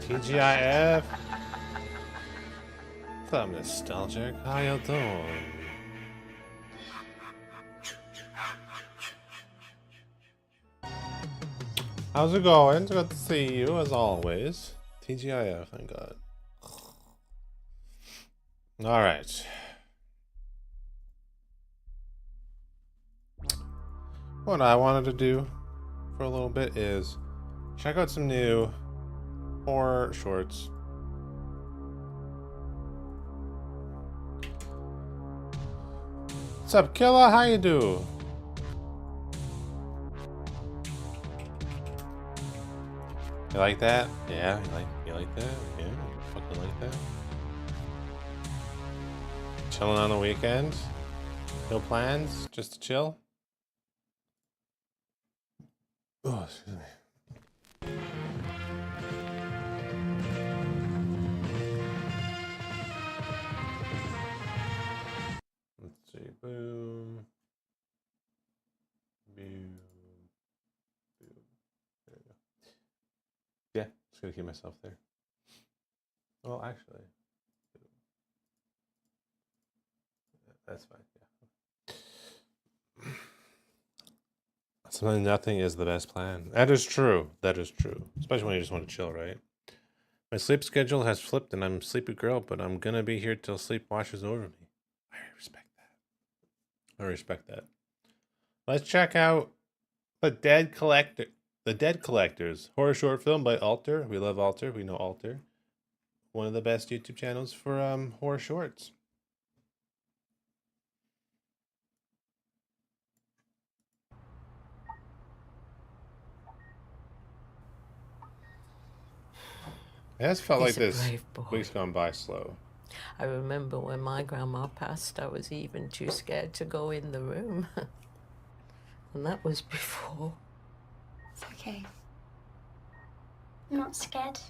TGIF. What's up, nostalgic? How you doing? How's it going? It's good to see you as always. TGIF, thank God. Alright. What I wanted to do for a little bit is check out some new horror shorts. What's up, Killa? How you do? You like that? Yeah, you like that? Yeah, you fucking like that. Chilling on the weekend? No plans? Just to chill? Oh, excuse me. Let's see. Boom. Boom. Boom. There we go. Yeah, just gonna keep myself there. Well, actually, that's fine. Yeah. Sometimes nothing is the best plan. That is true. That is true. Especially when you just want to chill, right? My sleep schedule has flipped and I'm a sleepy girl, but I'm gonna be here till sleep washes over me. I respect that. I respect that. Let's check out The Dead Collectors. Horror short film by Alter. We love Alter. We know Alter. One of the best YouTube channels for horror shorts. It has felt like this week's gone by slow. I remember when my grandma passed, I was even too scared to go in the room. And that was before. It's okay. I'm not scared.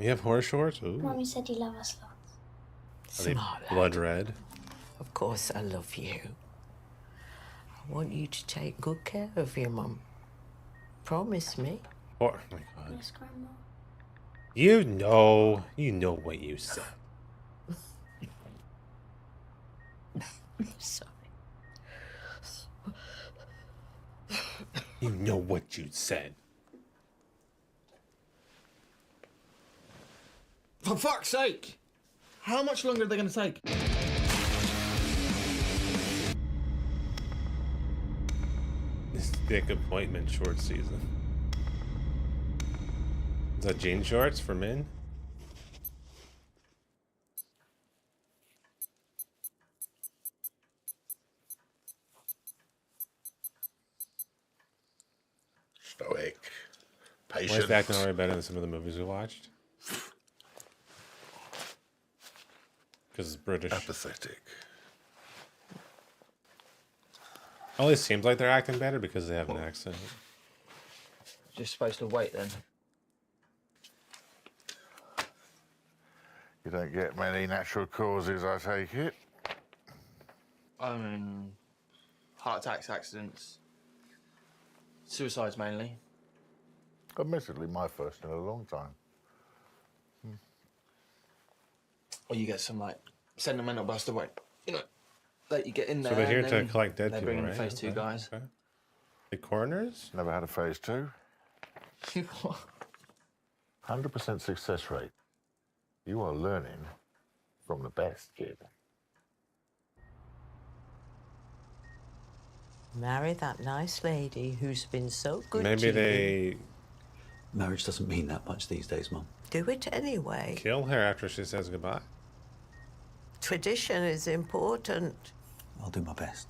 You have horror shorts? Ooh. Mommy said you love us lots. Are they Smart lad. blood red? Of course I love you. I want you to take good care of your mum. Promise me. Oh my God. Yes, Grandma. You know what you said. Sorry. You know what you said. For fuck's sake! How much longer are they going to take? This thick appointment short season. Is that jean shorts for men? Stoic. Why is Patient. the acting already better than some of the movies we watched? Because it's British. Apathetic. Always seems like they're acting better because they have an accent. Just supposed to wait then. You don't get many natural causes, I take it. I mean, heart attacks, accidents, suicides mainly. Admittedly, my first in a long time. Or you get some like sentimental bust away. You know, that you get in there. So they're here and to then collect dead they're people, bringing right? the phase 2 guys. Okay. The coroners? Never had a phase 2. 100% success rate. You are learning from the best, kid. Marry that nice lady who's been so good Maybe to you. they Marriage doesn't mean that much these days, Mum. Do it anyway. kill her after she says goodbye. Tradition is important. I'll do my best.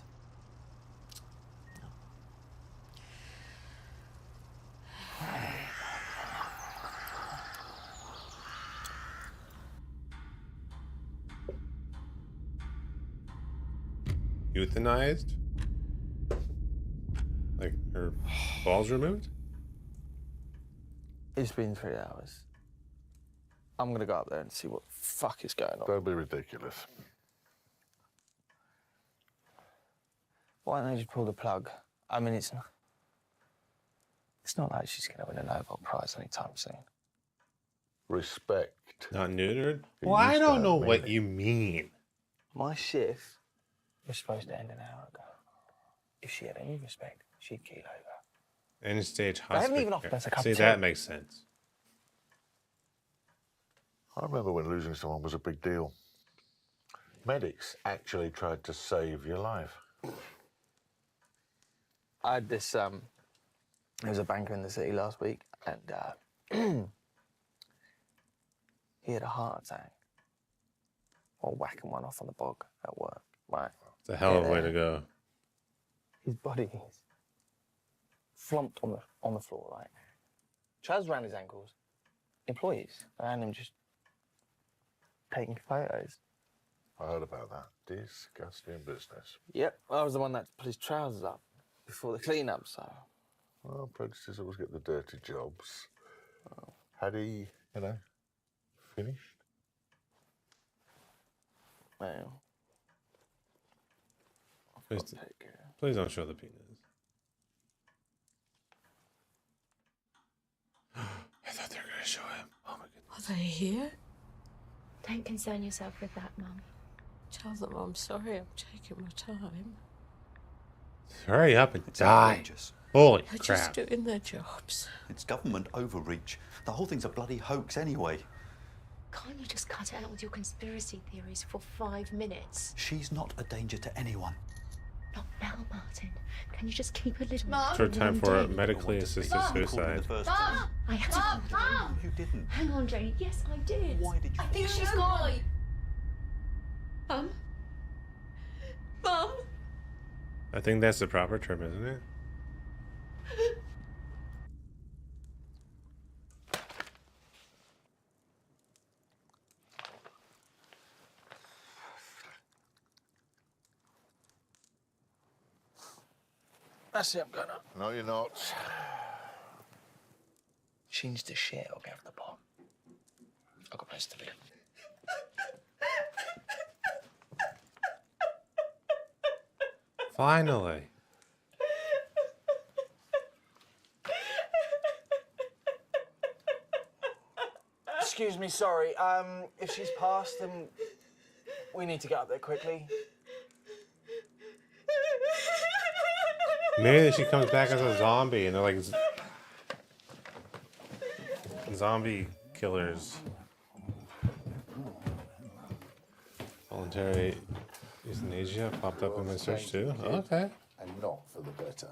Euthanized? Like her balls removed? It's been 3 hours. I'm gonna go up there and see what the fuck is going on. Don't be ridiculous. Why don't they just pull the plug? I mean, it's not like she's gonna win a Nobel Prize anytime soon. Respect. Not neutered? You Well, I used to don't have know what meaning. you mean. My shift was supposed to end an hour ago. If she had any respect, she'd keel over. End stage They haven't even hospital. offered us a cup See, of tea. that makes sense. I remember when losing someone was a big deal. Medics actually tried to save your life. I had this, there was a banker in the city last week, and he had a heart attack while whacking one off on the bog at work, right? It's a hell of a way to go. His body is flumped on the floor, right? Trousers around his ankles, employees around him just taking photos. I heard about that. Disgusting business. Yep, I was the one that put his trousers up before the clean-up, so... Well, apprentices always get the dirty jobs. Had he, finished? Well... Please, please don't show the penis. I thought they were going to show him. Oh my goodness. Are they here? Don't concern yourself with that, Mum. Tell them I'm sorry I'm taking my time. Hurry up and It's die. outrageous. Holy They're crap. just doing their jobs. It's government overreach. The whole thing's a bloody hoax anyway. Can't you just cut it out with your conspiracy theories for 5 minutes? She's not a danger to anyone. Not now, Martin. Can you just keep a little... Short time for Mum, medically assisted Called in suicide. the first Mum! place. I had to call her. You didn't. Hang on, Jane. Yes, I did. Why did you? I think she's gone. Mum? Mum? I think that's the proper term, isn't it? That's it, I'm going up. No, you're not. She needs to shit or get off the pot. I've got a place to live. Finally. Excuse me, sorry. If she's passed, then we need to get up there quickly. Maybe she comes back as a zombie and they're like zombie killers. Voluntary euthanasia popped up in my search too. Okay. And not for the better.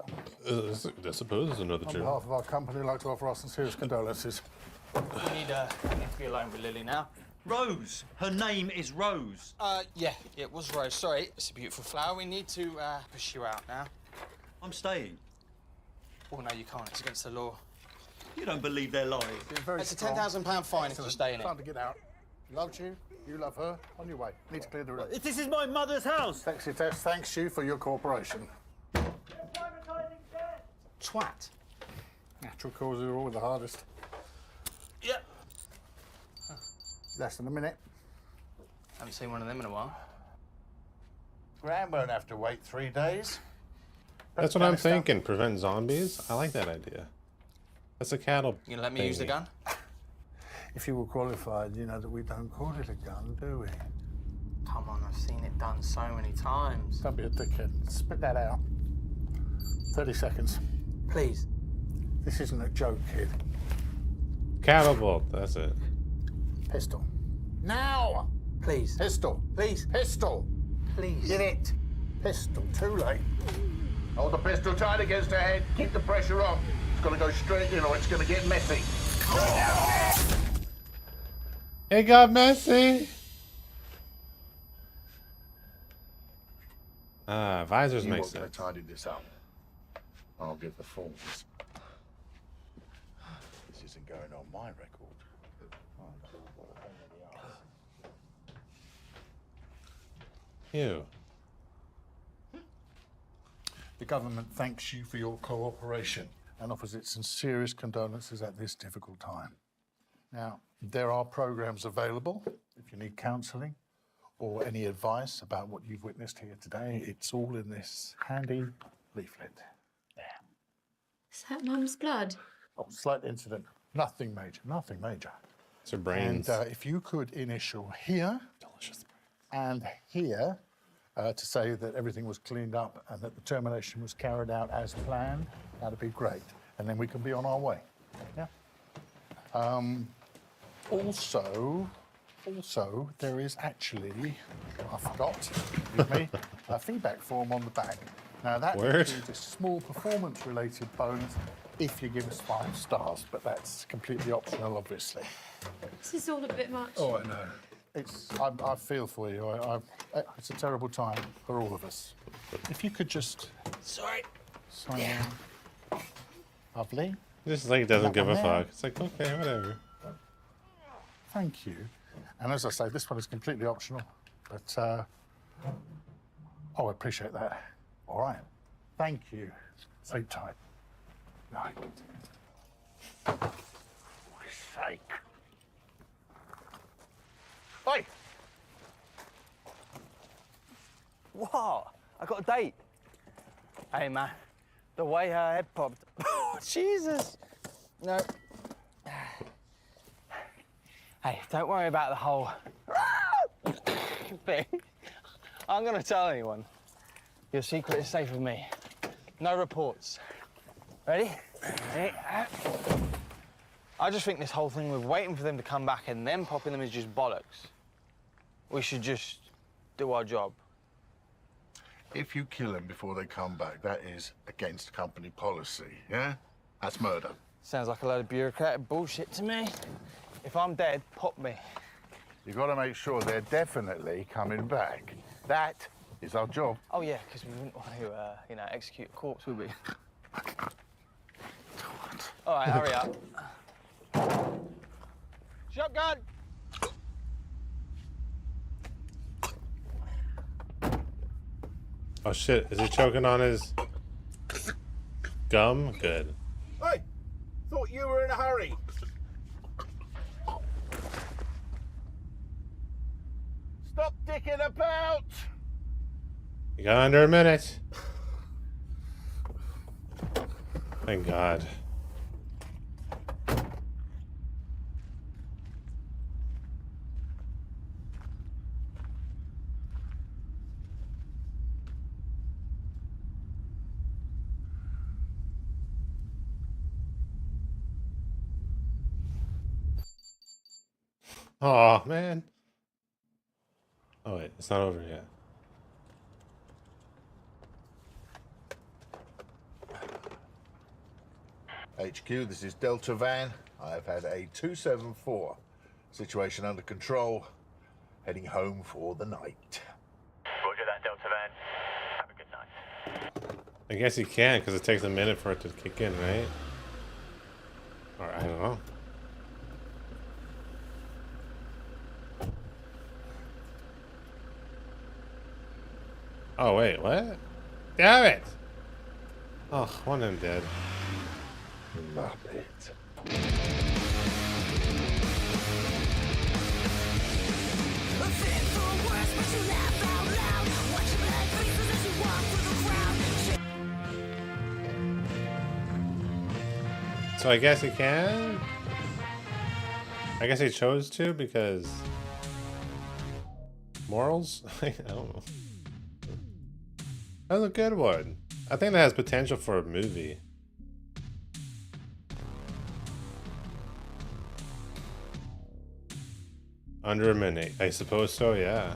I suppose is another On term. behalf of our company, I'd like to offer our sincerest condolences. We need to be alone with Lily now. Rose. Her name is Rose. Yeah, it was Rose. Sorry, it's a beautiful flower. We need to push you out now. I'm staying. Oh, no, you can't. It's against the law. You don't believe their lies. Being very It's a strong. £10,000 fine if you stay in it. Time to get out. Loves you. You love her. On your way. Need to clear the room. If this is my mother's house. Sexy Tess thanks you for your cooperation. Twat. Natural causes are always the hardest. Yep. Less than a minute. Haven't seen one of them in a while. Graham won't have to wait 3 days. That's what I'm thinking. Prevent zombies? I like that idea. That's a cattle. You gonna let me use the thingy. gun? If you were qualified, you know that we don't call it a gun, do we? Come on, I've seen it done so many times. Don't be a dickhead. Spit that out. 30 seconds. Please. This isn't a joke, kid. Cattle bolt. That's it. Pistol. Now! Please. Pistol. Please. Pistol. Please. Get it. Pistol. Too late. Hold the pistol tight against her head. Keep the pressure on. It's going to go straight in or it's going to get messy. It got messy. Visors You make won't sense. tidy this up. I'll get the forms. This isn't going on my record. Ew. The government thanks you for your cooperation and offers its sincerest condolences at this difficult time. Now, there are programs available if you need counselling or any advice about what you've witnessed here today. It's all in this handy leaflet. There. Is that Mum's blood? Oh, slight incident. Nothing major, nothing major. It's her brains. And if you could initial here and here to say that everything was cleaned up and that the termination was carried out as planned, that'd be great. And then we can be on our way. Yeah. Also, there is actually, I forgot, excuse me, a feedback form on the back. Now that Word. includes a small performance-related bonus if you give us 5 stars, but that's completely optional, obviously. This is all a bit much. Oh, I know. I feel for you. It's a terrible time for all of us. If you could just... Sorry. Sign in. Lovely. Just like doesn't give a there. fuck. It's like, okay, whatever. Thank you. And as I say, this one is completely optional, but I appreciate that. All right. Thank you. Sleep tight. Night. For God's sake. Oi! What? I got a date. Hey, man. The way her head popped. Oh, Jesus. No. Hey, don't worry about the whole thing. I'm gonna tell anyone. Your secret is safe with me. No reports. Ready? Ready? I just think this whole thing with waiting for them to come back and then popping them is just bollocks. We should just do our job. If you kill them before they come back, that is against company policy, yeah? That's murder. Sounds like a load of bureaucratic bullshit to me. If I'm dead, pop me. You've got to make sure they're definitely coming back. That is our job. Oh, yeah, because we wouldn't want to, execute a corpse, would we? All right, hurry up. Shotgun! Oh shit, is he choking on his gum? Good. Hey, thought you were in a hurry. Stop dicking about. You got under a minute. Thank God. Oh man. Oh wait, it's not over yet. HQ, this is Delta Van. I've had a 274. Situation under control. Heading home for the night. Roger that, Delta Van. Have a good night. I guess you can, because it takes a minute for it to kick in, right? Or I don't know. Oh wait, what? Damn it! Oh, one of them dead. Muppet. So I guess he can? I guess he chose to because... morals? I don't know. That was a good one. I think that has potential for a movie. Under a minute. I suppose so, yeah.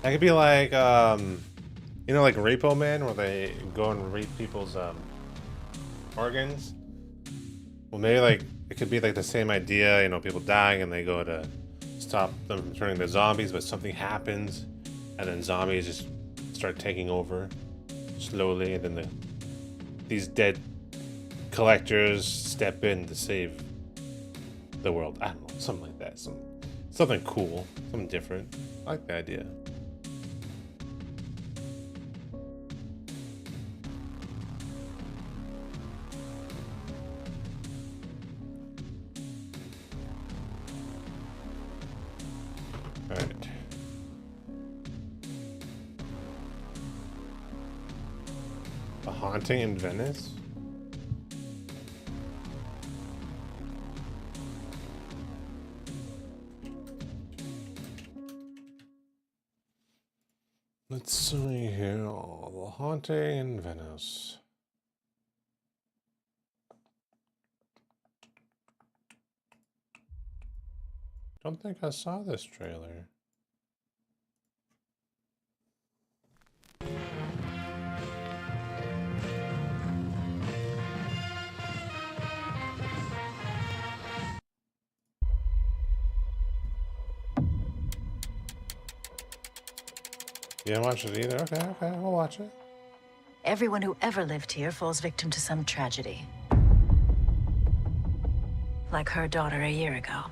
That could be like, you know, like Repo Man, where they go and read people's organs. Well, maybe like it could be like the same idea. You know, people dying and they go to stop them from turning into zombies, but something happens, and then zombies just start taking over slowly, and then these dead collectors step in to save the world. I don't know, something like that. Something cool, something different. I like the idea. Alright. Haunting in Venice? Let's see here. Oh, the Haunting in Venice. Don't think I saw this trailer. You haven't watched it either? Okay, we'll watch it. Everyone who ever lived here falls victim to some tragedy. Like her daughter a year ago.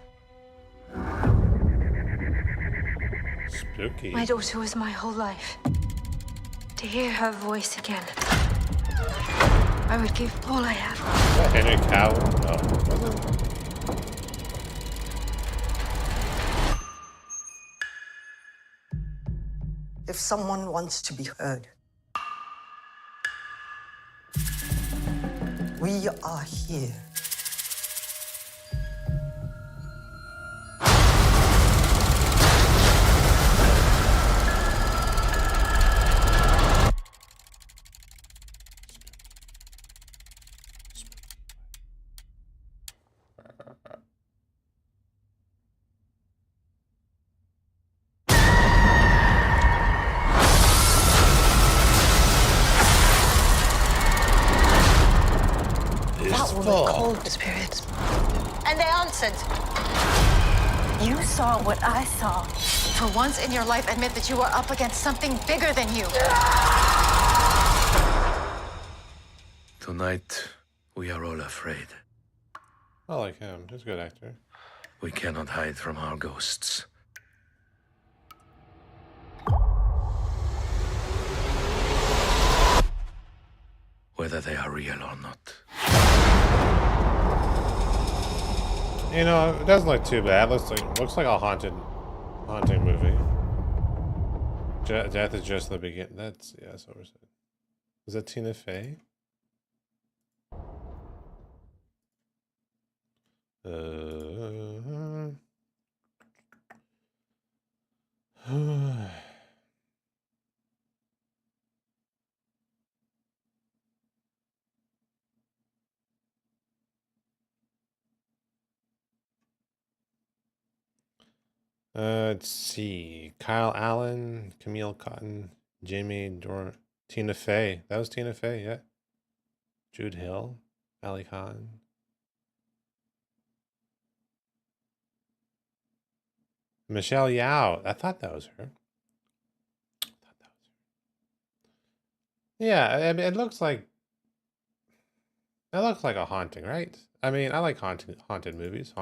Spooky. My daughter was my whole life. To hear her voice again, I would give all I have. Is that Henry Cavill? No, was it? If someone wants to be heard, we are here. That woman called the spirits. And they answered. You saw what I saw. For once in your life, admit that you were up against something bigger than you. Tonight, we are all afraid. I like him. He's a good actor. We cannot hide from our ghosts. Whether they are real or not. You know, it doesn't look too bad. Looks like a haunting movie. Death is just the beginning. That's what we're saying. Is that Tina Fey? Let's see. Kyle Allen, Camille Cotton, Tina Fey. That was Tina Fey, yeah. Jude Hill, Ali Khan. Michelle Yao. I thought that was her. Yeah, I mean, it looks like a haunting, right? I mean, I like haunting movies.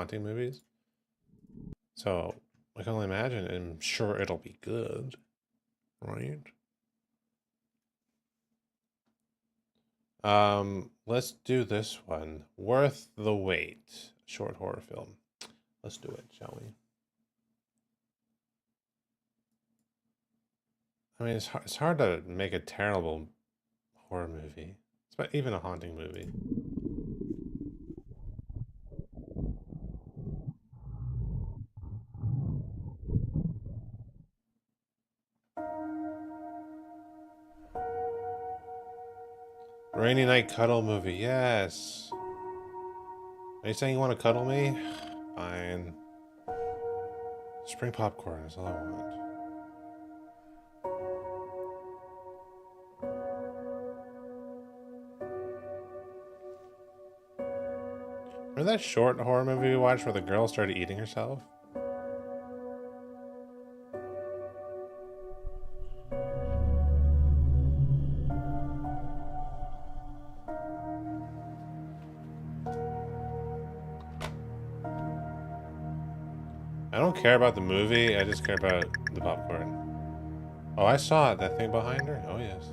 So I can only imagine, and I'm sure it'll be good, right? Let's do this one. Worth the Wait. Short horror film. Let's do it, shall we? I mean, it's hard to make a terrible horror movie. It's even a haunting movie. Rainy night cuddle movie, yes. Are you saying you want to cuddle me? Fine. Spring popcorn is all I want. Remember that short horror movie we watched where the girl started eating herself? I don't care about the movie, I just care about the popcorn. Oh, I saw it, that thing behind her? Oh, yes.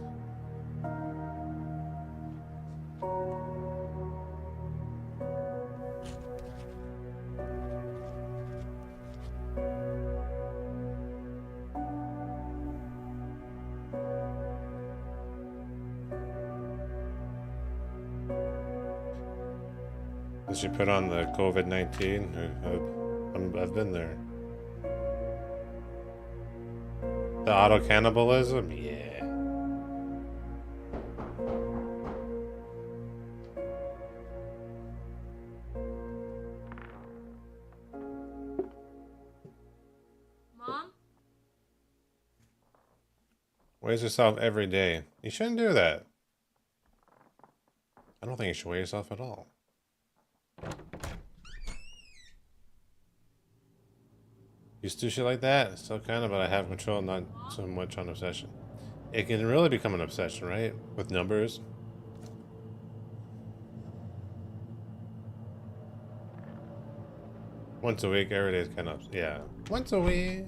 Did she put on the COVID-19? I've been there. The auto cannibalism? Yeah. Mom? Weighs yourself every day. You shouldn't do that. I don't think you should weigh yourself at all. Used to do shit like that, still kind of, but I have control, not so much on obsession. It can really become an obsession, right? With numbers. Once a week, every day is kind of, yeah. Once a week.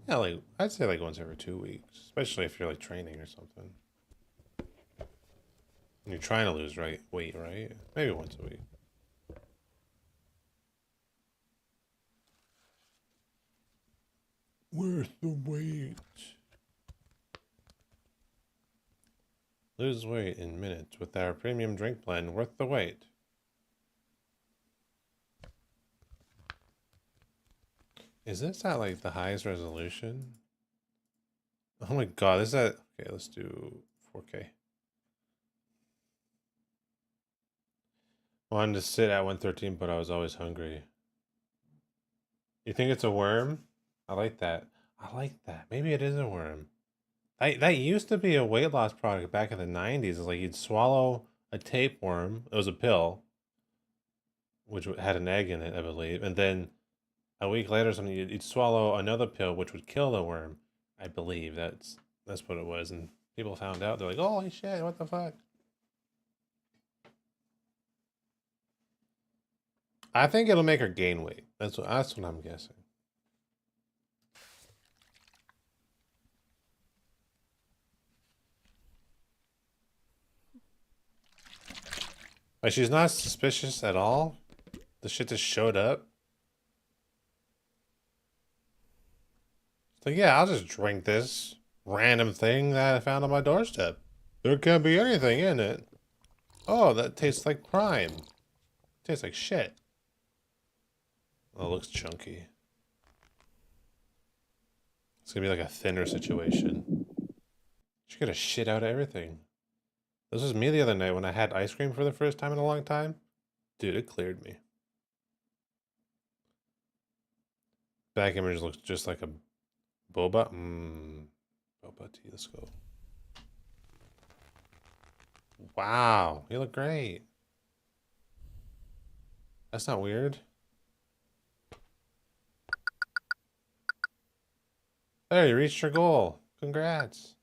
Yeah, like, I'd say like once every 2 weeks. Especially if you're like training or something. And you're trying to lose weight, right? Maybe once a week. Worth the wait. Lose weight in minutes with our premium drink blend. Worth the wait. Is this at like the highest resolution? Oh my god, this is at... Okay, let's do 4K. I wanted to sit at 113, but I was always hungry. You think it's a worm? I like that. I like that. Maybe it is a worm. That used to be a weight loss product back in the 90s. It's like you'd swallow a tapeworm. It was a pill, which had an egg in it, I believe. And then a week later, something you'd swallow another pill, which would kill the worm. I believe that's what it was. And people found out. They're like, "Holy shit! What the fuck?" I think it'll make her gain weight. That's what I'm guessing. Like, she's not suspicious at all? The shit just showed up? It's like, yeah, I'll just drink this random thing that I found on my doorstep. There can't be anything in it. Oh, that tastes like crime. Tastes like shit. Oh, it looks chunky. It's gonna be like a thinner situation. She got a shit out of everything. This was me the other night when I had ice cream for the first time in a long time. Dude, it cleared me. Back image looks just like a boba. Boba tea, let's go. Wow, you look great. That's not weird. There, you reached your goal. Congrats.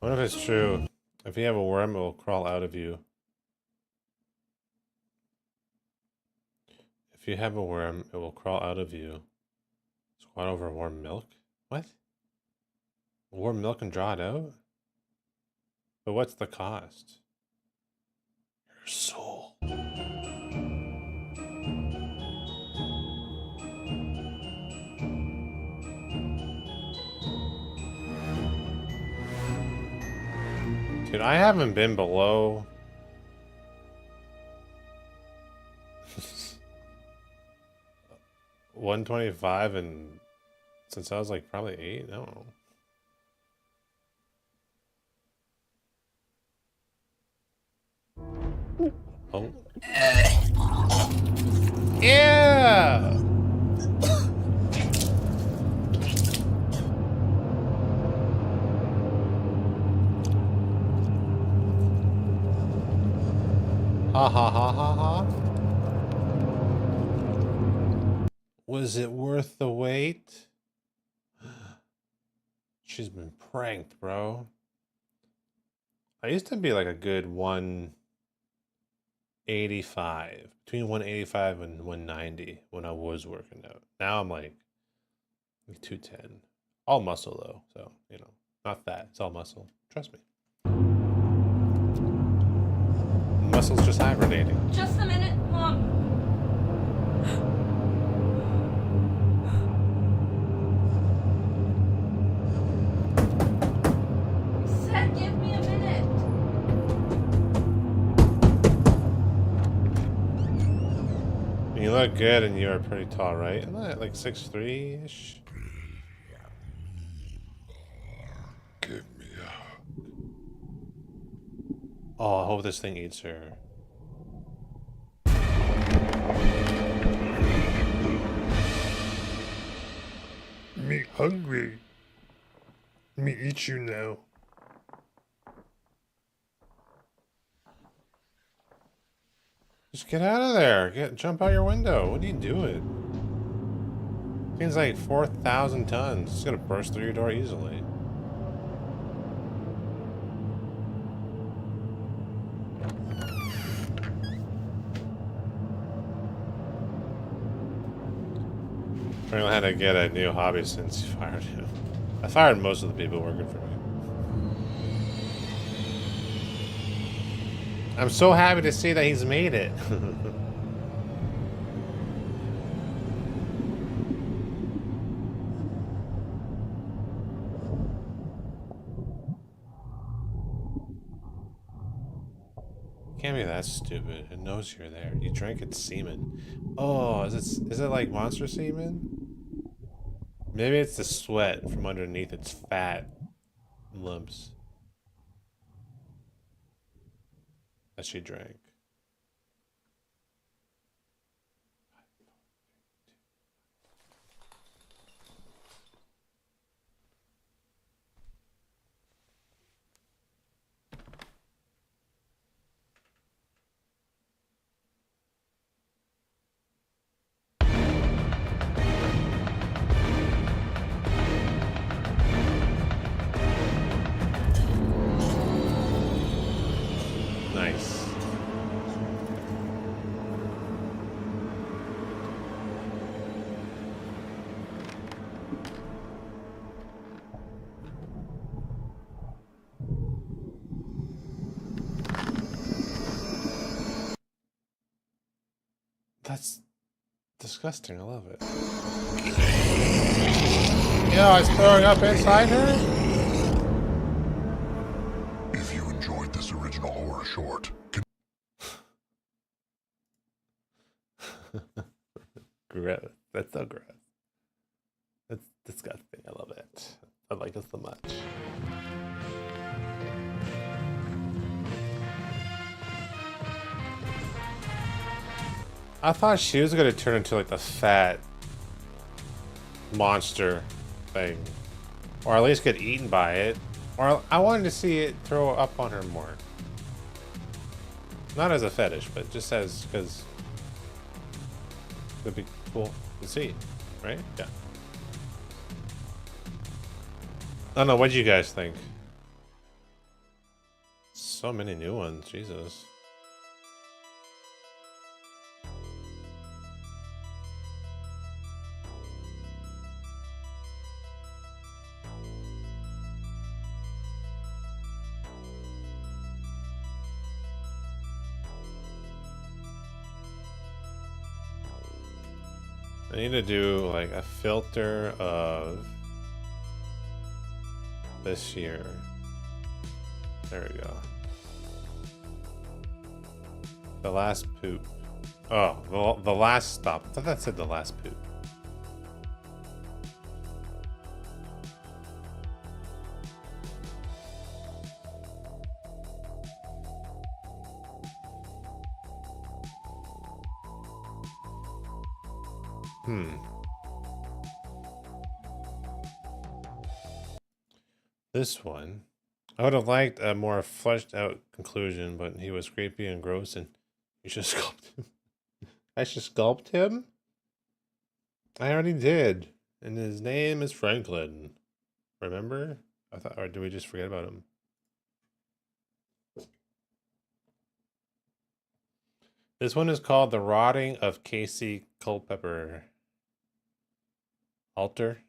I wonder if it's true. If you have a worm, it will crawl out of you. If you have a worm, it will crawl out of you. Squat over warm milk? What? Warm milk and draw it out? But what's the cost? Your soul. Dude, I haven't been below 125 and since I was like probably 8, I don't know. Oh. Yeah. Ha ha ha ha ha. Was it worth the wait? She's been pranked, bro. I used to be like a good 185. Between 185 and 190 when I was working out. Now I'm like 210. All muscle though, so, you know, not fat. It's all muscle. Trust me. Muscle's just hibernating. Just a minute, Mom. You said give me a minute. look good and you are pretty tall, right? Isn't that like 6'3"-ish? Give me a hug. Oh, I hope this thing eats her. Me hungry. Me eat you now. Just get out of there. Jump out your window. What are you doing? Thing's like 4,000 tons. It's gonna burst through your door easily. Apparently had to get a new hobby since you fired him. I fired most of the people working for me. I'm so happy to see that he's made it. Can't be that stupid. It knows you're there. You drank its semen. Oh, is it like monster semen? Maybe it's the sweat from underneath its fat lumps that she drank. Nice. That's disgusting. I love it. Yeah, it's throwing up inside her? If you enjoyed this original horror short, Gross. That's so gross. That's disgusting. I love it. I like it so much. I thought she was gonna turn into like the fat monster thing. Or at least get eaten by it. Or I wanted to see it throw up on her more. Not as a fetish, but just as, because it'd be cool to see, right? Yeah. I don't know, what do you guys think? So many new ones, Jesus. I need to do like a filter of this year. There we go. The last poop. Oh, the last stop. I thought that said the last poop. This one. I would have liked a more fleshed out conclusion, but he was creepy and gross and you should sculpt him. I should sculpt him? I already did. And his name is Franklin. Remember? I thought, or did we just forget about him? This one is called The Rotting of Casey Culpepper. Alter?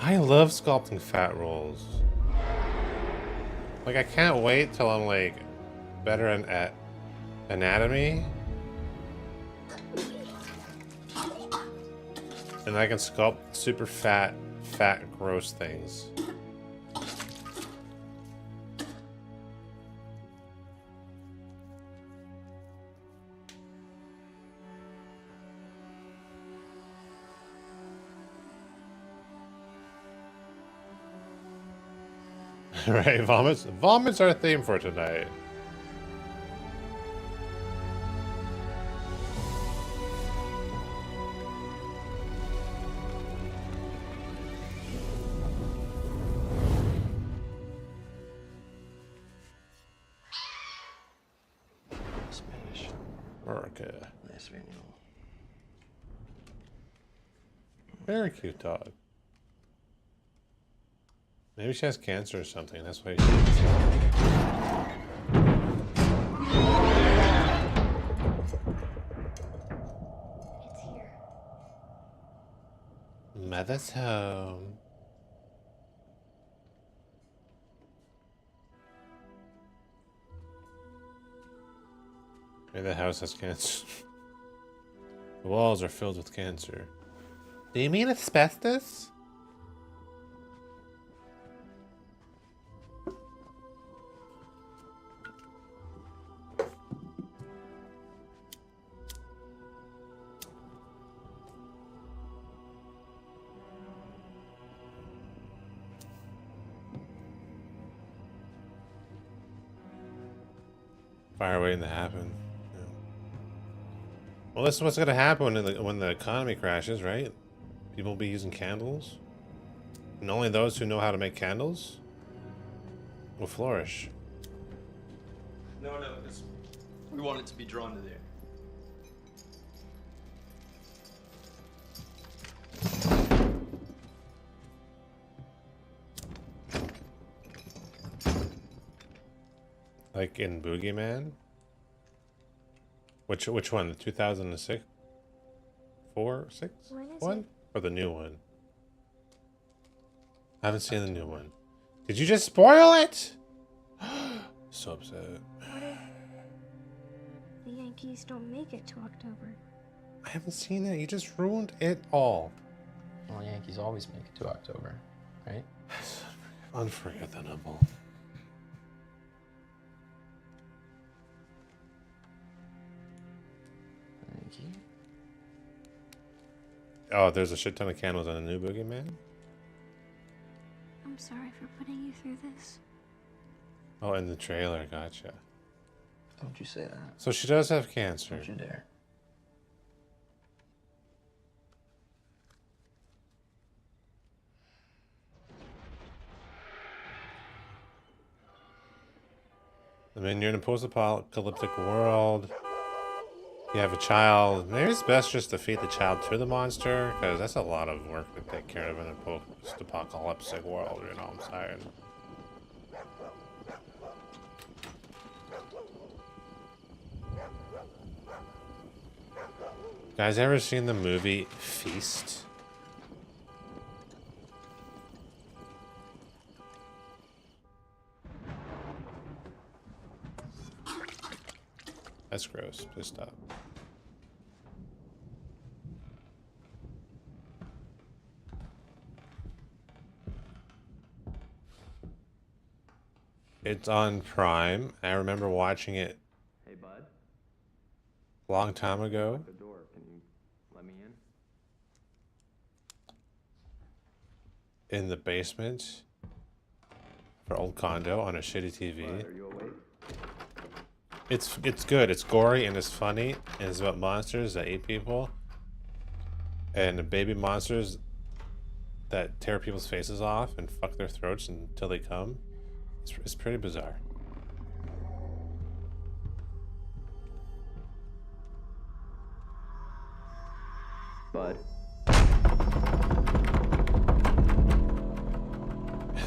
I love sculpting fat rolls. Like, I can't wait till I'm like better at anatomy. And I can sculpt super fat, gross things. Right, vomits? Vomits are our theme for tonight. Spanish. America. Espanol. Very cute dog. Maybe she has cancer or something. That's why she's... It's here. Mother's home. Maybe the house has cancer. The walls are filled with cancer. Do you mean asbestos? Fire waiting to happen. Yeah. Well, this is what's gonna happen when the economy crashes, right? People will be using candles, and only those who know how to make candles will flourish. No, because we want it to be drawn to there. Like in Boogeyman? Which one? The 2006? 6? When is one? it? Or the new one? I haven't seen the new one. Did you just spoil it? So upset. What if the Yankees don't make it to October? I haven't seen it. You just ruined it all. Well, Yankees always make it to October, right? Unforgettable. Thank you. Oh, there's a shit ton of candles on a new Boogeyman? I'm sorry for putting you through this. Oh, in the trailer, gotcha. Don't you say that. So she does have cancer. Don't you dare. I mean, you're in a post-apocalyptic world. You have a child. Maybe it's best just to feed the child to the monster, because that's a lot of work to take care of in a post-apocalyptic world, you know what I'm saying? Guys, ever seen the movie Feast? That's gross. Please stop. It's on Prime. I remember watching it Hey, bud. a long time ago. The door. Can you let me in? In the basement for old condo on a shitty TV. Bud, are you awake? It's good. It's gory and it's funny and it's about monsters that eat people and baby monsters that tear people's faces off and fuck their throats until they come. It's pretty bizarre. Bud.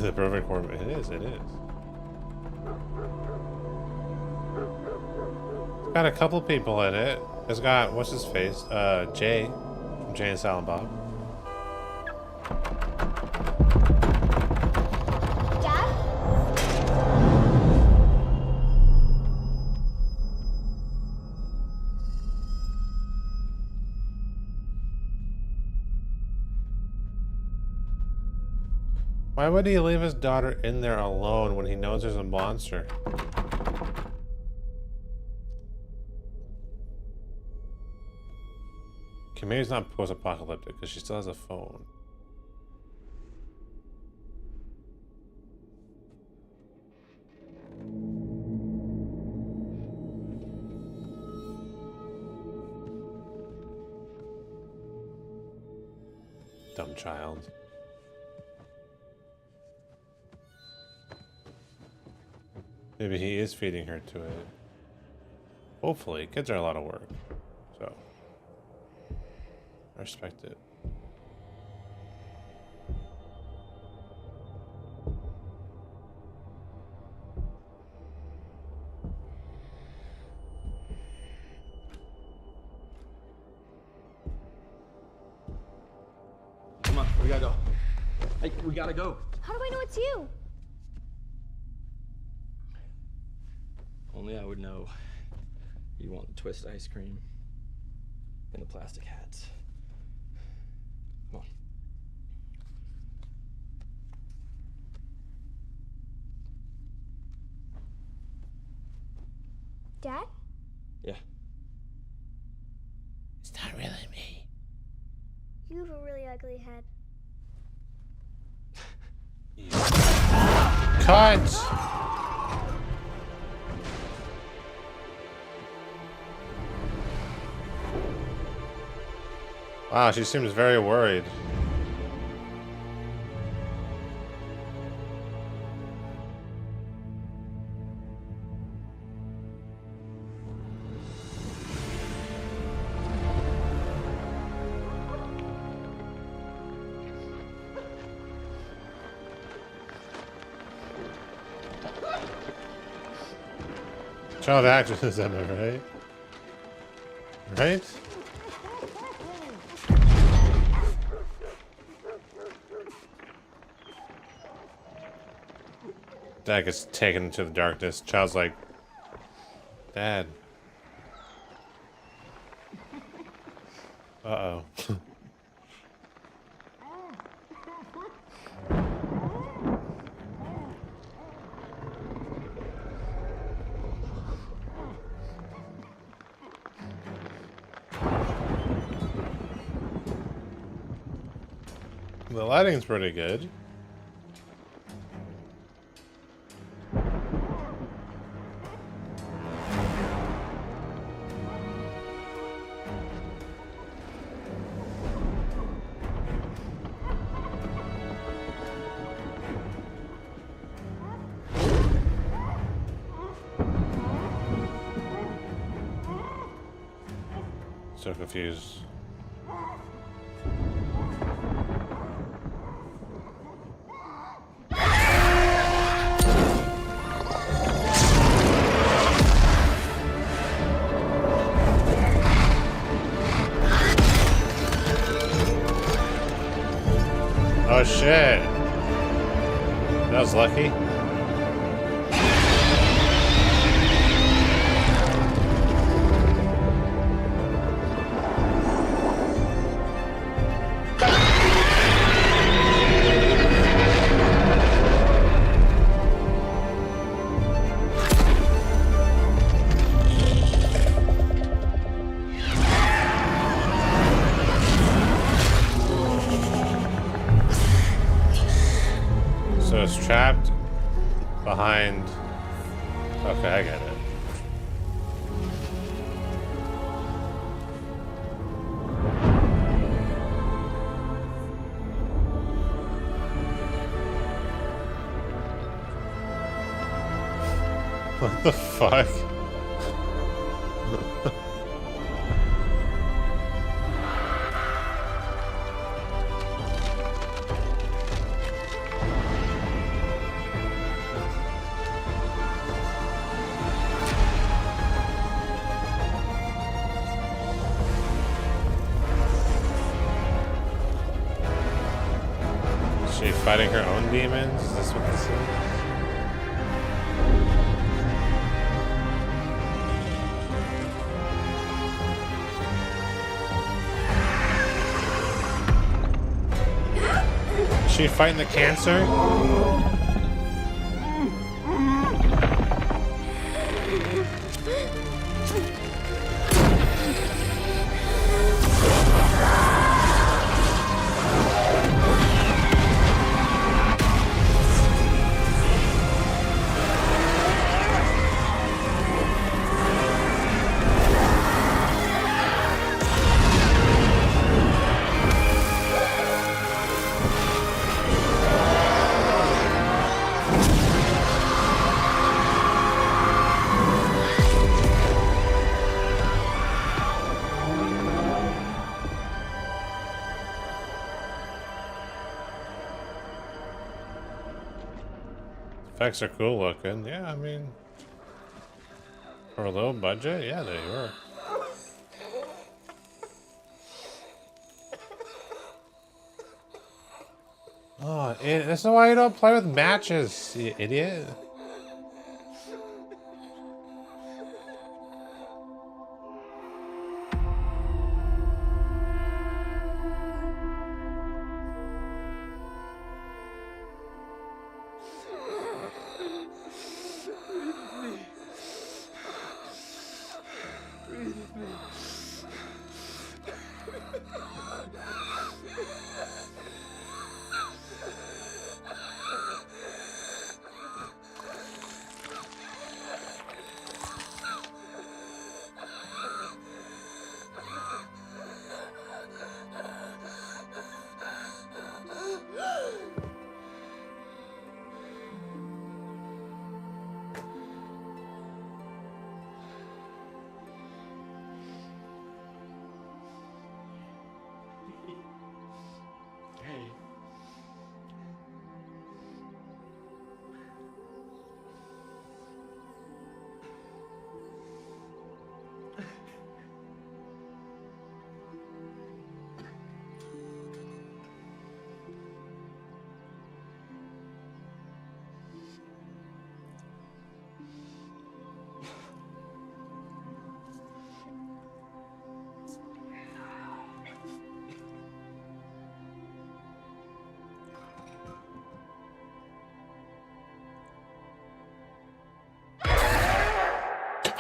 The perfect form. It is. It is. It's got a couple people in it. It's got what's his face? Jay from Jay and Silent Bob. Why would he leave his daughter in there alone when he knows there's a monster? Okay, maybe it's not post-apocalyptic because she still has a phone. Dumb child. Maybe he is feeding her to it. Hopefully. Kids are a lot of work. So. I respect it. Come on, we gotta go. Hey, we gotta go. How do I know it's you? Only I would know. You want the twist ice cream and the plastic hats. Come on. Dad? Yeah. It's not really me. You have a really ugly head. Cut! Wow, she seems very worried. Child actresses, am I right? Right? Dad gets taken into the darkness. Child's like, Dad. Uh-oh. The lighting's pretty good. So confused. Oh shit. That was lucky. So it's trapped behind. Okay, I get it. What the fuck? Is she fighting her own demons? Is this what this is? She fighting the cancer? Effects are cool looking. Yeah, I mean, for a low budget, yeah, they were. Oh, that's why you don't play with matches, you idiot.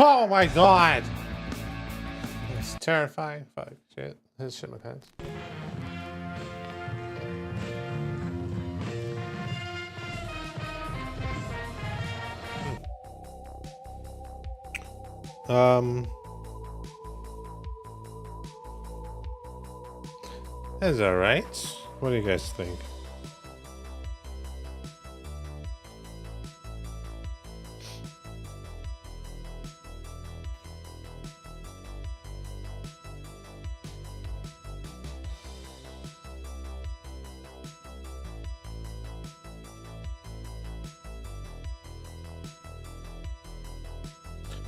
Oh my god! It's terrifying. Fuck, shit. This shit my pants. That's alright. What do you guys think?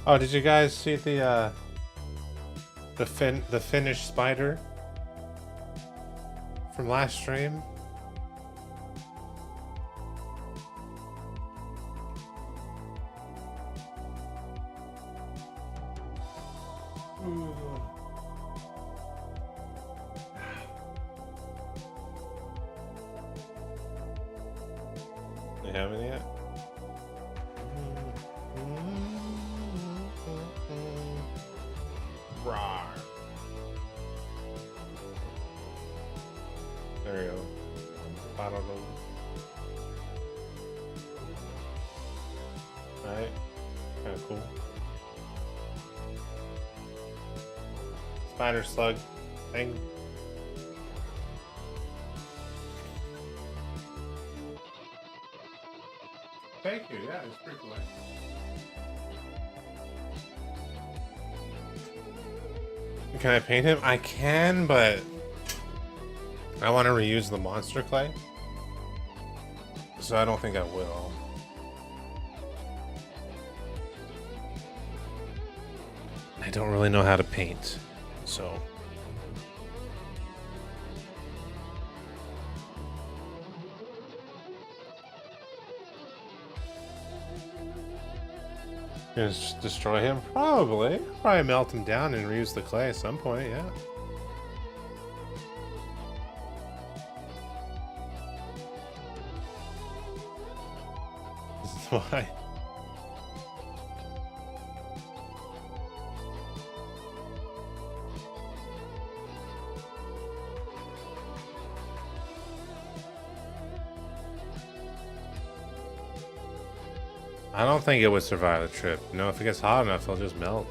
Oh, did you guys see the finished spider from last stream? You haven't yet? There you go. Bottle gold. Alright. Kinda cool. Spider slug thing. Thank you, yeah, it's pretty cool. Can I paint him? I can, but I want to reuse the monster clay, so I don't think I will. I don't really know how to paint, so. Gonna just destroy him? Probably. Probably melt him down and reuse the clay at some point, yeah. Why? I don't think it would survive the trip. You know, if it gets hot enough, it'll just melt.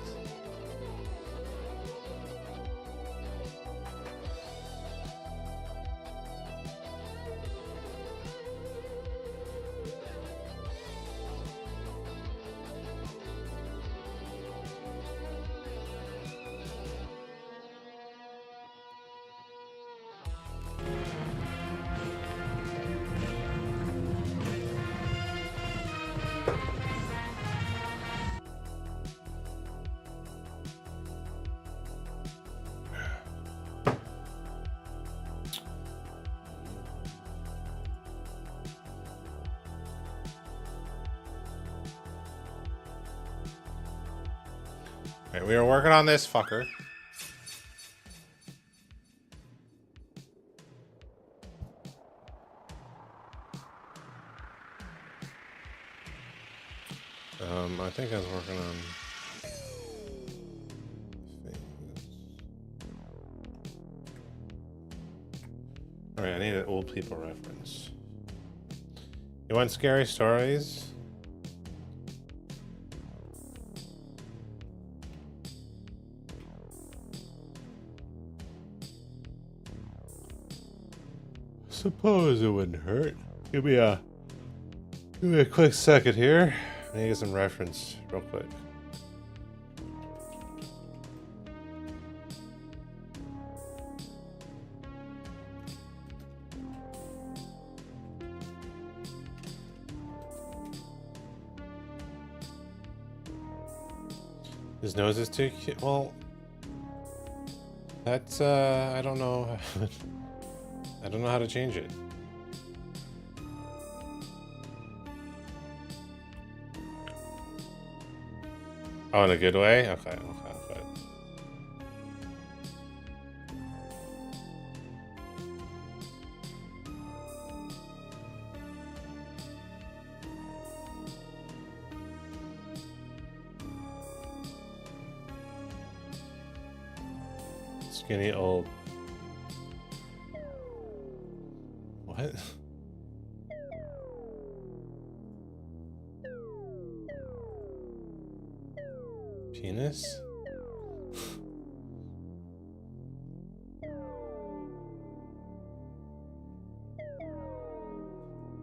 Right, we are working on this fucker. I think I was working on Alright, I need an old people reference. You want scary stories? Suppose it wouldn't hurt. Give me a quick second here. I need to get some reference real quick. His nose is too cute. Well, that's I don't know. I don't know how to change it. Oh, in a good way? Okay. Skinny old. What? Penis?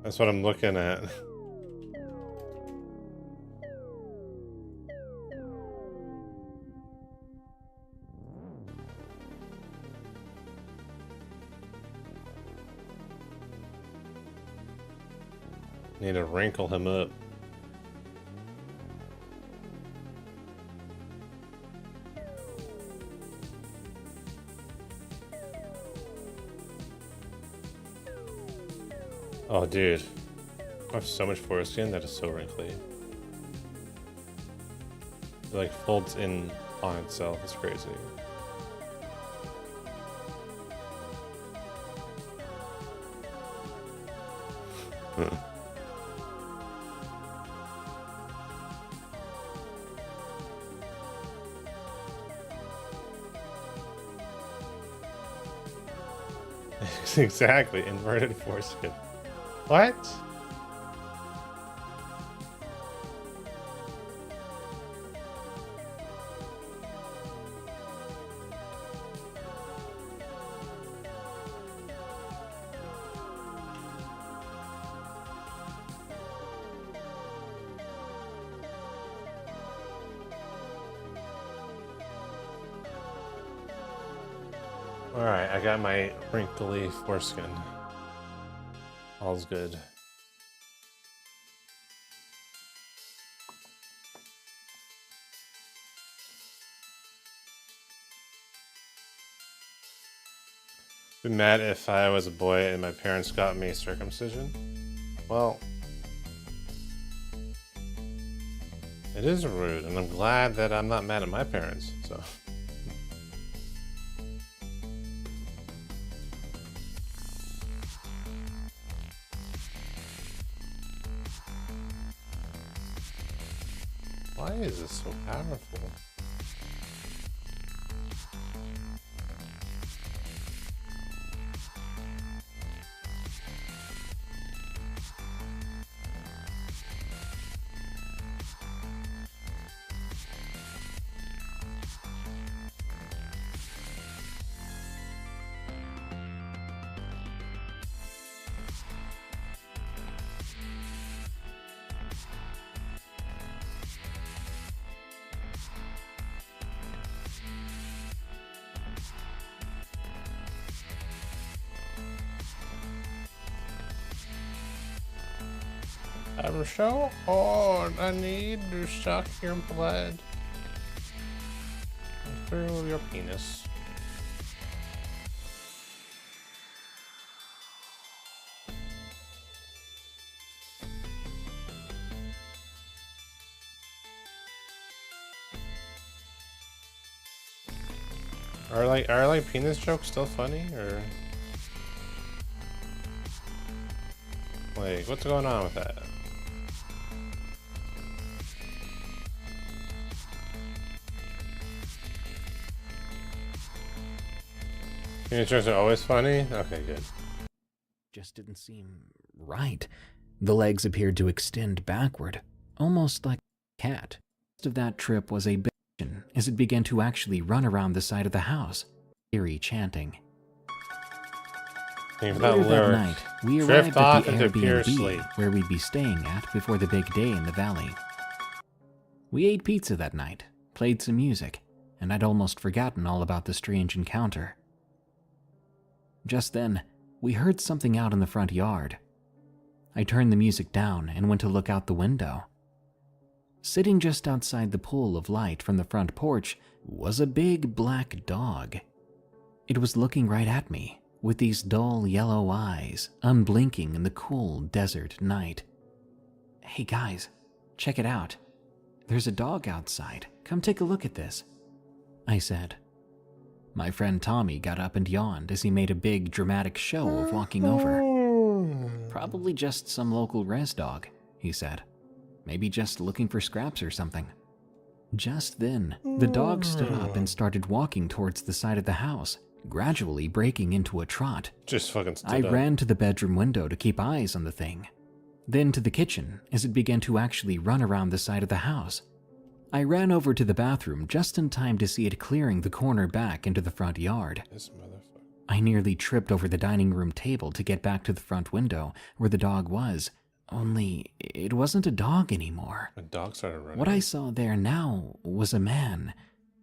That's what I'm looking at. Need to wrinkle him up. Oh, dude. I have so much foreskin that is so wrinkly. It like folds in on itself. It's crazy. Exactly, inverted foreskin. What? Alright, I got my wrinkly foreskin. All's good. Be mad if I was a boy and my parents got me circumcision? Well, it is rude, and I'm glad that I'm not mad at my parents, so. Why is this so powerful? I'm so old. I need to suck your blood through your penis. Are like penis jokes still funny, or like what's going on with that? Penis jokes are always funny? Okay, good. Just didn't seem right. The legs appeared to extend backward, almost like a cat. The rest of that trip was a bitch as it began to actually run around the side of the house, eerie chanting. Later that night, we arrived at the Airbnb where we'd be staying at before the big day in the valley. We ate pizza that night, played some music, and I'd almost forgotten all about the strange encounter. Just then, we heard something out in the front yard. I turned the music down and went to look out the window. Sitting just outside the pool of light from the front porch was a big black dog. It was looking right at me, with these dull yellow eyes, unblinking in the cool desert night. "Hey guys, check it out. There's a dog outside. Come take a look at this," I said. My friend Tommy got up and yawned as he made a big dramatic show of walking over. "Probably just some local res dog," he said. "Maybe just looking for scraps or something." Just then, the dog stood up and started walking towards the side of the house, gradually breaking into a trot. Just fucking stood I up. ran to the bedroom window to keep eyes on the thing, then to the kitchen as it began to actually run around the side of the house. I ran over to the bathroom just in time to see it clearing the corner back into the front yard. This motherfucker. I nearly tripped over the dining room table to get back to the front window where the dog was, only it wasn't a dog anymore. A dog started running. What I saw there now was a man,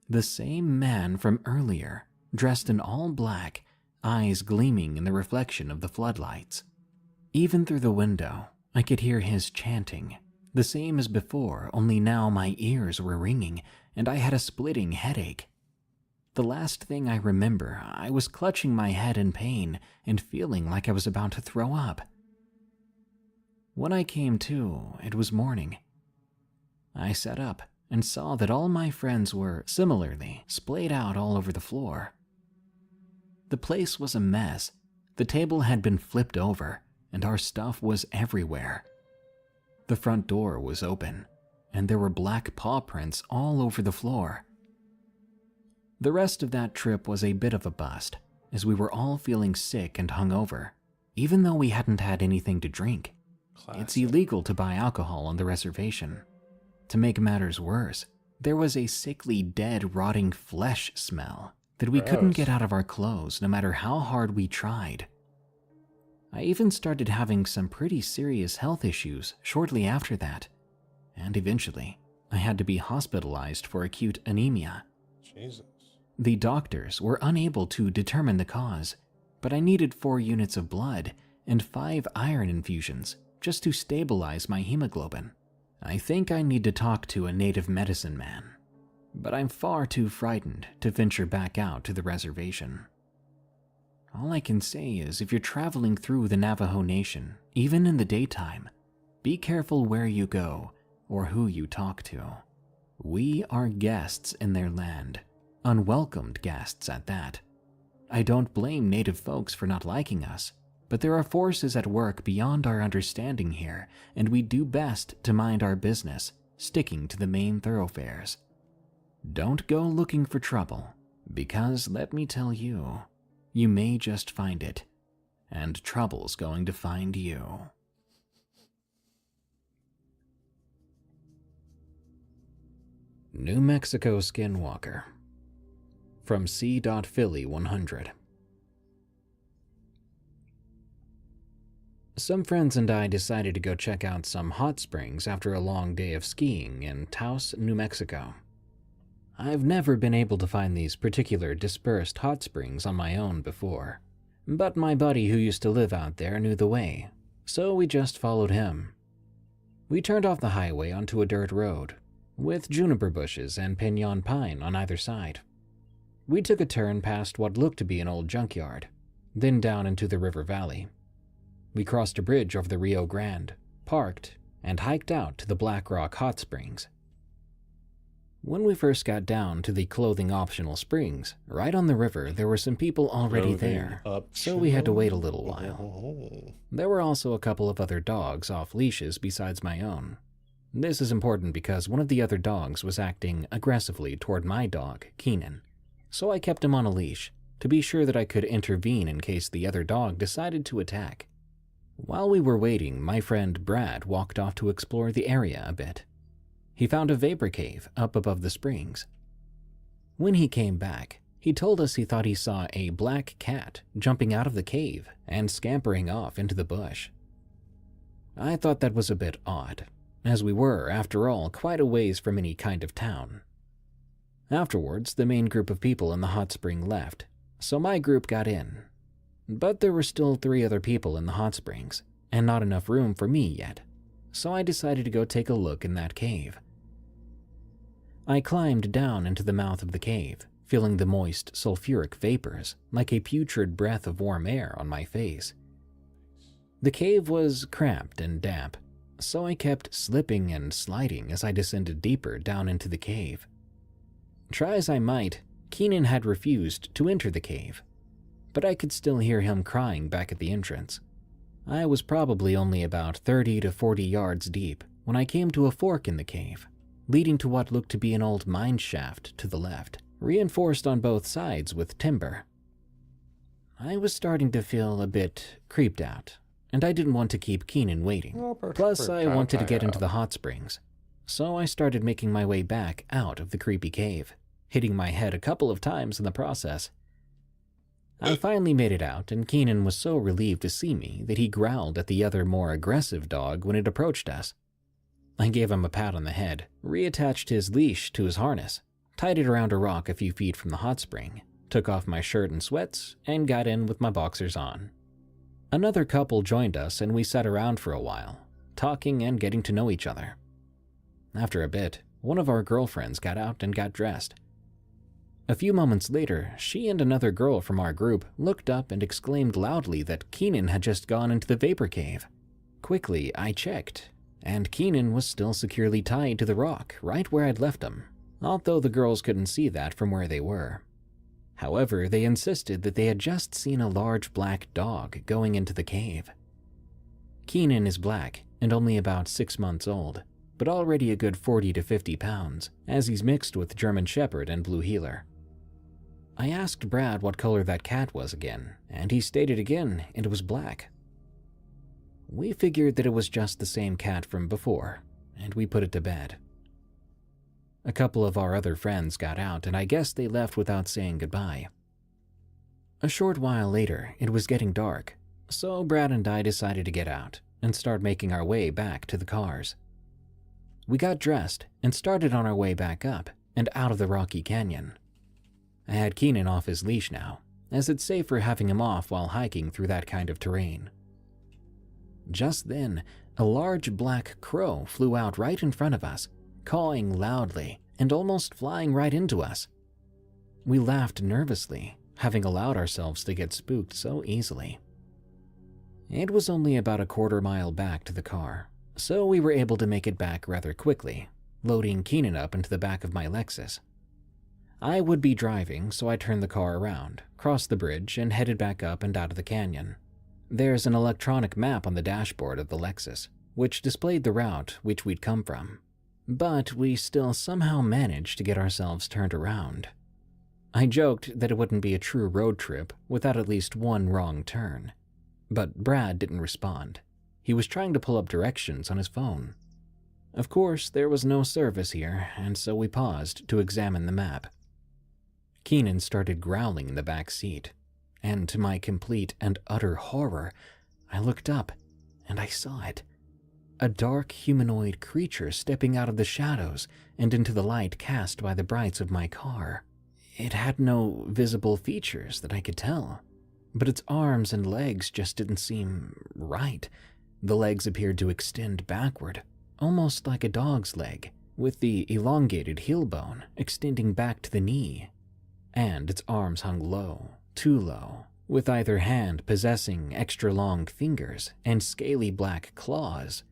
the same man from earlier, dressed in all black, eyes gleaming in the reflection of the floodlights. Even through the window, I could hear his chanting, the same as before, only now my ears were ringing and I had a splitting headache. The last thing I remember, I was clutching my head in pain and feeling like I was about to throw up. When I came to, it was morning. I sat up and saw that all my friends were, similarly, splayed out all over the floor. The place was a mess. The table had been flipped over, and our stuff was everywhere. The front door was open, and there were black paw prints all over the floor. The rest of that trip was a bit of a bust, as we were all feeling sick and hungover, even though we hadn't had anything to drink. Classic. It's illegal to buy alcohol on the reservation. To make matters worse, there was a sickly, dead, rotting flesh smell that we couldn't get out of our clothes no matter how hard we tried. I even started having some pretty serious health issues shortly after that, and eventually I had to be hospitalized for acute anemia. Jesus. The doctors were unable to determine the cause, but I needed 4 units of blood and 5 iron infusions just to stabilize my hemoglobin. I think I need to talk to a native medicine man, but I'm far too frightened to venture back out to the reservation. All I can say is if you're traveling through the Navajo Nation, even in the daytime, be careful where you go or who you talk to. We are guests in their land, unwelcomed guests at that. I don't blame native folks for not liking us, but there are forces at work beyond our understanding here, and we do best to mind our business sticking to the main thoroughfares. Don't go looking for trouble, because let me tell you, you may just find it, and trouble's going to find you. New Mexico Skinwalker from C.Philly 100. Some friends and I decided to go check out some hot springs after a long day of skiing in Taos, New Mexico. I've never been able to find these particular dispersed hot springs on my own before, but my buddy who used to live out there knew the way, so we just followed him. We turned off the highway onto a dirt road, with juniper bushes and piñon pine on either side. We took a turn past what looked to be an old junkyard, then down into the river valley. We crossed a bridge over the Rio Grande, parked, and hiked out to the Black Rock Hot Springs. When we first got down to the clothing-optional springs, right on the river, there were some people already there, so we had to wait a little while. There were also a couple of other dogs off leashes besides my own. This is important because one of the other dogs was acting aggressively toward my dog, Keenan, so I kept him on a leash to be sure that I could intervene in case the other dog decided to attack. While we were waiting, my friend Brad walked off to explore the area a bit. He found a vapor cave up above the springs. When he came back, he told us he thought he saw a black cat jumping out of the cave and scampering off into the bush. I thought that was a bit odd, as we were, after all, quite a ways from any kind of town. Afterwards, the main group of people in the hot spring left, so my group got in. But there were still 3 other people in the hot springs, and not enough room for me yet, so I decided to go take a look in that cave. I climbed down into the mouth of the cave, feeling the moist, sulfuric vapors like a putrid breath of warm air on my face. The cave was cramped and damp, so I kept slipping and sliding as I descended deeper down into the cave. Try as I might, Keenan had refused to enter the cave, but I could still hear him crying back at the entrance. I was probably only about 30 to 40 yards deep when I came to a fork in the cave, leading to what looked to be an old mine shaft to the left, reinforced on both sides with timber. I was starting to feel a bit creeped out, and I didn't want to keep Keenan waiting. Plus, I wanted to get into the hot springs, so I started making my way back out of the creepy cave, hitting my head a couple of times in the process. I finally made it out, and Keenan was so relieved to see me that he growled at the other more aggressive dog when it approached us. I gave him a pat on the head, reattached his leash to his harness, tied it around a rock a few feet from the hot spring, took off my shirt and sweats, and got in with my boxers on. Another couple joined us, and we sat around for a while, talking and getting to know each other. After a bit, one of our girlfriends got out and got dressed. A few moments later, she and another girl from our group looked up and exclaimed loudly that Keenan had just gone into the vapor cave. Quickly, I checked, and Keenan was still securely tied to the rock right where I'd left him, although the girls couldn't see that from where they were. However, they insisted that they had just seen a large black dog going into the cave. Keenan is black and only about 6 months old, but already a good 40 to 50 pounds, as he's mixed with German Shepherd and Blue Heeler. I asked Brad what color that cat was again, and he stated again it was black. We figured that it was just the same cat from before, and we put it to bed. A couple of our other friends got out, and I guess they left without saying goodbye. A short while later, it was getting dark, so Brad and I decided to get out and start making our way back to the cars. We got dressed and started on our way back up and out of the rocky canyon. I had Keenan off his leash now, as it's safer having him off while hiking through that kind of terrain. Just then, a large black crow flew out right in front of us, cawing loudly and almost flying right into us. We laughed nervously, having allowed ourselves to get spooked so easily. It was only about a quarter-mile back to the car, so we were able to make it back rather quickly, loading Keenan up into the back of my Lexus. I would be driving, so I turned the car around, crossed the bridge, and headed back up and out of the canyon. There's an electronic map on the dashboard of the Lexus, which displayed the route which we'd come from. but we still somehow managed to get ourselves turned around. I joked that it wouldn't be a true road trip without at least one wrong turn, but Brad didn't respond. He was trying to pull up directions on his phone. Of course, there was no service here, and so we paused to examine the map. Keenan started growling in the back seat, and to my complete and utter horror, I looked up and I saw it. A dark humanoid creature stepping out of the shadows and into the light cast by the brights of my car. It had no visible features that I could tell, but its arms and legs just didn't seem right. The legs appeared to extend backward, almost like a dog's leg, with the elongated heel bone extending back to the knee. And its arms hung low, too low, with either hand possessing extra long fingers and scaly black claws.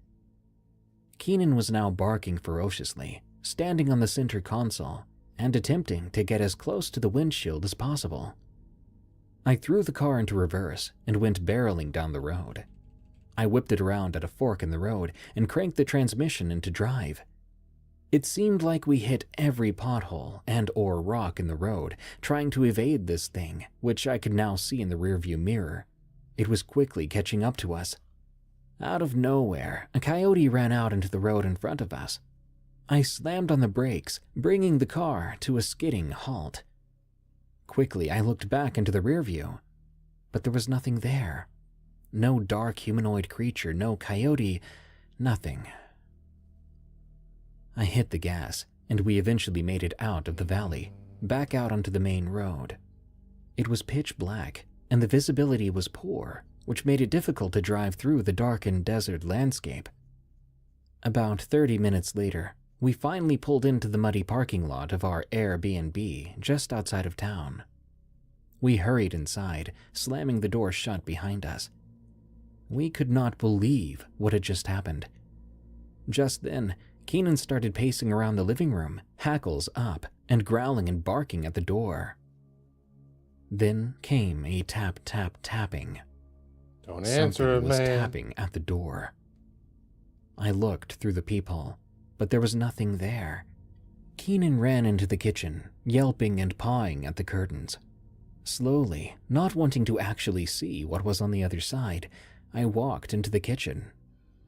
Keenan was now barking ferociously, standing on the center console, and attempting to get as close to the windshield as possible. I threw the car into reverse and went barreling down the road. I whipped it around at a fork in the road and cranked the transmission into drive. It seemed like we hit every pothole and/or rock in the road, trying to evade this thing, which I could now see in the rearview mirror. It was quickly catching up to us. Out of nowhere, a coyote ran out into the road in front of us. I slammed on the brakes, bringing the car to a skidding halt. Quickly, I looked back into the rearview, but there was nothing there. No dark humanoid creature, no coyote, nothing. I hit the gas, and we eventually made it out of the valley, back out onto the main road. It was pitch black, and the visibility was poor, which made it difficult to drive through the darkened desert landscape. About 30 minutes later, we finally pulled into the muddy parking lot of our Airbnb just outside of town. We hurried inside, slamming the door shut behind us. We could not believe what had just happened. Just then, Keenan started pacing around the living room, hackles up, and growling and barking at the door. Then came a tap-tap-tapping. Don't answer it, Something was man. tapping at the door. I looked through the peephole, but there was nothing there. Keenan ran into the kitchen, yelping and pawing at the curtains. Slowly, not wanting to actually see what was on the other side, I walked into the kitchen.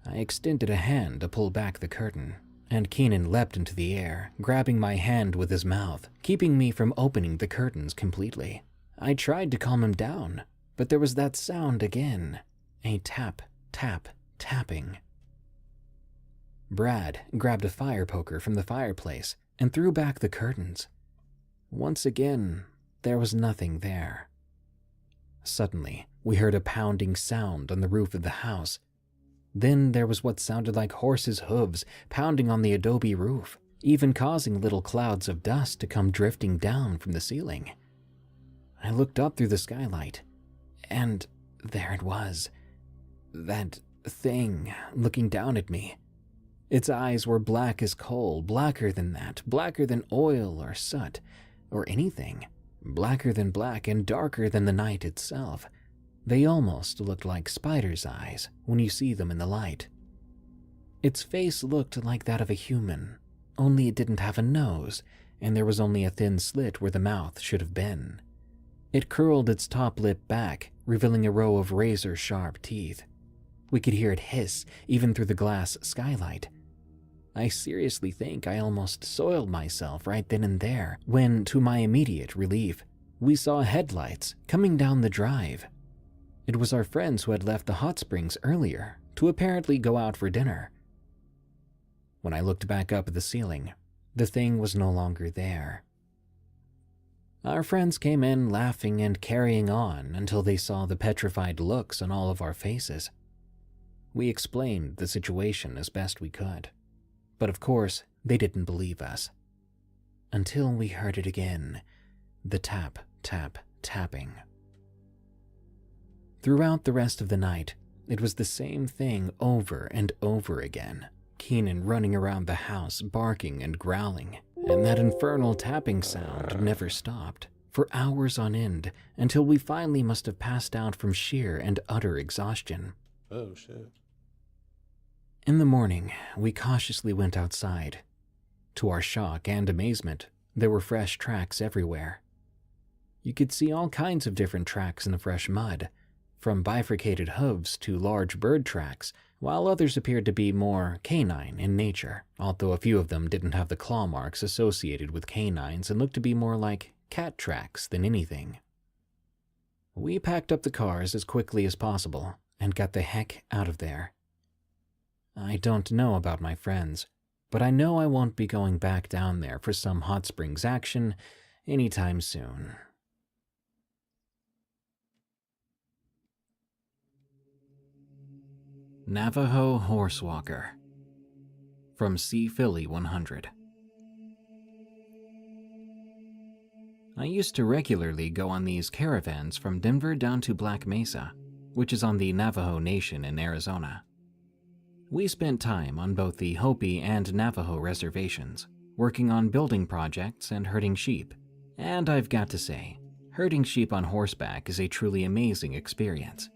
I extended a hand to pull back the curtain, and Keenan leapt into the air, grabbing my hand with his mouth, keeping me from opening the curtains completely. I tried to calm him down, but there was that sound again, a tap, tap, tapping. Brad grabbed a fire poker from the fireplace and threw back the curtains. Once again, there was nothing there. Suddenly, we heard a pounding sound on the roof of the house. Then there was what sounded like horses' hooves pounding on the adobe roof, even causing little clouds of dust to come drifting down from the ceiling. I looked up through the skylight, and there it was. That thing looking down at me. Its eyes were black as coal, blacker than that, blacker than oil or soot, or anything. Blacker than black and darker than the night itself. They almost looked like spiders' eyes when you see them in the light. Its face looked like that of a human, only it didn't have a nose, and there was only a thin slit where the mouth should have been. It curled its top lip back, revealing a row of razor-sharp teeth. We could hear it hiss, even through the glass skylight. I seriously think I almost soiled myself right then and there, when, to my immediate relief, we saw headlights coming down the drive. It was our friends who had left the hot springs earlier to apparently go out for dinner. When I looked back up at the ceiling, the thing was no longer there. Our friends came in laughing and carrying on until they saw the petrified looks on all of our faces. We explained the situation as best we could, but of course they didn't believe us. Until we heard it again, the tap, tap, tapping. Throughout the rest of the night, it was the same thing over and over again. Keenan running around the house, barking and growling, and that infernal tapping sound never stopped, for hours on end, until we finally must have passed out from sheer and utter exhaustion. Oh, shit. In the morning, we cautiously went outside, To our shock and amazement, there were fresh tracks everywhere. You could see all kinds of different tracks in the fresh mud, from bifurcated hooves to large bird tracks, while others appeared to be more canine in nature, although a few of them didn't have the claw marks associated with canines and looked to be more like cat tracks than anything. We packed up the cars as quickly as possible and got the heck out of there. I don't know about my friends, but I know I won't be going back down there for some hot springs action anytime soon. Navajo Horsewalker from C. Philly 100. I used to regularly go on these caravans from Denver down to Black Mesa, which is on the Navajo Nation in Arizona. We spent time on both the Hopi and Navajo reservations, working on building projects and herding sheep. And I've got to say, herding sheep on horseback is a truly amazing experience.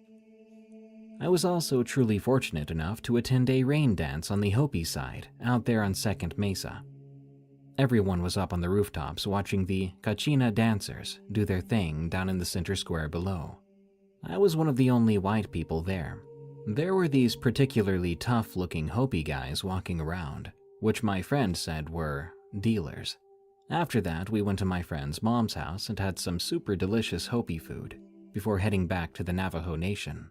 I was also truly fortunate enough to attend a rain dance on the Hopi side, out there on Second Mesa. Everyone was up on the rooftops watching the Kachina dancers do their thing down in the center square below. I was one of the only white people there. There were these particularly tough-looking Hopi guys walking around, which my friend said were dealers. After that, we went to my friend's mom's house and had some super delicious Hopi food, before heading back to the Navajo Nation.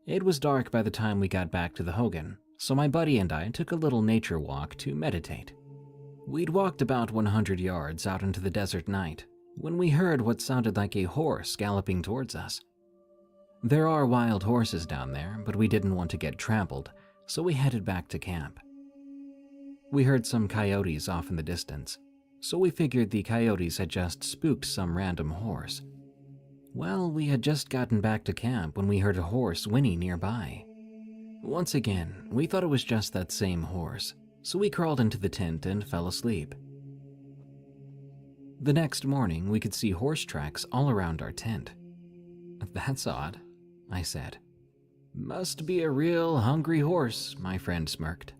It was dark by the time we got back to the Hogan, so my buddy and I took a little nature walk to meditate. We'd walked about 100 yards out into the desert night when we heard what sounded like a horse galloping towards us. There are wild horses down there, but we didn't want to get trampled, so we headed back to camp. We heard some coyotes off in the distance, so we figured the coyotes had just spooked some random horse. Well, we had just gotten back to camp when we heard a horse whinny nearby. Once again, we thought it was just that same horse, so we crawled into the tent and fell asleep. The next morning, we could see horse tracks all around our tent. "That's odd," I said. "Must be a real hungry horse," my friend smirked.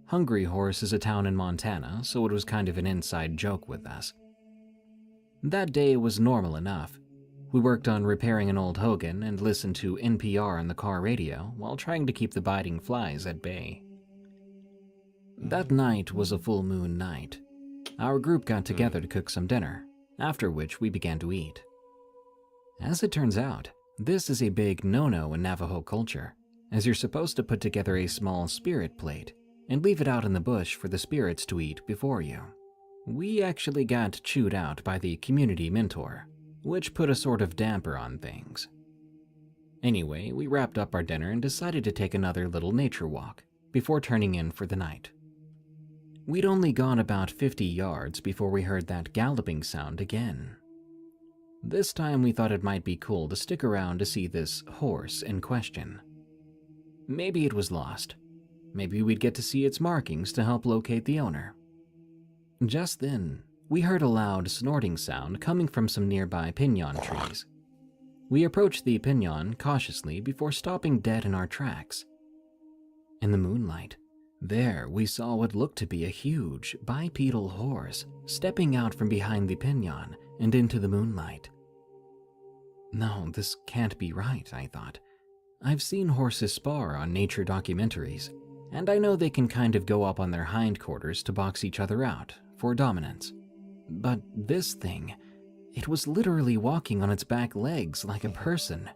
Hungry Horse is a town in Montana, so it was kind of an inside joke with us. That day was normal enough. We worked on repairing an old Hogan and listened to NPR on the car radio while trying to keep the biting flies at bay. That night was a full moon night. Our group got together to cook some dinner, after which we began to eat. As it turns out, this is a big no-no in Navajo culture, as you're supposed to put together a small spirit plate and leave it out in the bush for the spirits to eat before you. We actually got chewed out by the community mentor, which put a sort of damper on things. Anyway, we wrapped up our dinner and decided to take another little nature walk before turning in for the night. We'd only gone about 50 yards before we heard that galloping sound again. This time we thought it might be cool to stick around to see this horse in question. Maybe it was lost. Maybe we'd get to see its markings to help locate the owner. Just then, we heard a loud snorting sound coming from some nearby piñon trees. We approached the piñon cautiously before stopping dead in our tracks. In the moonlight, there we saw what looked to be a huge bipedal horse stepping out from behind the piñon and into the moonlight. No, this can't be right, I thought. I've seen horses spar on nature documentaries, and I know they can kind of go up on their hindquarters to box each other out for dominance. But this thing, it was literally walking on its back legs like a person.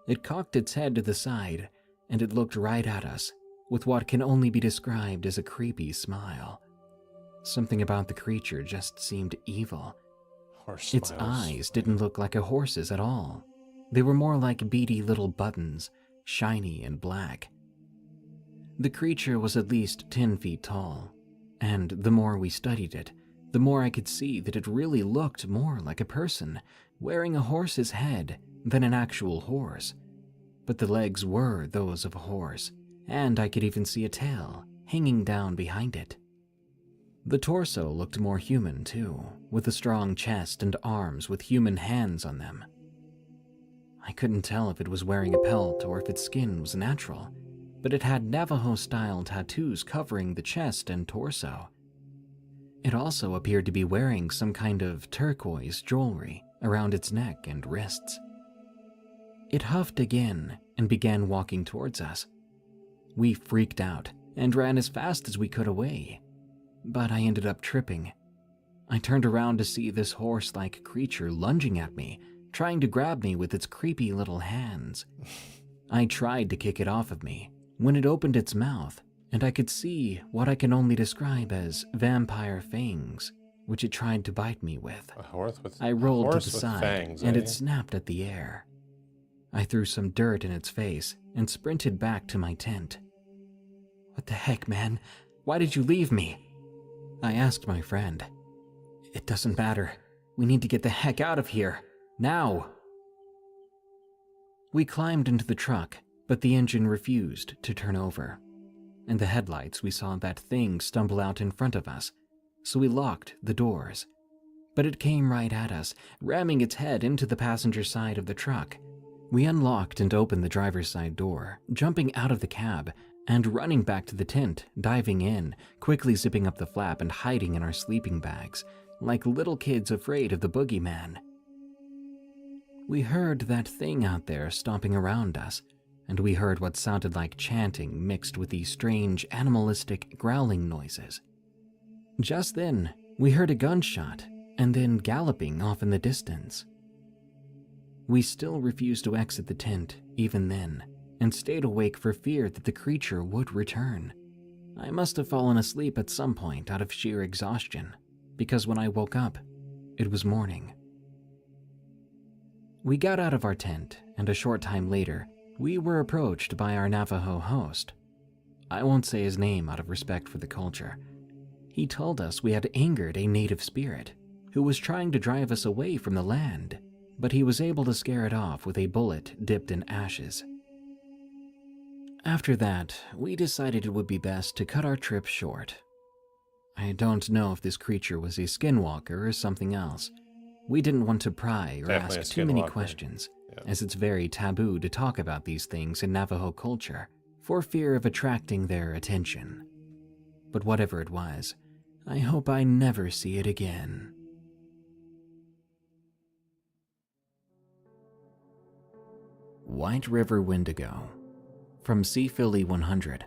It cocked its head to the side, and it looked right at us, with what can only be described as a creepy smile. Something about the creature just seemed evil. Its eyes didn't look like a horse's at all. They were more like beady little buttons, shiny and black. The creature was at least 10 feet tall, and the more we studied it, the more I could see that it really looked more like a person wearing a horse's head than an actual horse. But the legs were those of a horse, and I could even see a tail hanging down behind it. The torso looked more human too, with a strong chest and arms with human hands on them. I couldn't tell if it was wearing a pelt or if its skin was natural, but it had Navajo-style tattoos covering the chest and torso. It also appeared to be wearing some kind of turquoise jewelry around its neck and wrists. It huffed again and began walking towards us. We freaked out and ran as fast as we could away, but I ended up tripping. I turned around to see this horse-like creature lunging at me, trying to grab me with its creepy little hands. I tried to kick it off of me when it opened its mouth, and I could see what I can only describe as vampire fangs, which it tried to bite me with. I rolled to the side, fangs, and eh? it snapped at the air. I threw some dirt in its face and sprinted back to my tent. "What the heck, man? Why did you leave me?" I asked my friend. "It doesn't matter. We need to get the heck out of here. Now!" We climbed into the truck, but the engine refused to turn over. In the headlights, we saw that thing stumble out in front of us, so we locked the doors. But it came right at us, ramming its head into the passenger side of the truck. We unlocked and opened the driver's side door, jumping out of the cab and running back to the tent, diving in, quickly zipping up the flap and hiding in our sleeping bags, like little kids afraid of the boogeyman. We heard that thing out there stomping around us, and we heard what sounded like chanting mixed with these strange animalistic growling noises. Just then, we heard a gunshot, and then galloping off in the distance. We still refused to exit the tent even then, and stayed awake for fear that the creature would return. I must have fallen asleep at some point out of sheer exhaustion, because when I woke up, it was morning. We got out of our tent, and a short time later, we were approached by our Navajo host. I won't say his name out of respect for the culture. He told us we had angered a native spirit who was trying to drive us away from the land, but he was able to scare it off with a bullet dipped in ashes. After that, we decided it would be best to cut our trip short. I don't know if this creature was a skinwalker or something else. We didn't want to pry or Definitely ask a too many skinwalker. questions, Yeah. as it's very taboo to talk about these things in Navajo culture, for fear of attracting their attention. But whatever it was, I hope I never see it again. White River Wendigo, from Sea Philly 100.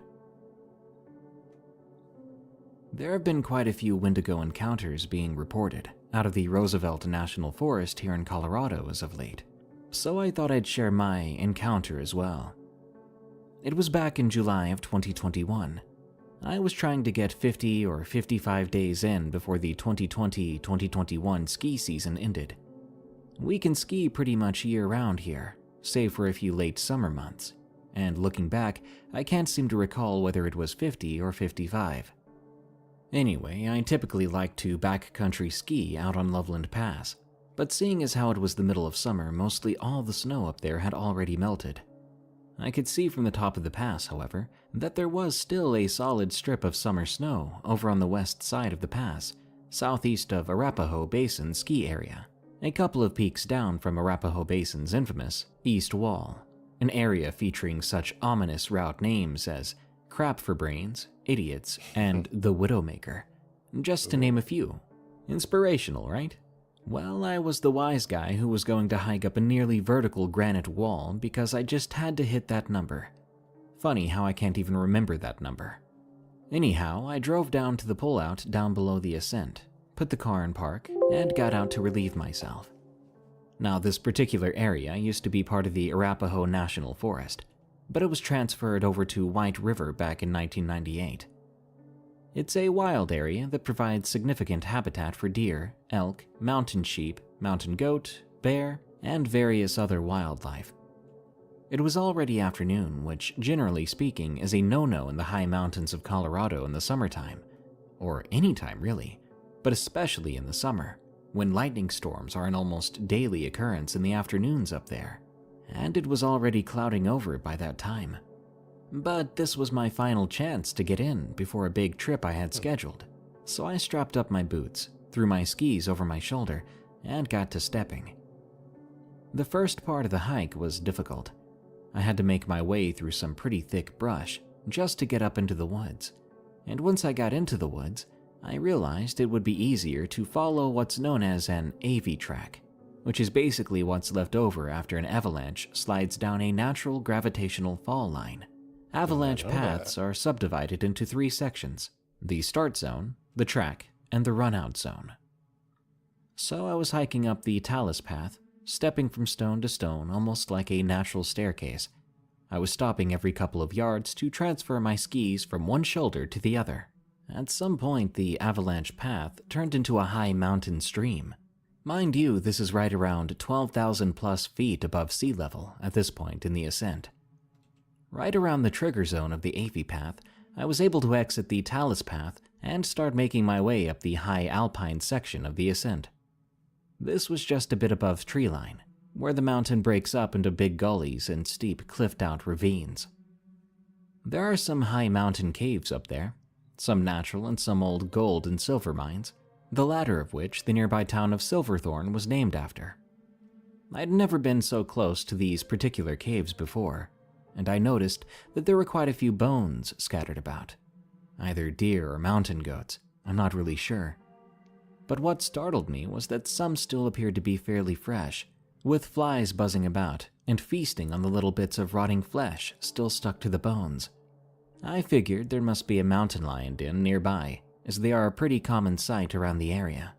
There have been quite a few Wendigo encounters being reported out of the Roosevelt National Forest here in Colorado as of late, so I thought I'd share my encounter as well. It was back in July of 2021. I was trying to get 50 or 55 days in before the 2020-2021 ski season ended. We can ski pretty much year-round here, save for a few late summer months, and looking back, I can't seem to recall whether it was 50 or 55. Anyway, I typically like to backcountry ski out on Loveland Pass, but seeing as how it was the middle of summer, mostly all the snow up there had already melted. I could see from the top of the pass, however, that there was still a solid strip of summer snow over on the west side of the pass, southeast of Arapahoe Basin ski area, a couple of peaks down from Arapahoe Basin's infamous East Wall, an area featuring such ominous route names as Crap for Brains, Idiots, and The Widowmaker, just to name a few. Inspirational, right? Well, I was the wise guy who was going to hike up a nearly vertical granite wall because I just had to hit that number. Funny how I can't even remember that number. Anyhow, I drove down to the pullout down below the ascent, put the car in park, and got out to relieve myself. Now, this particular area used to be part of the Arapahoe National Forest, but it was transferred over to White River back in 1998. It's a wild area that provides significant habitat for deer, elk, mountain sheep, mountain goat, bear, and various other wildlife. It was already afternoon, which, generally speaking, is a no-no in the high mountains of Colorado in the summertime, or any time really, but especially in the summer, when lightning storms are an almost daily occurrence in the afternoons up there, and it was already clouding over by that time. But this was my final chance to get in before a big trip I had scheduled, so I strapped up my boots, threw my skis over my shoulder, and got to stepping. The first part of the hike was difficult. I had to make my way through some pretty thick brush, just to get up into the woods. And once I got into the woods, I realized it would be easier to follow what's known as an AV track, which is basically what's left over after an avalanche slides down a natural gravitational fall line. Avalanche paths are subdivided into 3 sections: the start zone, the track, and the run-out zone. So I was hiking up the talus path, stepping from stone to stone almost like a natural staircase. I was stopping every couple of yards to transfer my skis from one shoulder to the other. At some point, the avalanche path turned into a high mountain stream. Mind you, this is right around 12,000 plus feet above sea level at this point in the ascent. Right around the trigger zone of the AV path, I was able to exit the talus path and start making my way up the high alpine section of the ascent. This was just a bit above treeline, where the mountain breaks up into big gullies and steep cliffed-out ravines. There are some high mountain caves up there, some natural and some old gold and silver mines, the latter of which the nearby town of Silverthorne was named after. I'd never been so close to these particular caves before, and I noticed that there were quite a few bones scattered about. Either deer or mountain goats, I'm not really sure. But what startled me was that some still appeared to be fairly fresh, with flies buzzing about and feasting on the little bits of rotting flesh still stuck to the bones. I figured there must be a mountain lion den nearby, as they are a pretty common sight around the area.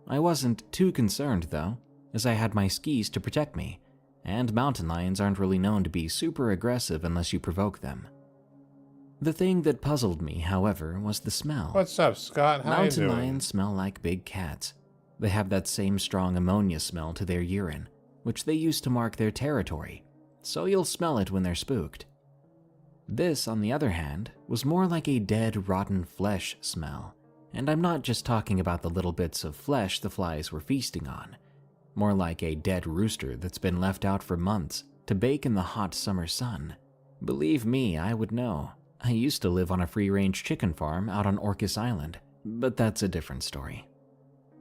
I wasn't too concerned though, as I had my skis to protect me, and mountain lions aren't really known to be super aggressive unless you provoke them. The thing that puzzled me, however, was the smell. What's up, Scott? How Mountain you doing? lions smell like big cats. They have that same strong ammonia smell to their urine, which they use to mark their territory, so you'll smell it when they're spooked. This, on the other hand, was more like a dead, rotten flesh smell, and I'm not just talking about the little bits of flesh the flies were feasting on. More like a dead rooster that's been left out for months to bake in the hot summer sun. Believe me, I would know. I used to live on a free-range chicken farm out on Orcas Island, but that's a different story.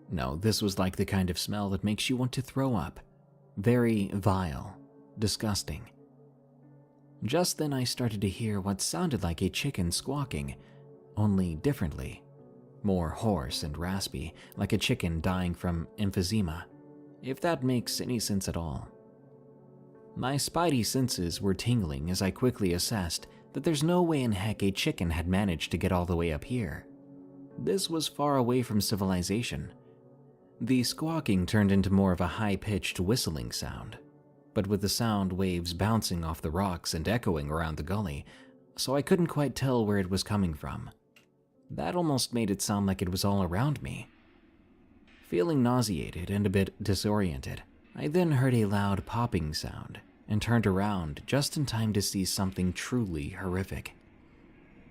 No, this was like the kind of smell that makes you want to throw up. Very vile, disgusting. Just then I started to hear what sounded like a chicken squawking, only differently. More hoarse and raspy, like a chicken dying from emphysema, if that makes any sense at all. My spidey senses were tingling as I quickly assessed that there's no way in heck a chicken had managed to get all the way up here. This was far away from civilization. The squawking turned into more of a high-pitched whistling sound, but with the sound waves bouncing off the rocks and echoing around the gully, so I couldn't quite tell where it was coming from. That almost made it sound like it was all around me. Feeling nauseated and a bit disoriented, I then heard a loud popping sound and turned around just in time to see something truly horrific.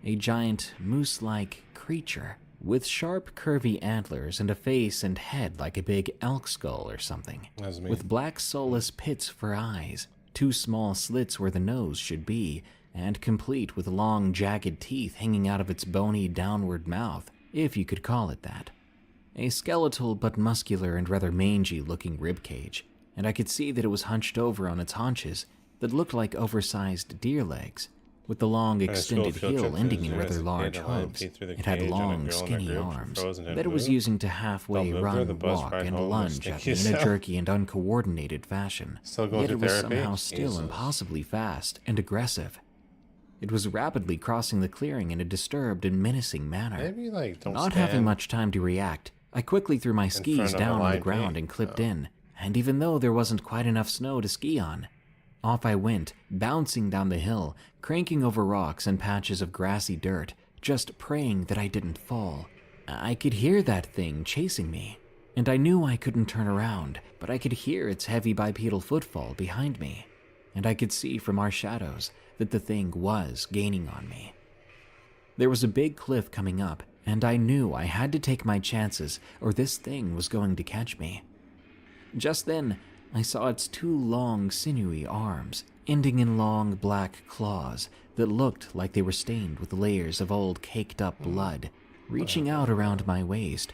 A giant moose-like creature with sharp, curvy antlers and a face and head like a big elk skull or something, with black soulless pits for eyes, 2 small slits where the nose should be, and complete with long, jagged teeth hanging out of its bony downward mouth, if you could call it that. A skeletal but muscular and rather mangy-looking ribcage, and I could see that it was hunched over on its haunches that looked like oversized deer legs, with the long extended heel ending in rather large hooves. It had long, skinny arms that it was using to halfway run, walk, and lunge at me in a jerky and uncoordinated fashion, yet it was somehow still impossibly fast and aggressive. It was rapidly crossing the clearing in a disturbed and menacing manner. Maybe, like, don't Not stand having much time to react, I quickly threw my skis down on the ground and clipped in, and even though there wasn't quite enough snow to ski on, off I went, bouncing down the hill, cranking over rocks and patches of grassy dirt, just praying that I didn't fall. I could hear that thing chasing me, and I knew I couldn't turn around, but I could hear its heavy bipedal footfall behind me, and I could see from our shadows that the thing was gaining on me. There was a big cliff coming up, and I knew I had to take my chances or this thing was going to catch me. Just then, I saw its 2 long, sinewy arms, ending in long black claws that looked like they were stained with layers of old caked-up blood, reaching out around my waist.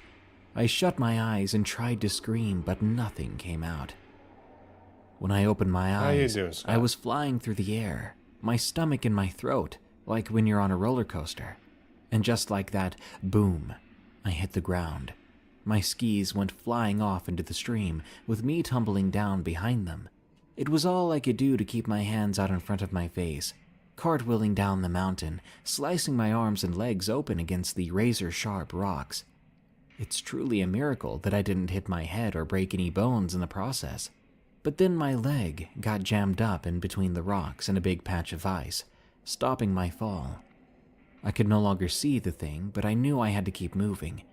I shut my eyes and tried to scream, but nothing came out. When I opened my eyes, I was flying through the air, my stomach in my throat, like when you're on a roller coaster. And just like that, boom, I hit the ground. My skis went flying off into the stream, with me tumbling down behind them. It was all I could do to keep my hands out in front of my face, cartwheeling down the mountain, slicing my arms and legs open against the razor-sharp rocks. It's truly a miracle that I didn't hit my head or break any bones in the process. But then my leg got jammed up in between the rocks and a big patch of ice, stopping my fall. I could no longer see the thing, but I knew I had to keep moving.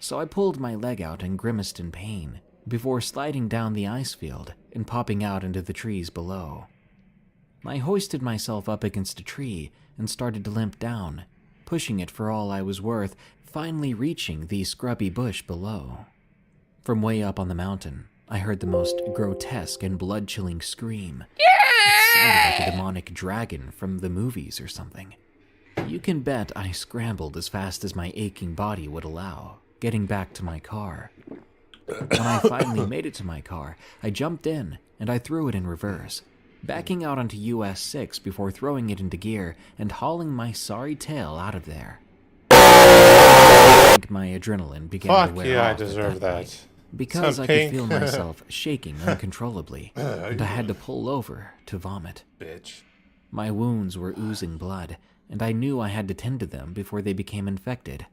So I pulled my leg out and grimaced in pain, before sliding down the ice field and popping out into the trees below. I hoisted myself up against a tree and started to limp down, pushing it for all I was worth, finally reaching the scrubby bush below. From way up on the mountain, I heard the most grotesque and blood-chilling scream. It sounded like a demonic dragon from the movies or something. You can bet I scrambled as fast as my aching body would allow, getting back to my car. When I finally made it to my car, I jumped in and I threw it in reverse, backing out onto US 6 before throwing it into gear and hauling my sorry tail out of there. I think my adrenaline began to wear off. I deserve that. Because I could feel myself shaking uncontrollably, and I had to pull over to vomit. Bitch. My wounds were oozing blood, and I knew I had to tend to them before they became infected.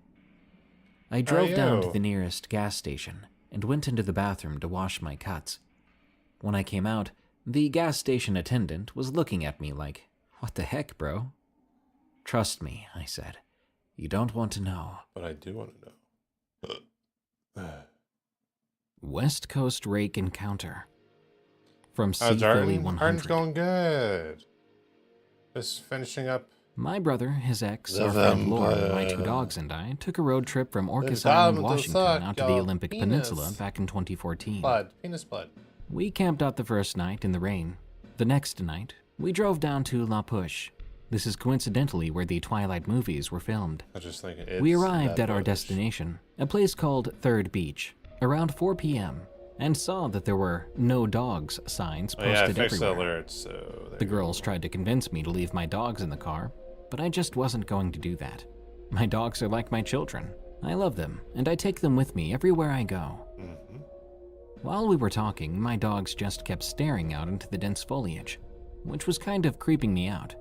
I drove down to the nearest gas station and went into the bathroom to wash my cuts. When I came out, the gas station attendant was looking at me like, "What the heck, bro?" "Trust me," I said. "You don't want to know." But I do want to know. West Coast Rake Encounter. From How's Philly Arden? 100. Arden's going good. Just finishing up. My brother, his ex, our friend Laura, my two dogs, and I took a road trip from Orcas Island, Washington, out to the Olympic Peninsula back in 2014. Penis blood. We camped out the first night in the rain. The next night, we drove down to La Push. This is coincidentally where the Twilight movies were filmed. I was just thinking, We arrived at our destination, a place called Third Beach, around 4 p.m., and saw that there were "No Dogs" signs posted everywhere. Alerts, so the girls tried to convince me to leave my dogs in the car, but I just wasn't going to do that. My dogs are like my children. I love them, and I take them with me everywhere I go. Mm-hmm. While we were talking, my dogs just kept staring out into the dense foliage, which was kind of creeping me out.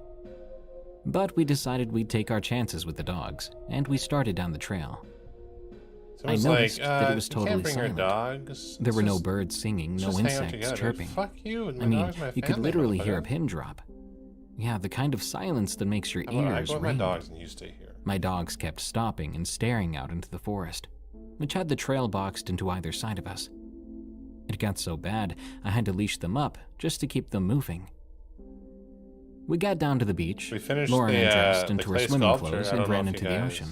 But we decided we'd take our chances with the dogs, and we started down the trail. So I noticed that it was you can't totally bring your silent. Dogs. There It's were no just- birds singing, no just hang out insects together. chirping. Fuck you and my I mean, dogs, my you could family, literally hear a motherfucker. pin drop. Yeah, the kind of silence that makes your How about I ears go with my ring. dogs and you stay here? My dogs kept stopping and staring out into the forest, which had the trail boxed into either side of us. It got so bad, I had to leash them up just to keep them moving. We got down to the beach. We finished Lauren the, undressed the into her clay swimming sculpture. clothes I and don't know ran if into you the guys ocean.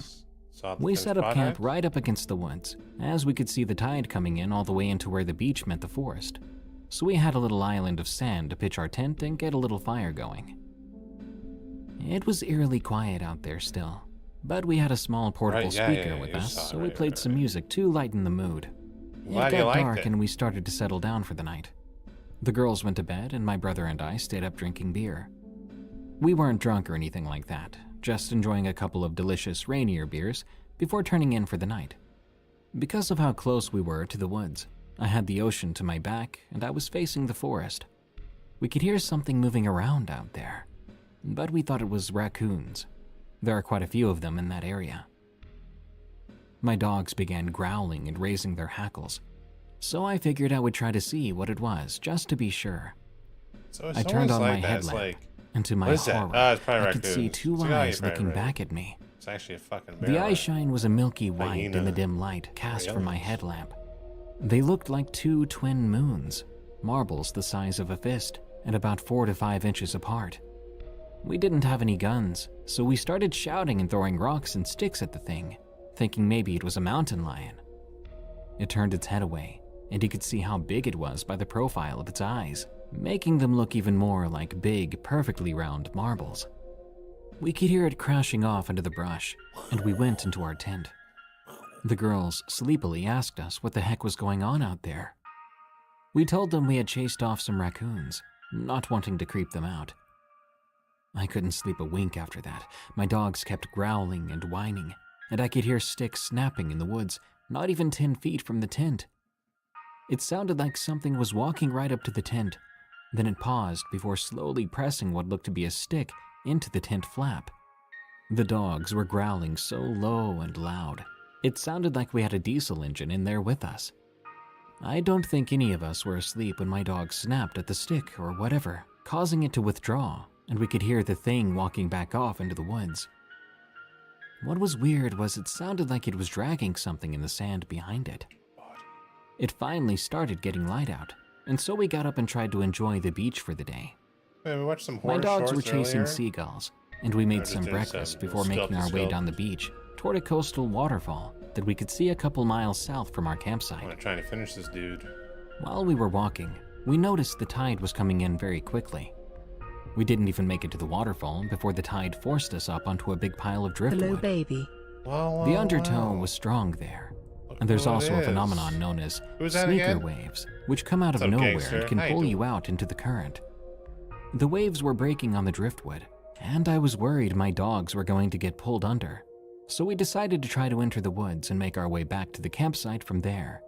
saw the We finished set up camp product. right up against the woods, as we could see the tide coming in all the way into where the beach met the forest. So we had a little island of sand to pitch our tent and get a little fire going. It was eerily quiet out there still, but we had a small portable Right, yeah, speaker yeah, with you us, saw it, so we right, played some music to lighten the mood. Glad It you got liked dark it. and we started to settle down for the night. The girls went to bed and my brother and I stayed up drinking beer. We weren't drunk or anything like that, just enjoying a couple of delicious Rainier beers before turning in for the night. Because of how close we were to the woods, I had the ocean to my back and I was facing the forest. We could hear something moving around out there, but we thought it was raccoons. There are quite a few of them in that area. My dogs began growling and raising their hackles, so I figured I would try to see what it was just to be sure. So it's I turned on almost my like that. It's headlamp, like, and to my what is that? horror, It's probably I could see raccoons. two It's a guy eyes probably looking right. back at me. It's actually a fucking The bear. eye shine was a milky white in the Hyena. dim light cast from my Hyenas. headlamp. They looked like two twin moons, marbles the size of a fist and about 4 to 5 inches apart. We didn't have any guns, so we started shouting and throwing rocks and sticks at the thing, thinking maybe it was a mountain lion. It turned its head away, and you could see how big it was by the profile of its eyes, making them look even more like big, perfectly round marbles. We could hear it crashing off into the brush, and we went into our tent. The girls sleepily asked us what the heck was going on out there. We told them we had chased off some raccoons, not wanting to creep them out. I couldn't sleep a wink after that. My dogs kept growling and whining, and I could hear sticks snapping in the woods, not even 10 feet from the tent. It sounded like something was walking right up to the tent. Then it paused before slowly pressing what looked to be a stick into the tent flap. The dogs were growling so low and loud. It sounded like we had a diesel engine in there with us. I don't think any of us were asleep when my dog snapped at the stick or whatever, causing it to withdraw, and we could hear the thing walking back off into the woods. What was weird was it sounded like it was dragging something in the sand behind it. It finally started getting light out, and so we got up and tried to enjoy the beach for the day. Hey, we watched some My horror dogs were shorts chasing earlier. seagulls, and we made just some doing breakfast some before making our way Sculpt. down the beach toward a coastal waterfall that we could see a couple miles south from our campsite. I'm trying to finish this dude. While we were walking, we noticed the tide was coming in very quickly. We didn't even make it to the waterfall before the tide forced us up onto a big pile of driftwood. Hello, baby. The undertow was strong there, and there's who it also a is. phenomenon known as Who's that sneaker again? waves, which come out of What's up, nowhere gangster? and can How you pull doing? you out into the current. The waves were breaking on the driftwood, and I was worried my dogs were going to get pulled under, so we decided to try to enter the woods and make our way back to the campsite from there.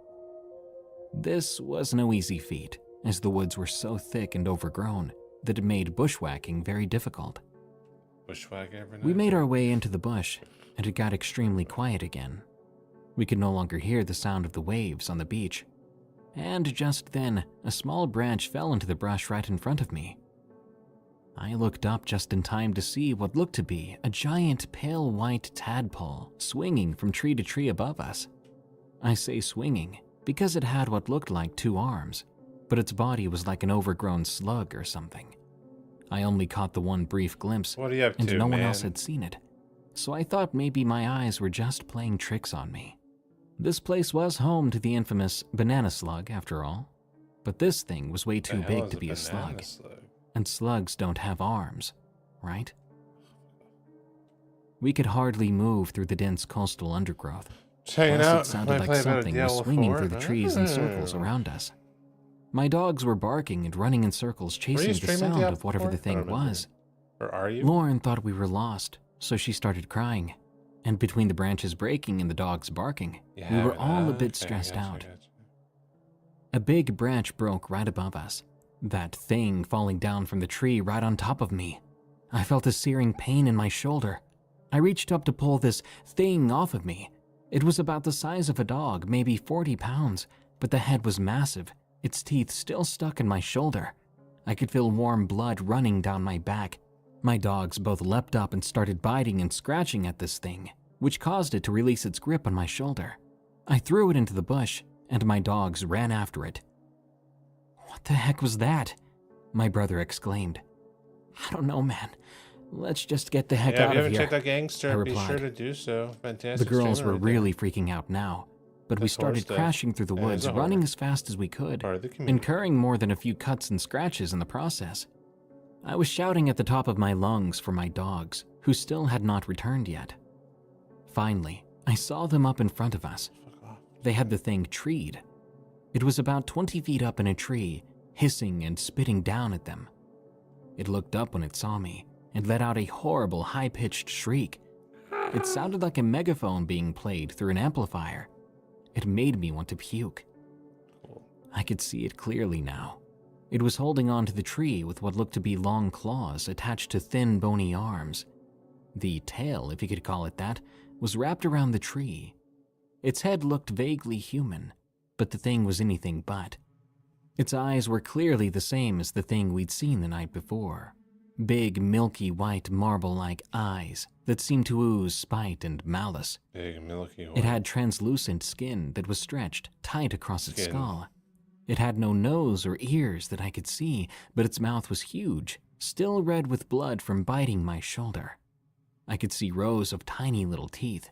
This was no easy feat, as the woods were so thick and overgrown that it made bushwhacking very difficult. Bushwhack every night. We made our way into the bush, and it got extremely quiet again. We could no longer hear the sound of the waves on the beach. And just then, a small branch fell into the brush right in front of me. I looked up just in time to see what looked to be a giant pale white tadpole swinging from tree to tree above us. I say swinging because it had what looked like 2 arms, but its body was like an overgrown slug or something. I only caught the one brief glimpse, What are you up and to, no one man? else had seen it, so I thought maybe my eyes were just playing tricks on me. This place was home to the infamous banana slug, after all, but this thing was way too The hell big is to be a banana slug, and slugs don't have arms, right? We could hardly move through the dense coastal undergrowth. Just hanging Plus, out. it sounded Might like play a bit of something was Diablo swinging 4. through the trees in circles around us. My dogs were barking and running in circles, chasing the streaming sound Diablo of whatever 4? the I thing don't remember. was. Or are you? Lauren thought we were lost, so she started crying. And between the branches breaking and the dogs barking, we were all a bit stressed out. A big branch broke right above us. That thing falling down from the tree right on top of me. I felt a searing pain in my shoulder. I reached up to pull this thing off of me. It was about the size of a dog, maybe 40 pounds, but the head was massive, its teeth still stuck in my shoulder. I could feel warm blood running down my back. My dogs both leapt up and started biting and scratching at this thing, which caused it to release its grip on my shoulder. I threw it into the bush, and my dogs ran after it. "What the heck was that?" my brother exclaimed. "I don't know, man. Let's just get the heck Yeah, if out you of haven't here," checked out I Gangster, be replied. sure to do so. Fantastic. The girls streamer were right there. really freaking out now, but we That's horror started stuff. crashing through the Yeah, it's woods, a horror. running as fast as we could, Part of the community. incurring more than a few cuts and scratches in the process. I was shouting at the top of my lungs for my dogs, who still had not returned yet. Finally, I saw them up in front of us. They had the thing treed. It was about 20 feet up in a tree, hissing and spitting down at them. It looked up when it saw me and let out a horrible high-pitched shriek. It sounded like a megaphone being played through an amplifier. It made me want to puke. I could see it clearly now. It was holding on to the tree with what looked to be long claws attached to thin, bony arms. The tail, if you could call it that, was wrapped around the tree. Its head looked vaguely human, but the thing was anything but. Its eyes were clearly the same as the thing we'd seen the night before. Big, milky white, marble-like eyes that seemed to ooze spite and malice. Big, milky white. It had translucent skin that was stretched tight across its Skin. skull. It had no nose or ears that I could see, but its mouth was huge, still red with blood from biting my shoulder. I could see rows of tiny little teeth.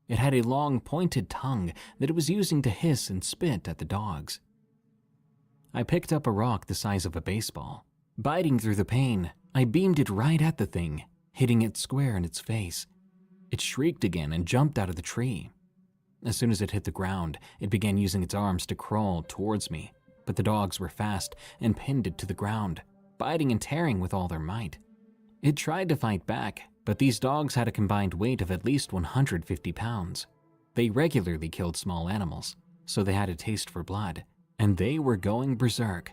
It had a long, pointed tongue that it was using to hiss and spit at the dogs. I picked up a rock the size of a baseball. Biting through the pain, I beamed it right at the thing, hitting it square in its face. It shrieked again and jumped out of the tree. As soon as it hit the ground, it began using its arms to crawl towards me, but the dogs were fast and pinned it to the ground, biting and tearing with all their might. It tried to fight back, but these dogs had a combined weight of at least 150 pounds. They regularly killed small animals, so they had a taste for blood, and they were going berserk.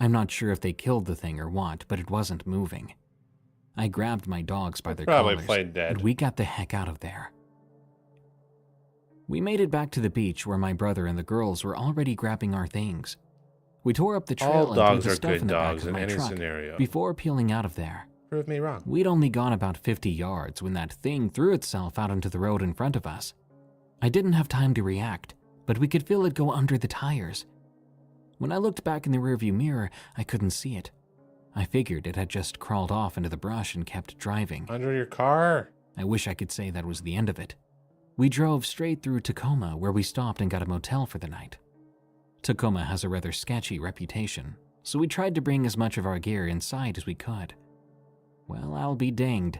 I'm not sure if they killed the thing or what, but it wasn't moving. I grabbed my dogs by their Probably collars, played dead. and we got the heck out of there. We made it back to the beach where my brother and the girls were already grabbing our things. We tore up the trail All and dogs threw the are stuff good in the back dogs of in my any truck scenario. before peeling out of there. Prove me wrong. We'd only gone about 50 yards when that thing threw itself out onto the road in front of us. I didn't have time to react, but we could feel it go under the tires. When I looked back in the rearview mirror, I couldn't see it. I figured it had just crawled off into the brush and kept driving. Under your car? I wish I could say that was the end of it. We drove straight through Tacoma, where we stopped and got a motel for the night. Tacoma has a rather sketchy reputation, so we tried to bring as much of our gear inside as we could. Well, I'll be danged.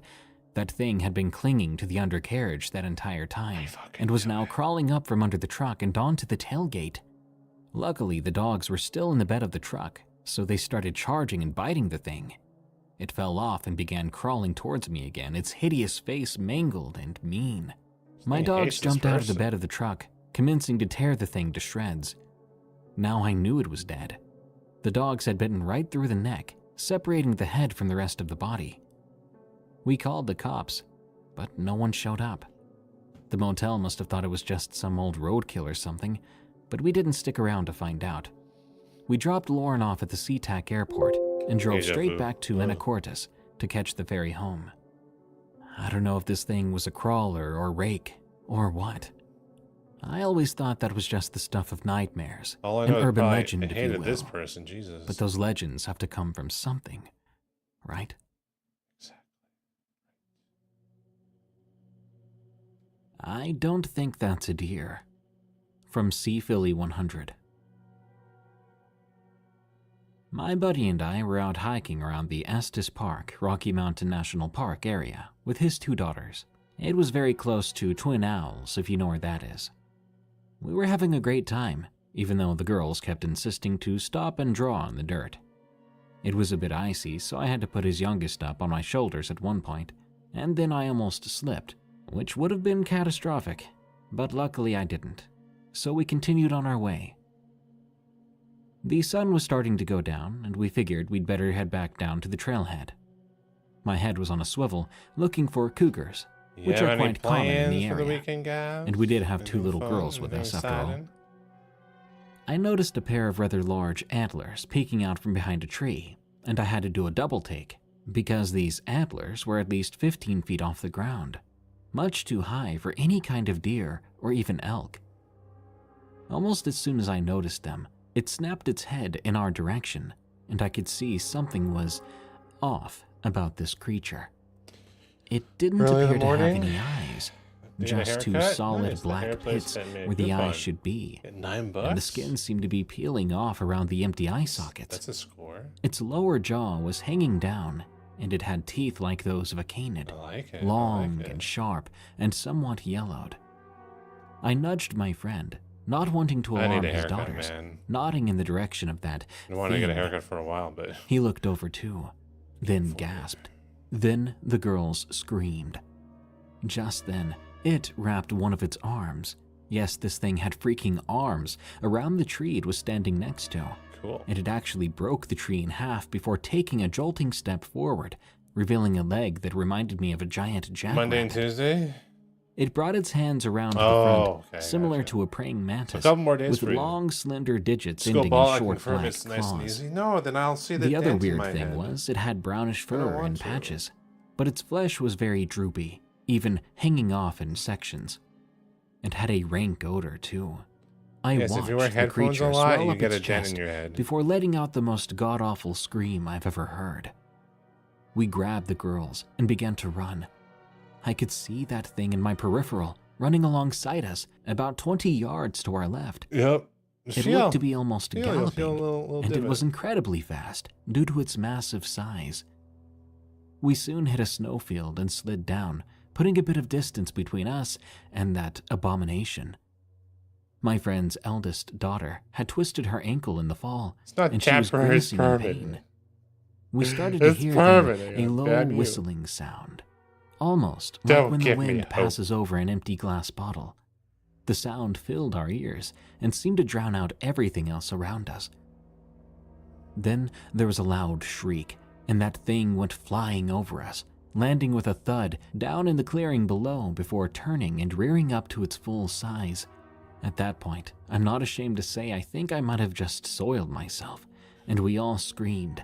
That thing had been clinging to the undercarriage that entire time, and was now crawling up from under the truck and onto the tailgate. Luckily, the dogs were still in the bed of the truck, so they started charging and biting the thing. It fell off and began crawling towards me again, its hideous face mangled and mean. My dogs jumped out of the bed of the truck, commencing to tear the thing to shreds. Now I knew it was dead. The dogs had bitten right through the neck, separating the head from the rest of the body. We called the cops, but no one showed up. The motel must have thought it was just some old roadkill or something, but we didn't stick around to find out. We dropped Lauren off at the SeaTac airport and drove straight back to Anacortes to catch the ferry home. I don't know if this thing was a crawler or rake or what. I always thought that was just the stuff of nightmares, All I an know is urban probably legend, I if you hated will. this person, Jesus. But those legends have to come from something, right? I don't think that's a deer. From Sea Philly 100. My buddy and I were out hiking around the Estes Park, Rocky Mountain National Park area with his 2 daughters. It was very close to Twin Owls, if you know where that is. We were having a great time, even though the girls kept insisting to stop and draw in the dirt. It was a bit icy, so I had to put his youngest up on my shoulders at one point, and then I almost slipped, which would have been catastrophic, but luckily I didn't. So we continued on our way. The sun was starting to go down, and we figured we'd better head back down to the trailhead. My head was on a swivel, looking for cougars, which are quite common in the area, and we did have 2 little girls with us after all. I noticed a pair of rather large antlers peeking out from behind a tree, and I had to do a double take, because these antlers were at least 15 feet off the ground, much too high for any kind of deer or even elk. Almost as soon as I noticed them, it snapped its head in our direction, and I could see something was off about this creature. It didn't appear to have any eyes, just 2 solid black pits where the eyes should be, $9? and the skin seemed to be peeling off around the empty eye sockets. That's a score. Its lower jaw was hanging down, and it had teeth like those of a canid, long and sharp and somewhat yellowed. I nudged my friend, not wanting to alarm his daughters, nodding in the direction of that I wanted to thing. get a haircut for a while, but He looked over too, then gasped. Then the girls screamed. Just then, it wrapped one of its arms. Yes, this thing had freaking arms around the tree it was standing next to. Cool. And it actually broke the tree in half before taking a jolting step forward, revealing a leg that reminded me of a giant jackrabbit. Monday and Tuesday? It brought its hands around the front, similar to a praying mantis, a couple more days with for you. long, slender digits Skull ending ball, in I short, confirm black it's nice and claws. easy. No, then I'll see the The other dent in weird my thing head. was it had brownish I don't fur want in to. patches, but its flesh was very droopy, even hanging off in sections. It had a rank odor, too. I Yes, watched if you wear the headphones creature a lot, swell you up get its a dent chest in your head. before letting out the most god-awful scream I've ever heard. We grabbed the girls and began to run. I could see that thing in my peripheral, running alongside us, about 20 yards to our left. Yep. It looked to be almost galloping, a little and it divot. was incredibly fast due to its massive size. We soon hit a snowfield and slid down, putting a bit of distance between us and that abomination. My friend's eldest daughter had twisted her ankle in the fall, It's not and she was Chapter, it's grimacing in permanent. pain. We started to It's hear permanent, a low damn you. whistling sound, almost Don't like when the give me wind hope. passes over an empty glass bottle. The sound filled our ears and seemed to drown out everything else around us. Then there was a loud shriek, and that thing went flying over us, landing with a thud down in the clearing below before turning and rearing up to its full size. At that point, I'm not ashamed to say I think I might have just soiled myself, and we all screamed.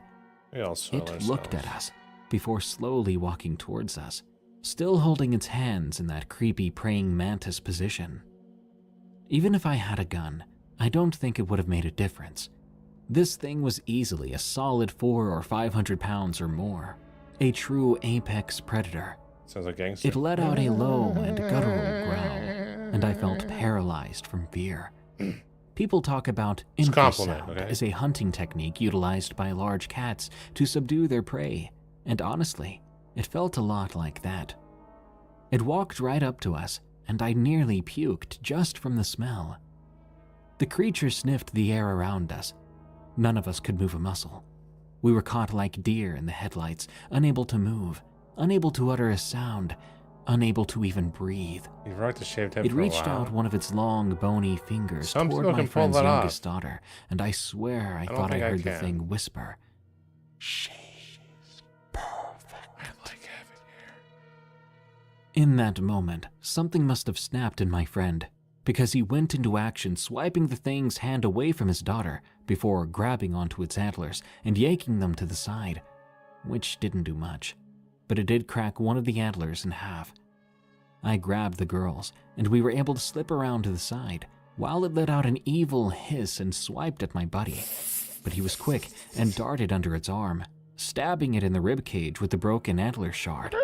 We all soil It looked at us before slowly walking towards us, still holding its hands in that creepy praying mantis position. Even if I had a gun, I don't think it would have made a difference. This thing was easily a solid 400 or 500 pounds or more, a true apex predator. Sounds like gangster. It let out a low and guttural growl, and I felt paralyzed from fear. People talk about infrasound okay? as a hunting technique utilized by large cats to subdue their prey, and honestly, it felt a lot like that. It walked right up to us, and I nearly puked just from the smell. The creature sniffed the air around us. None of us could move a muscle. We were caught like deer in the headlights, unable to move, unable to utter a sound, unable to even breathe. You've rocked a shaved head It for a reached while. out one of its long, bony fingers Some toward people my can pull friend's that off. youngest daughter, and I swear I don't thought I think I heard the can. thing whisper, In that moment, something must have snapped in my friend, because he went into action, swiping the thing's hand away from his daughter before grabbing onto its antlers and yanking them to the side, which didn't do much, but it did crack one of the antlers in half. I grabbed the girls, and we were able to slip around to the side, while it let out an evil hiss and swiped at my buddy. But he was quick and darted under its arm, stabbing it in the ribcage with the broken antler shard.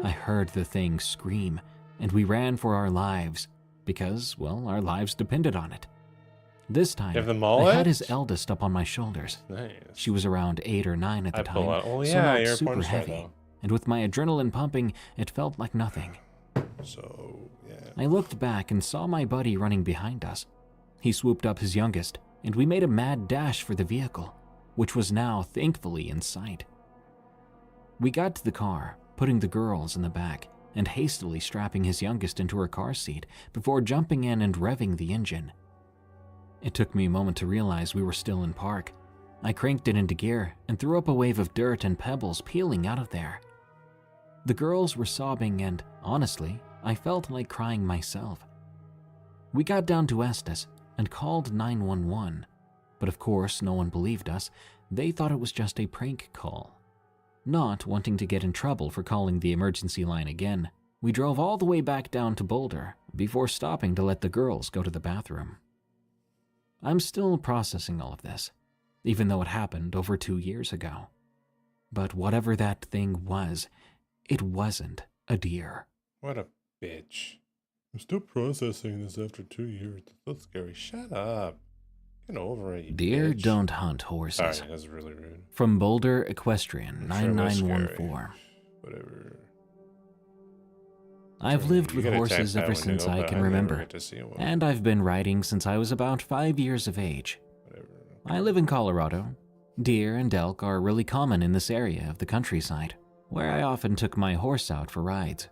I heard the thing scream, and we ran for our lives, because, well, our lives depended on it. This time, You have the I mullet? had his eldest up on my shoulders. Nice. She was around 8 or 9 at the I pull time, out. Oh, so yeah, not you're a super porn star, heavy. though. And with my adrenaline pumping, it felt like nothing. So, yeah. I looked back and saw my buddy running behind us. He swooped up his youngest, and we made a mad dash for the vehicle, which was now thankfully in sight. We got to the car, putting the girls in the back, and hastily strapping his youngest into her car seat before jumping in and revving the engine. It took me a moment to realize we were still in park. I cranked it into gear and threw up a wave of dirt and pebbles peeling out of there. The girls were sobbing and, honestly, I felt like crying myself. We got down to Estes and called 911, but of course no one believed us. They thought it was just a prank call. Not wanting to get in trouble for calling the emergency line again, we drove all the way back down to Boulder before stopping to let the girls go to the bathroom. I'm still processing all of this, even though it happened over 2 years ago. But whatever that thing was, it wasn't a deer. What a bitch. I'm still processing this after 2 years. That's so scary. Shut up. Get over it, you Deer bitch. don't hunt horses. Sorry, that's really rude. From Boulder Equestrian, I'm sure it was 9914. Whatever. I've lived You with gotta horses text that ever when you since go, I but can I never remember, get to see one. and I've been riding since I was about 5 years of age. I live in Colorado. Deer and elk are really common in this area of the countryside, where I often took my horse out for rides.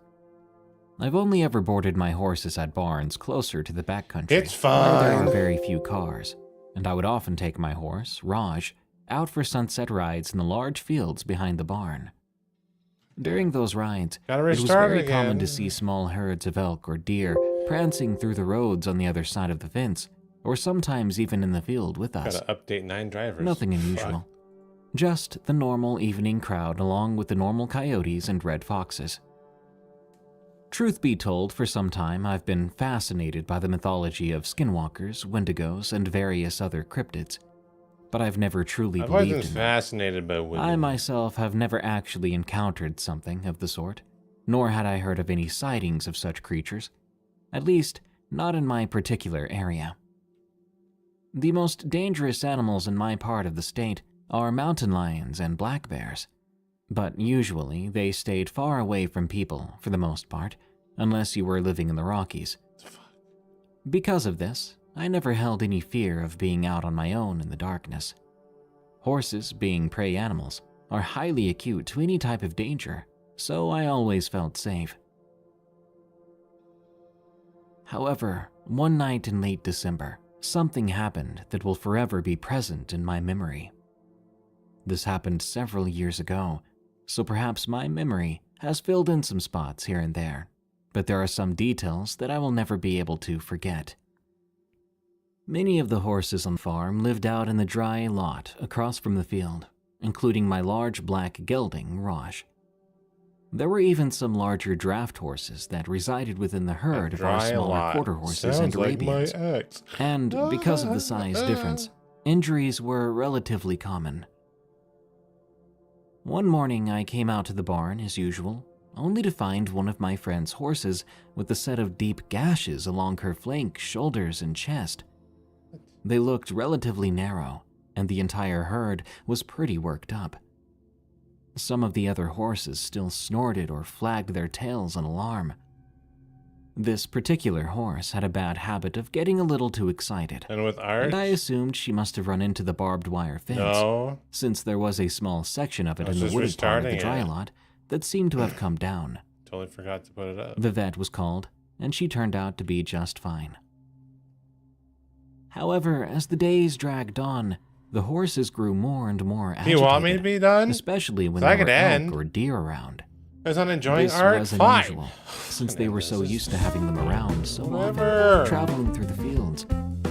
I've only ever boarded my horses at barns closer to the backcountry, It's where there fine. are very few cars, and I would often take my horse, Raj, out for sunset rides in the large fields behind the barn. During those rides, Gotta it was restart very common again. to see small herds of elk or deer prancing through the roads on the other side of the fence, or sometimes even in the field with us. Gotta update 9 drivers. Nothing unusual. Fuck. Just the normal evening crowd along with the normal coyotes and red foxes. Truth be told, for some time I've been fascinated by the mythology of skinwalkers, wendigos, and various other cryptids, but I've never truly I've always believed been in them. fascinated by women. I myself have never actually encountered something of the sort, nor had I heard of any sightings of such creatures, at least not in my particular area. The most dangerous animals in my part of the state are mountain lions and black bears, but usually they stayed far away from people for the most part, unless you were living in the Rockies. Because of this, I never held any fear of being out on my own in the darkness. Horses, being prey animals, are highly acute to any type of danger, so I always felt safe. However, one night in late December, something happened that will forever be present in my memory. This happened several years ago, so perhaps my memory has filled in some spots here and there, but there are some details that I will never be able to forget. Many of the horses on the farm lived out in the dry lot across from the field, including my large black gelding, Rosh. There were even some larger draft horses that resided within the herd of our smaller quarter horses and Arabians. And because of the size difference, injuries were relatively common. One morning I came out to the barn as usual, only to find one of my friend's horses with a set of deep gashes along her flank, shoulders, and chest. They looked relatively narrow, and the entire herd was pretty worked up. Some of the other horses still snorted or flagged their tails in alarm. This particular horse had a bad habit of getting a little too excited, and with Arch, and I assumed she must have run into the barbed wire fence, since there was a small section of it in the wooded part of the dry lot that seemed to have come down. Totally forgot to put it up. The vet was called, and she turned out to be just fine. However, as the days dragged on, the horses grew more and more agitated. You want me to be done? Especially when there were elk or deer around. I was not enjoying this art. was Fine. unusual, since they were so used to having them around so Whatever. often, traveling through the fields.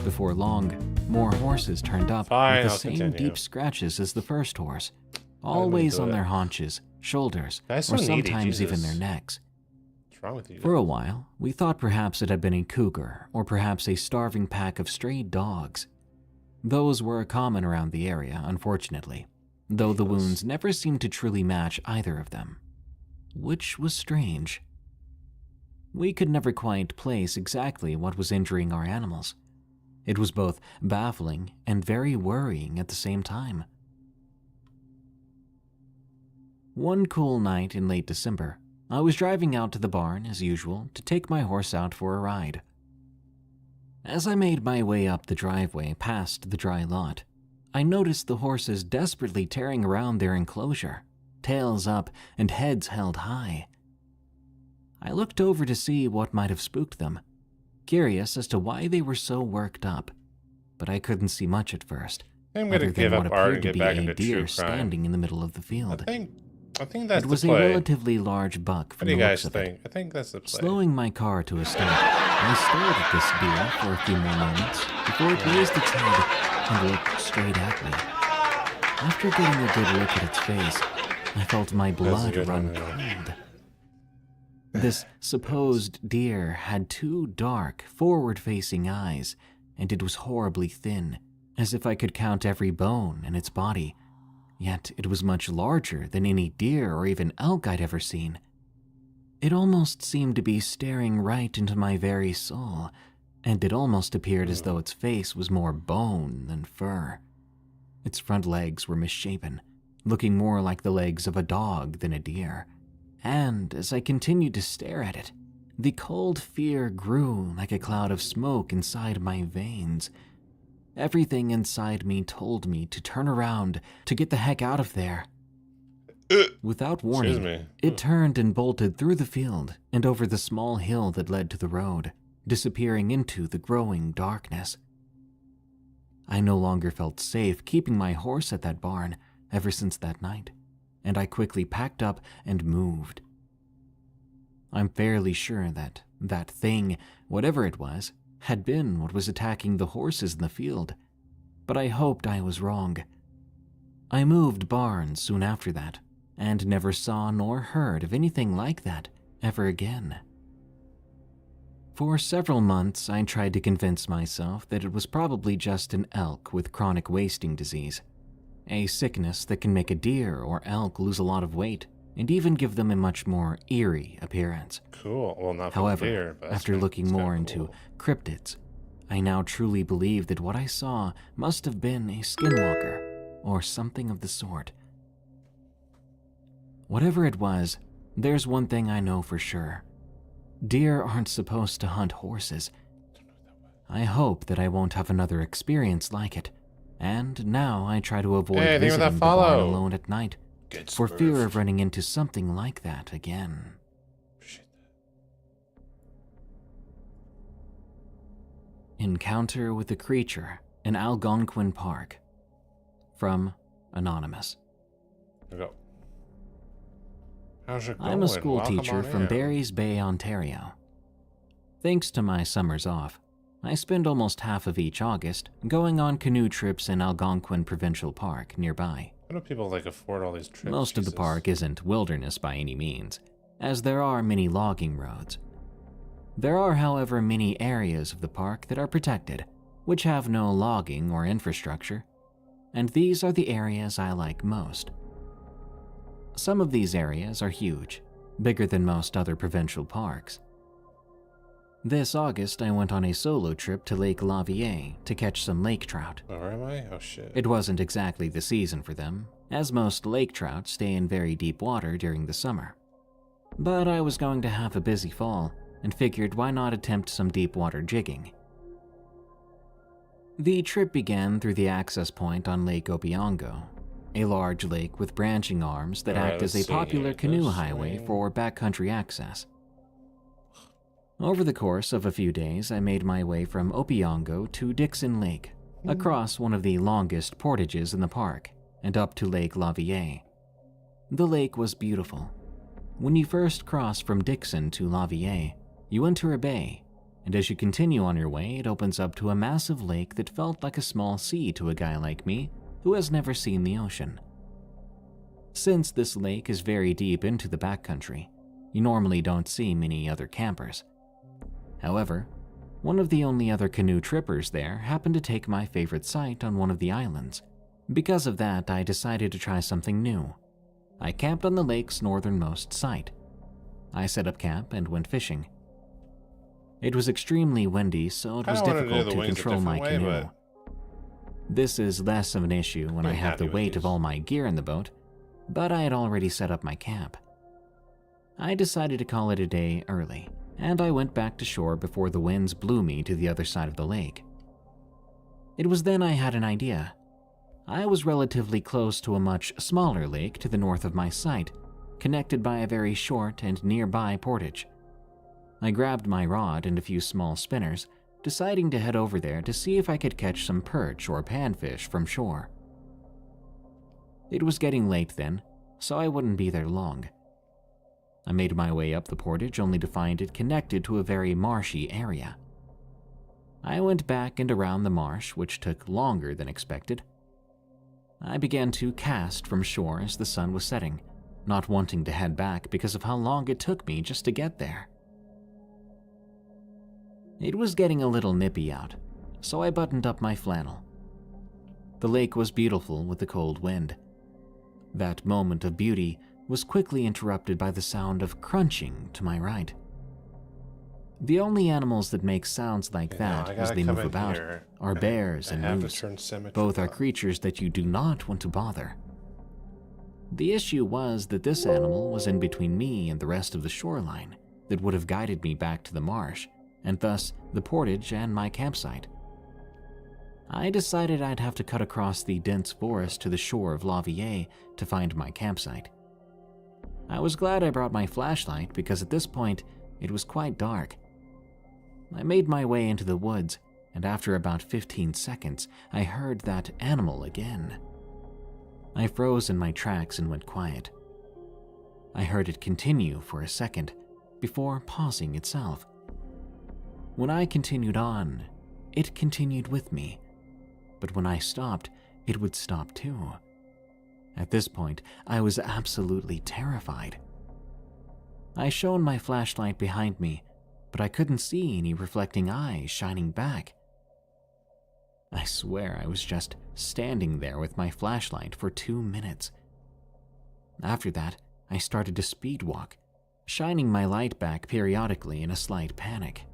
Before long, more horses turned up Fine, with the I'll same continue. deep scratches as the first horse, always on their haunches, shoulders, Guys, so or needy, sometimes even Jesus. their necks. What's wrong with you? For a while, we thought perhaps it had been a cougar or perhaps a starving pack of stray dogs. Those were common around the area, unfortunately, though the wounds never seemed to truly match either of them, which was strange. We could never quite place exactly what was injuring our animals. It was both baffling and very worrying at the same time. One cool night in late December, I was driving out to the barn as usual to take my horse out for a ride. As I made my way up the driveway past the dry lot, I noticed the horses desperately tearing around their enclosure, tails up and heads held high. I looked over to see what might have spooked them, curious as to why they were so worked up, but I couldn't see much at first. I'm going to give up art and get back into true crime. Standing in the middle of the field. I think that's it was the play. a relatively large buck from What do you the guys looks think? of it. I think that's the play. Slowing my car to a stop, I stared at this deer for a few more moments before it raised its head and looked straight at me. After getting a good look at its face, I felt my blood run cold. This supposed deer had two dark, forward-facing eyes, and it was horribly thin, as if I could count every bone in its body. Yet it was much larger than any deer or even elk I'd ever seen. It almost seemed to be staring right into my very soul, and it almost appeared as though its face was more bone than fur. Its front legs were misshapen, looking more like the legs of a dog than a deer. And as I continued to stare at it, the cold fear grew like a cloud of smoke inside my veins. Everything inside me told me to turn around, to get the heck out of there. Without warning, it turned and bolted through the field and over the small hill that led to the road, disappearing into the growing darkness. I no longer felt safe keeping my horse at that barn ever since that night, and I quickly packed up and moved. I'm fairly sure that that thing, whatever it was, had been what was attacking the horses in the field, but I hoped I was wrong. I moved barns soon after that, and never saw nor heard of anything like that ever again. For several months, I tried to convince myself that it was probably just an elk with chronic wasting disease, a sickness that can make a deer or elk lose a lot of weight and even give them a much more eerie appearance. Cool. Well, not for However, deer, but after looking more into cryptids, I now truly believe that what I saw must have been a skinwalker or something of the sort. Whatever it was, there's one thing I know for sure. Deer aren't supposed to hunt horses. I hope that I won't have another experience like it, and now I try to avoid Hey, visiting that the barn follow. alone at night Get for fear smurfed. of running into something like that again. Encounter with a Creature in Algonquin Park. From Anonymous. Here we go. How's it going? I'm a school Welcome teacher on from in. Barry's Bay, Ontario. Thanks to my summers off, I spend almost half of each August going on canoe trips in Algonquin Provincial Park nearby. How do people like afford all these trips? Most of the Jesus. park isn't wilderness by any means, as there are many logging roads. There are, however, many areas of the park that are protected, which have no logging or infrastructure, and these are the areas I like most. Some of these areas are huge, bigger than most other provincial parks. This August, I went on a solo trip to Lake Lavier to catch some lake trout. Oh, where am I? Oh, shit. It wasn't exactly the season for them, as most lake trout stay in very deep water during the summer. But I was going to have a busy fall, and figured why not attempt some deep water jigging. The trip began through the access point on Lake Opeongo, a large lake with branching arms that Alright, act as a let's see popular here. canoe This highway way. for backcountry access. Over the course of a few days, I made my way from Opeongo to Dixon Lake, across one of the longest portages in the park, and up to Lake Lavier. The lake was beautiful. When you first cross from Dixon to Lavier, you enter a bay, and as you continue on your way, it opens up to a massive lake that felt like a small sea to a guy like me who has never seen the ocean. Since this lake is very deep into the backcountry, you normally don't see many other campers. However, one of the only other canoe trippers there happened to take my favorite site on one of the islands. Because of that, I decided to try something new. I camped on the lake's northernmost site. I set up camp and went fishing. It was extremely windy, so it was Kinda wanna do difficult the to wings a control my different way, canoe. This is less of an issue when I I'm have happy the with weight of these. all my gear in the boat, but I had already set up my camp. I decided to call it a day early, and I went back to shore before the winds blew me to the other side of the lake. It was then I had an idea. I was relatively close to a much smaller lake to the north of my site, connected by a very short and nearby portage. I grabbed my rod and a few small spinners, deciding to head over there to see if I could catch some perch or panfish from shore. It was getting late then, so I wouldn't be there long. I made my way up the portage only to find it connected to a very marshy area. I went back and around the marsh, which took longer than expected. I began to cast from shore as the sun was setting, not wanting to head back because of how long it took me just to get there. It was getting a little nippy out, so I buttoned up my flannel. The lake was beautiful with the cold wind. That moment of beauty was quickly interrupted by the sound of crunching to my right. The only animals that make sounds like that as they move about are bears and moose. Both are creatures that you do not want to bother. The issue was that this animal was in between me and the rest of the shoreline that would have guided me back to the marsh, and thus the portage and my campsite. I decided I'd have to cut across the dense forest to the shore of Lavier to find my campsite. I was glad I brought my flashlight because at this point it was quite dark. I made my way into the woods, and after about 15 seconds, I heard that animal again. I froze in my tracks and went quiet. I heard it continue for a second before pausing itself. When I continued on, it continued with me, but when I stopped, it would stop too. At this point, I was absolutely terrified. I shone my flashlight behind me, but I couldn't see any reflecting eyes shining back. I swear I was just standing there with my flashlight for 2 minutes. After that, I started to speed walk, shining my light back periodically in a slight panic.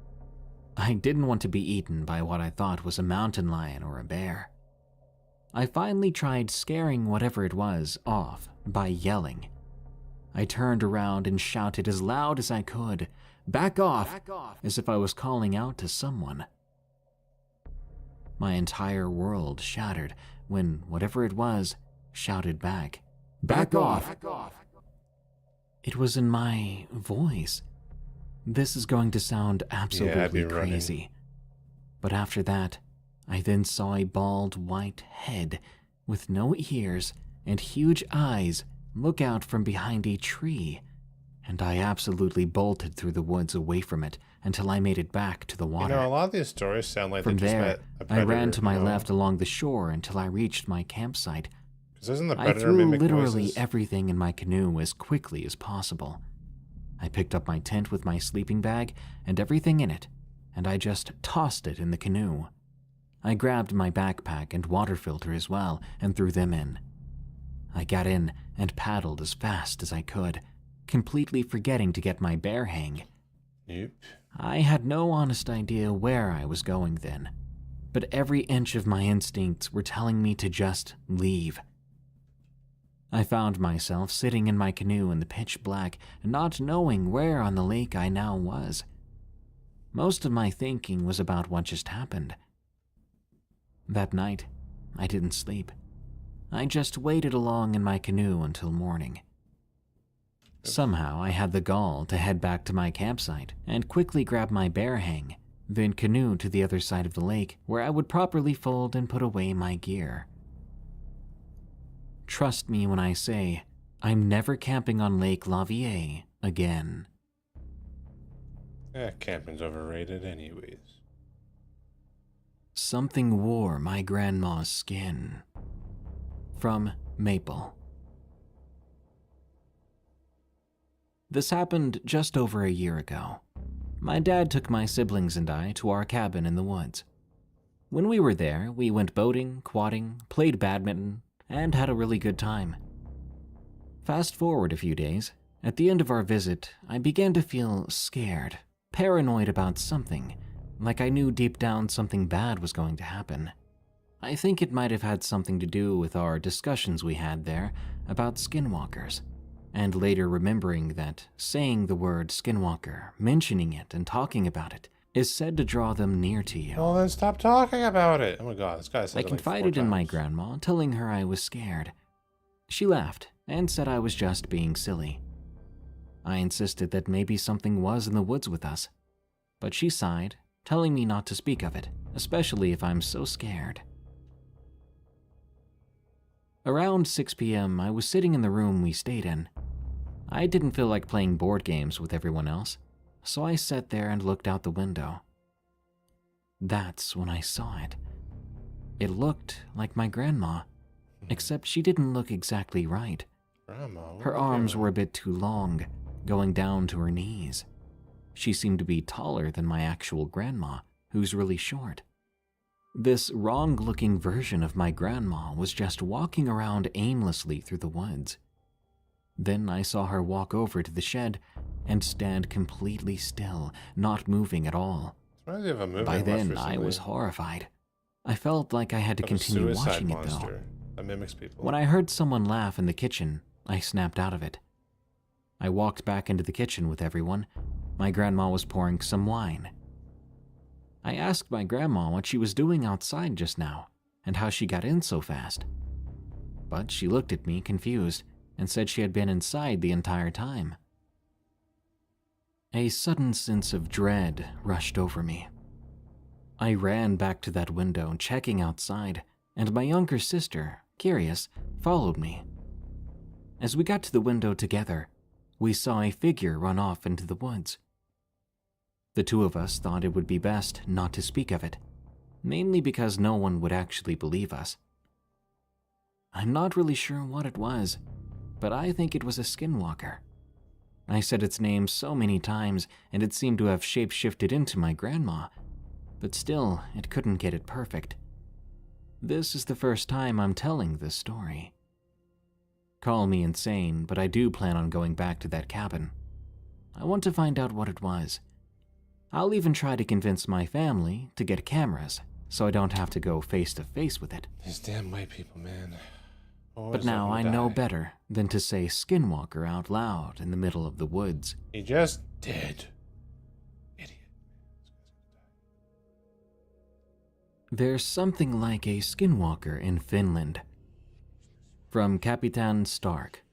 I didn't want to be eaten by what I thought was a mountain lion or a bear. I finally tried scaring whatever it was off by yelling. I turned around and shouted as loud as I could, "Back off!" as if I was calling out to someone. My entire world shattered when whatever it was shouted back, "Back off!" It was in my voice. This is going to sound absolutely crazy. But after that, I then saw a bald white head with no ears and huge eyes look out from behind a tree, and I absolutely bolted through the woods away from it until I made it back to the water. You know, a lot of these stories sound like From they just there, met a predator, I ran to my you know? left along the shore until I reached my campsite. 'Cause doesn't the I predator threw mimic literally voices? everything in my canoe as quickly as possible. I picked up my tent with my sleeping bag and everything in it, and I just tossed it in the canoe. I grabbed my backpack and water filter as well and threw them in. I got in and paddled as fast as I could, completely forgetting to get my bear hang. Nope. I had no honest idea where I was going then, but every inch of my instincts were telling me to just leave. I found myself sitting in my canoe in the pitch black, not knowing where on the lake I now was. Most of my thinking was about what just happened. That night, I didn't sleep. I just waited along in my canoe until morning. Somehow, I had the gall to head back to my campsite and quickly grab my bear hang, then canoe to the other side of the lake where I would properly fold and put away my gear. Trust me when I say, I'm never camping on Lake Lavier again. Camping's overrated anyways. Something wore my grandma's skin. From Maple. This happened just over a year ago. My dad took my siblings and I to our cabin in the woods. When we were there, we went boating, quadding, played badminton, and had a really good time. Fast forward a few days, at the end of our visit, I began to feel scared, paranoid about something, like I knew deep down something bad was going to happen. I think it might have had something to do with our discussions we had there about skinwalkers, and later remembering that saying the word skinwalker, mentioning it and talking about it, is said to draw them near to you. Well, then stop talking about it. Oh my god, this guy said I it like confided 4 in my times. grandma, telling her I was scared. She laughed and said I was just being silly. I insisted that maybe something was in the woods with us, but she sighed, telling me not to speak of it, especially if I'm so scared. Around 6 p.m., I was sitting in the room we stayed in. I didn't feel like playing board games with everyone else, so I sat there and looked out the window. That's when I saw it. It looked like my grandma, except she didn't look exactly right. Grandma, what Her are you arms doing? were a bit too long, going down to her knees. She seemed to be taller than my actual grandma, who's really short. This wrong-looking version of my grandma was just walking around aimlessly through the woods. Then I saw her walk over to the shed and stand completely still, not moving at all. Reminds me of a movie By I watched then, I recently was horrified. I felt like I had to of a continue suicide watching it, though. monster that mimics people. When I heard someone laugh in the kitchen, I snapped out of it. I walked back into the kitchen with everyone. My grandma was pouring some wine. I asked my grandma what she was doing outside just now and how she got in so fast. But she looked at me confused and said she had been inside the entire time. A sudden sense of dread rushed over me. I ran back to that window, checking outside, and my younger sister, curious, followed me. As we got to the window together, we saw a figure run off into the woods. The two of us thought it would be best not to speak of it, mainly because no one would actually believe us. I'm not really sure what it was, but I think it was a skinwalker. I said its name so many times, and it seemed to have shape-shifted into my grandma, but still, it couldn't get it perfect. This is the first time I'm telling this story. Call me insane, but I do plan on going back to that cabin. I want to find out what it was. I'll even try to convince my family to get cameras, so I don't have to go face to face with it. These damn white people, man. But now I know better than to say skinwalker out loud in the middle of the woods. He just did. There's something like a skinwalker in Finland. From Kapitan Stark.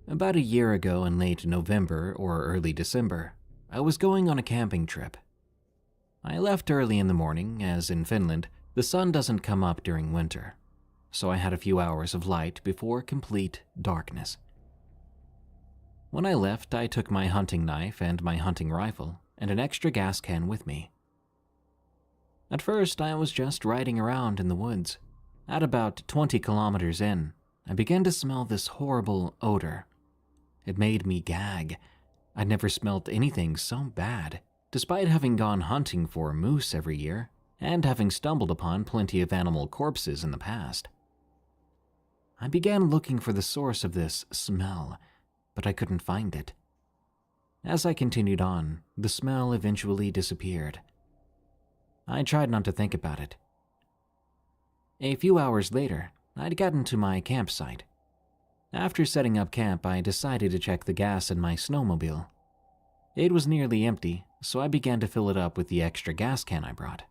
About a year ago in late November or early December, I was going on a camping trip. I left early in the morning, as in Finland, the sun doesn't come up during winter, so I had a few hours of light before complete darkness. When I left, I took my hunting knife and my hunting rifle and an extra gas can with me. At first, I was just riding around in the woods. At about 20 kilometers in, I began to smell this horrible odor. It made me gag. I'd never smelled anything so bad, despite having gone hunting for moose every year and having stumbled upon plenty of animal corpses in the past. I began looking for the source of this smell, but I couldn't find it. As I continued on, the smell eventually disappeared. I tried not to think about it. A few hours later, I'd gotten to my campsite. After setting up camp, I decided to check the gas in my snowmobile. It was nearly empty, so I began to fill it up with the extra gas can I brought.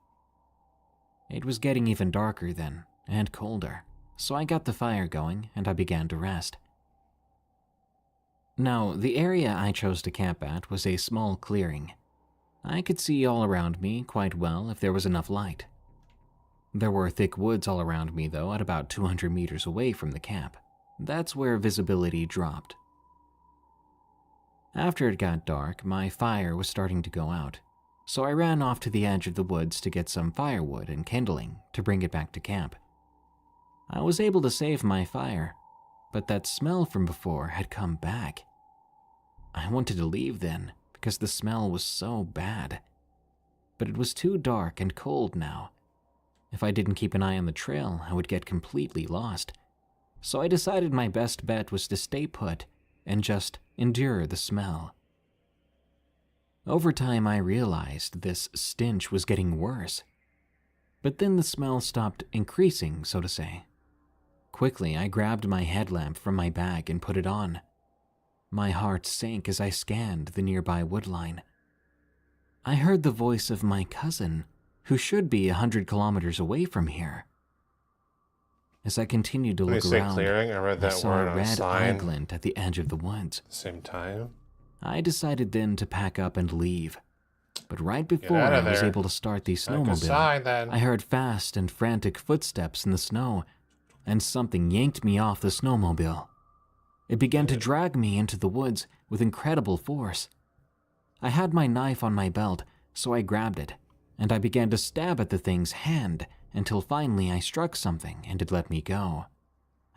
It was getting even darker then, and colder, so I got the fire going and I began to rest. Now, the area I chose to camp at was a small clearing. I could see all around me quite well if there was enough light. There were thick woods all around me, though, at about 200 meters away from the camp. That's where visibility dropped. After it got dark, my fire was starting to go out, so I ran off to the edge of the woods to get some firewood and kindling to bring it back to camp. I was able to save my fire, but that smell from before had come back. I wanted to leave then, because the smell was so bad. But it was too dark and cold now. If I didn't keep an eye on the trail, I would get completely lost. So I decided my best bet was to stay put and just endure the smell. Over time, I realized this stench was getting worse. But then the smell stopped increasing, so to say. Quickly, I grabbed my headlamp from my bag and put it on. My heart sank as I scanned the nearby woodline. I heard the voice of my cousin, who should be 100 kilometers away from here. As I continued to look around, I saw a red eye glint at the edge of the woods. Same time? I decided then to pack up and leave. But right before I was able to start the snowmobile, I heard fast and frantic footsteps in the snow, and something yanked me off the snowmobile. It began to drag me into the woods with incredible force. I had my knife on my belt, so I grabbed it, and I began to stab at the thing's hand until finally I struck something and it let me go.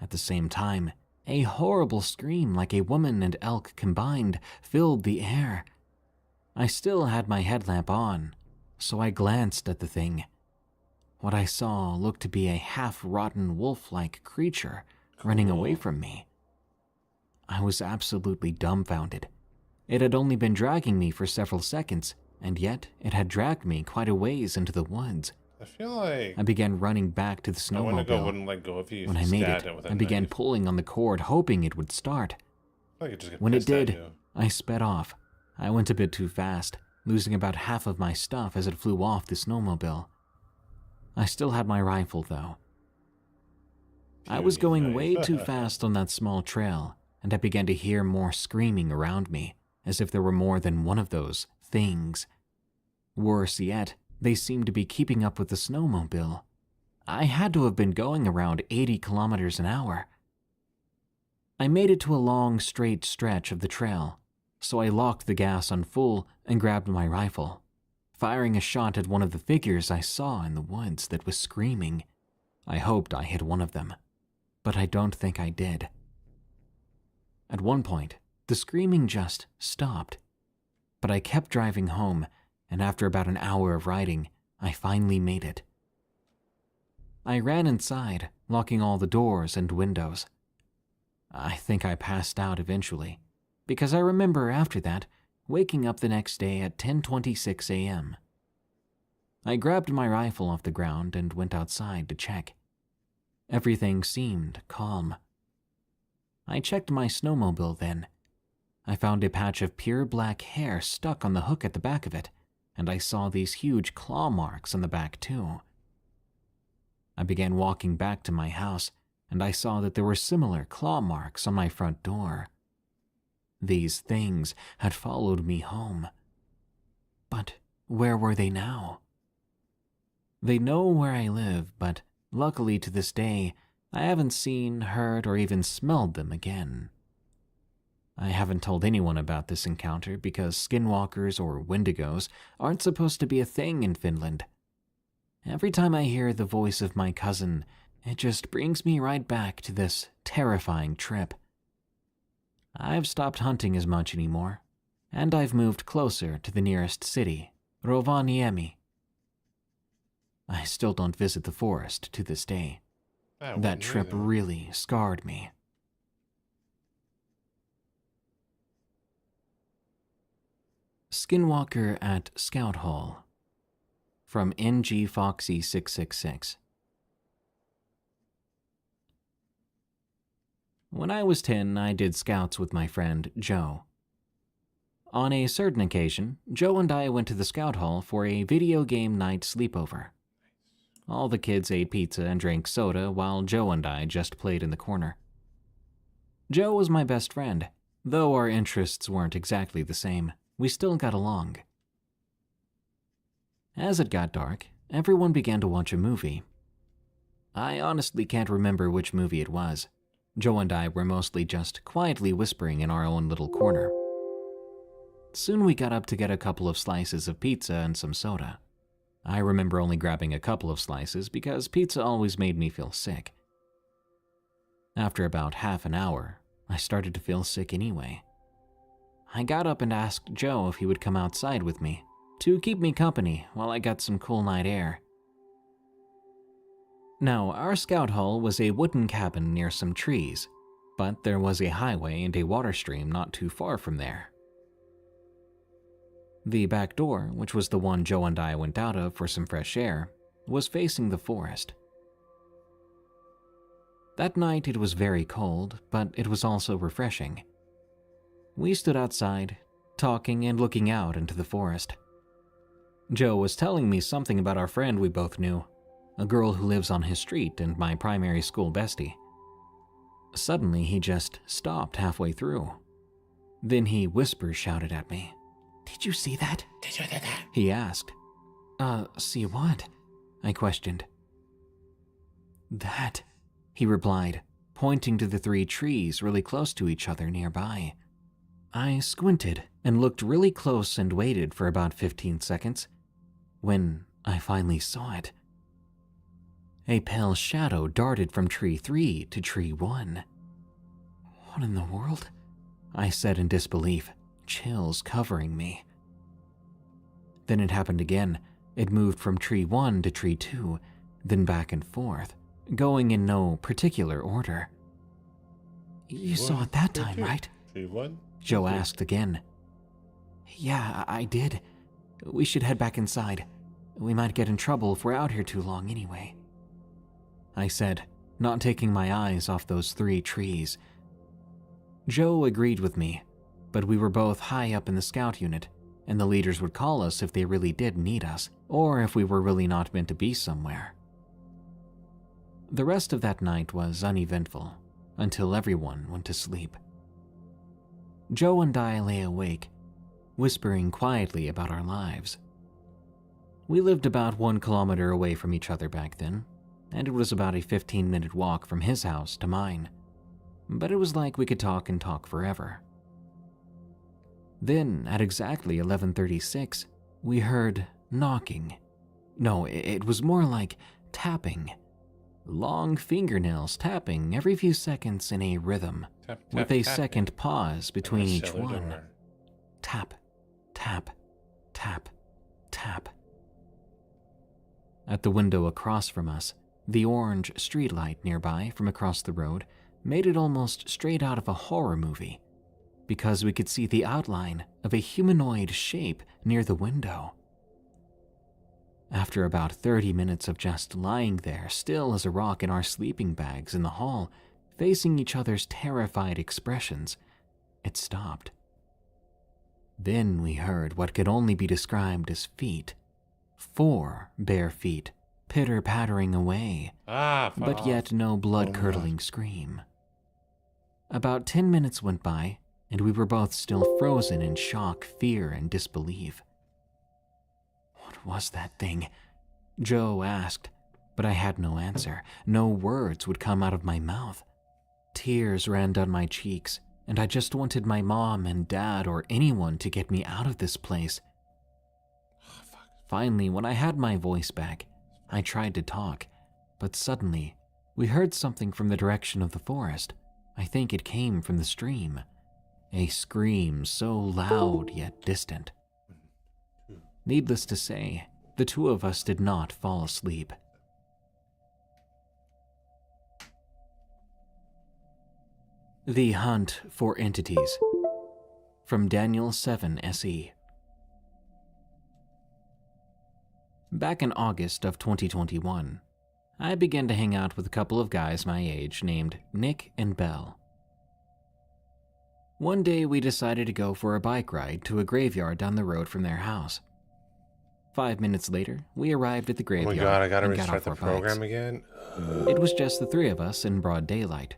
At the same time, a horrible scream like a woman and elk combined filled the air. I still had my headlamp on, so I glanced at the thing. What I saw looked to be a half-rotten wolf-like creature running away from me. I was absolutely dumbfounded. It had only been dragging me for several seconds, and yet it had dragged me quite a ways into the woods. I feel like I began running back to the snowmobile. wouldn't let go if you when I made it, with a I began knife. pulling on the cord, hoping it would start. I could just get When it pissed at did, you. I sped off. I went a bit too fast, losing about half of my stuff as it flew off the snowmobile. I still had my rifle, though. I was going way too fast on that small trail, and I began to hear more screaming around me, as if there were more than one of those things. Worse yet, they seemed to be keeping up with the snowmobile. I had to have been going around 80 kilometers an hour. I made it to a long, straight stretch of the trail, so I locked the gas on full and grabbed my rifle, firing a shot at one of the figures I saw in the woods that was screaming. I hoped I hit one of them, but I don't think I did. At one point, the screaming just stopped, but I kept driving home, and after about an hour of riding, I finally made it. I ran inside, locking all the doors and windows. I think I passed out eventually, because I remember after that waking up the next day at 10:26 a.m. I grabbed my rifle off the ground and went outside to check. Everything seemed calm. I checked my snowmobile then. I found a patch of pure black hair stuck on the hook at the back of it, and I saw these huge claw marks on the back too. I began walking back to my house, and I saw that there were similar claw marks on my front door. These things had followed me home. But where were they now? They know where I live, but luckily to this day, I haven't seen, heard, or even smelled them again. I haven't told anyone about this encounter because skinwalkers or wendigos aren't supposed to be a thing in Finland. Every time I hear the voice of my cousin, it just brings me right back to this terrifying trip. I've stopped hunting as much anymore, and I've moved closer to the nearest city, Rovaniemi. I still don't visit the forest to this day. That trip really scarred me. Skinwalker at Scout Hall. From NG Foxy 666. When I was 10, I did scouts with my friend Joe. On a certain occasion, Joe and I went to the scout hall for a video game night sleepover. All the kids ate pizza and drank soda while Joe and I just played in the corner. Joe was my best friend. Though our interests weren't exactly the same, we still got along. As it got dark, everyone began to watch a movie. I honestly can't remember which movie it was. Joe and I were mostly just quietly whispering in our own little corner. Soon we got up to get a couple of slices of pizza and some soda. I remember only grabbing a couple of slices because pizza always made me feel sick. After about half an hour, I started to feel sick anyway. I got up and asked Joe if he would come outside with me to keep me company while I got some cool night air. Now, our scout hall was a wooden cabin near some trees, but there was a highway and a water stream not too far from there. The back door, which was the one Joe and I went out of for some fresh air, was facing the forest. That night it was very cold, but it was also refreshing. We stood outside, talking and looking out into the forest. Joe was telling me something about our friend we both knew, a girl who lives on his street and my primary school bestie. Suddenly he just stopped halfway through. Then he whisper-shouted at me. "Did you see that?" He asked. See what?" I questioned. "That," he replied, pointing to the 3 trees really close to each other nearby. I squinted and looked really close and waited for about 15 seconds. When I finally saw it, a pale shadow darted from tree 3 to tree 1. "What in the world?" I said in disbelief, chills covering me. Then it happened again. It moved from tree 1 to tree 2, then back and forth, going in no particular order. "You saw it that time, right?" Tree 1? Joe asked again. "Yeah, I did. We should head back inside. We might get in trouble if we're out here too long anyway," I said, not taking my eyes off those 3 trees. Joe agreed with me, but we were both high up in the scout unit, and the leaders would call us if they really did need us, or if we were really not meant to be somewhere. The rest of that night was uneventful, until everyone went to sleep. Joe and I lay awake, whispering quietly about our lives. We lived about 1 kilometer away from each other back then, and it was about a 15-minute walk from his house to mine. But it was like we could talk and talk forever. Then, at exactly 11:36, we heard knocking. No, it was more like tapping. Long fingernails tapping every few seconds in a rhythm, Tap, tap, with a tapping. second pause between each Cellar one. door. Tap, tap, tap, tap. At the window across from us, the orange streetlight nearby from across the road made it almost straight out of a horror movie, because we could see the outline of a humanoid shape near the window. After about 30 minutes of just lying there, still as a rock in our sleeping bags in the hall, facing each other's terrified expressions, it stopped. Then we heard what could only be described as feet. 4 bare feet, pitter-pattering away, but yet no blood-curdling scream. About 10 minutes went by, and we were both still frozen in shock, fear, and disbelief. What was that thing? Joe asked, but I had no answer. No words would come out of my mouth. Tears ran down my cheeks, and I just wanted my mom and dad or anyone to get me out of this place. Finally, when I had my voice back, I tried to talk, but suddenly, we heard something from the direction of the forest. I think it came from the stream. A scream so loud yet distant. Needless to say, the two of us did not fall asleep. The Hunt for Entities, from Daniel 7 SE. Back in August of 2021, I began to hang out with a couple of guys my age named Nick and Bell. One day we decided to go for a bike ride to a graveyard down the road from their house. 5 minutes later, we arrived at the graveyard. Oh my god, I gotta and got restart off the our program bikes. again. It was just the three of us in broad daylight.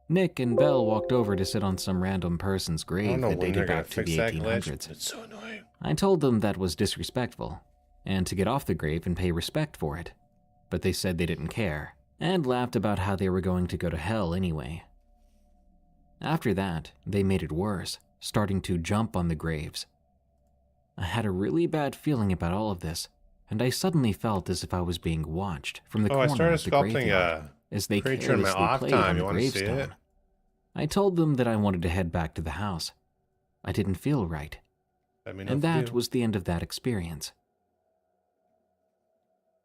Nick and Bell walked over to sit on some random person's grave that dated back to the 1800s. It's so annoying. I told them that was disrespectful, and to get off the grave and pay respect for it. But they said they didn't care, and laughed about how they were going to go to hell anyway. After that, they made it worse, starting to jump on the graves. I had a really bad feeling about all of this, and I suddenly felt as if I was being watched from the corner I started of the sculpting graveyard as they creature in my carelessly off played time. on You the want to see it? gravestone. I told them that I wanted to head back to the house. I didn't feel right. And that was the end of that experience.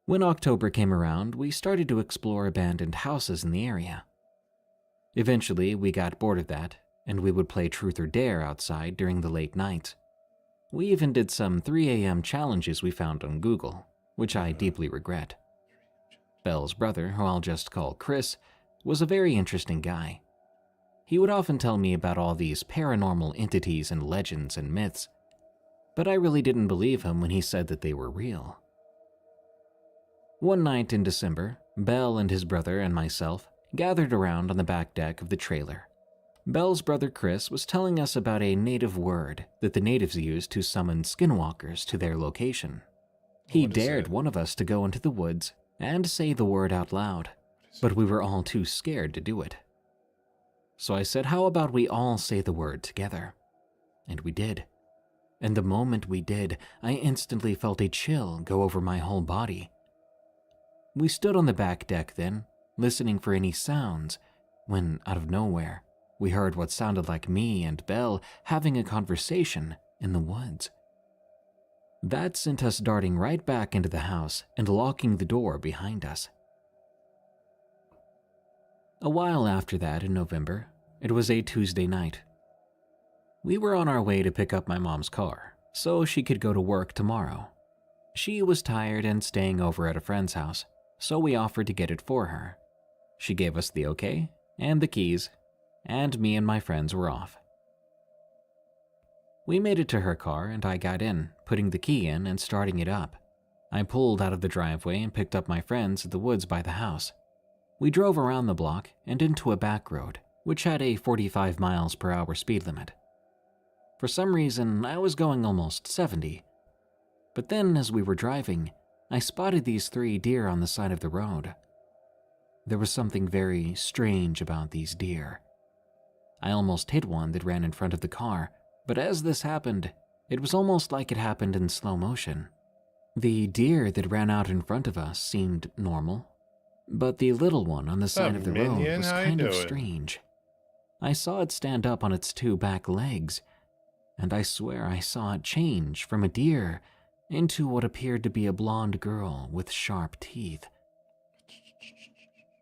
When October came around, we started to explore abandoned houses in the area. Eventually, we got bored of that, and we would play Truth or Dare outside during the late nights. We even did some 3 a.m. challenges we found on Google, which I deeply regret. Belle's brother, who I'll just call Chris, was a very interesting guy. He would often tell me about all these paranormal entities and legends and myths, but I really didn't believe him when he said that they were real. One night in December, Belle and his brother and myself gathered around on the back deck of the trailer. Belle's brother Chris was telling us about a native word that the natives used to summon skinwalkers to their location. He dared one of us to go into the woods and say the word out loud, but we were all too scared to do it. So I said, how about we all say the word together? And we did. And the moment we did, I instantly felt a chill go over my whole body. We stood on the back deck then, listening for any sounds, when, out of nowhere, we heard what sounded like me and Belle having a conversation in the woods. That sent us darting right back into the house and locking the door behind us. A while after that, in November, it was a Tuesday night. We were on our way to pick up my mom's car, so she could go to work tomorrow. She was tired and staying over at a friend's house, so we offered to get it for her. She gave us the okay and the keys, and me and my friends were off. We made it to her car and I got in, putting the key in and starting it up. I pulled out of the driveway and picked up my friends at the woods by the house. We drove around the block and into a back road, which had a 45 miles per hour speed limit. For some reason, I was going almost 70. But then, as we were driving, I spotted these 3 deer on the side of the road. There was something very strange about these deer. I almost hit one that ran in front of the car, but as this happened, it was almost like it happened in slow motion. The deer that ran out in front of us seemed normal, but the little one on the side of the road was kind of strange. I saw it stand up on its 2 back legs, and I swear I saw it change from a deer into what appeared to be a blonde girl with sharp teeth.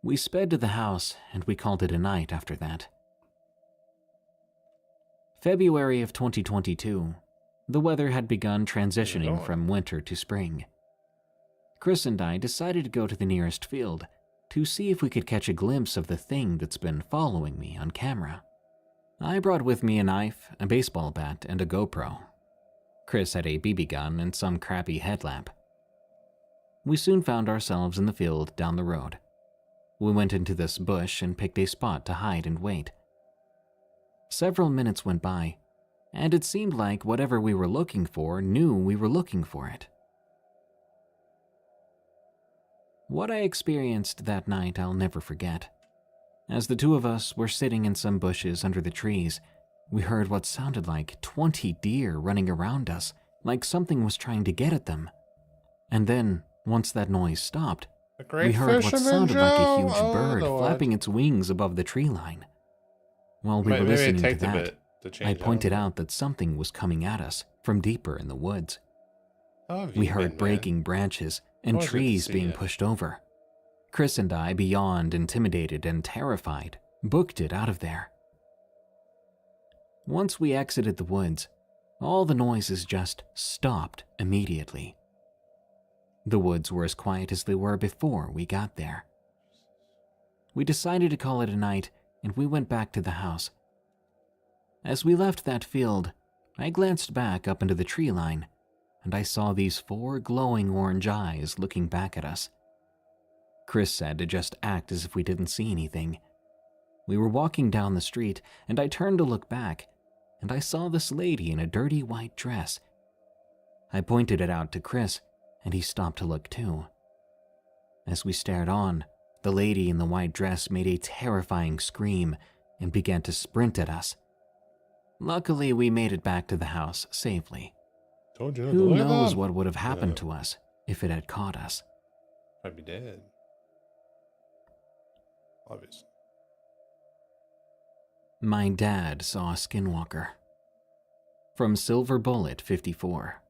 We sped to the house, and we called it a night after that. February of 2022, the weather had begun transitioning from winter to spring. Chris and I decided to go to the nearest field to see if we could catch a glimpse of the thing that's been following me on camera. I brought with me a knife, a baseball bat, and a GoPro. Chris had a BB gun and some crappy headlamp. We soon found ourselves in the field down the road. We went into this bush and picked a spot to hide and wait. Several minutes went by, and it seemed like whatever we were looking for knew we were looking for it. What I experienced that night I'll never forget. As the two of us were sitting in some bushes under the trees, we heard what sounded like 20 deer running around us, like something was trying to get at them. And then, once that noise stopped, we heard what sounded like a huge bird flapping its wings above the tree line. While we were listening to that, I pointed out that something was coming at us from deeper in the woods. We heard breaking branches and trees being pushed over. Chris and I, beyond intimidated and terrified, booked it out of there. Once we exited the woods, all the noises just stopped immediately. The woods were as quiet as they were before we got there. We decided to call it a night, and we went back to the house. As we left that field, I glanced back up into the tree line, and I saw these 4 glowing orange eyes looking back at us. Chris said to just act as if we didn't see anything. We were walking down the street, and I turned to look back, and I saw this lady in a dirty white dress. I pointed it out to Chris, and he stopped to look too. As we stared on, the lady in the white dress made a terrifying scream and began to sprint at us. Luckily, we made it back to the house safely. Told you. Who knows what would have happened to us if it had caught us? I'd be dead. Obviously. My dad saw a skinwalker. From Silver Bullet 54.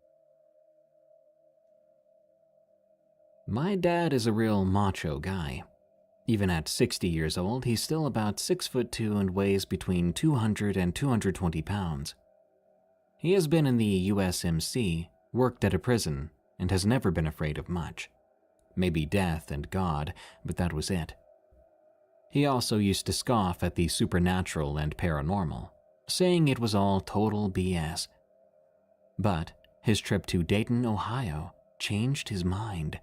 My dad is a real macho guy. Even at 60 years old, he's still about 6'2" and weighs between 200 and 220 pounds. He has been in the USMC, worked at a prison, and has never been afraid of much. Maybe death and God, but that was it. He also used to scoff at the supernatural and paranormal, saying it was all total BS. But his trip to Dayton, Ohio, changed his mind.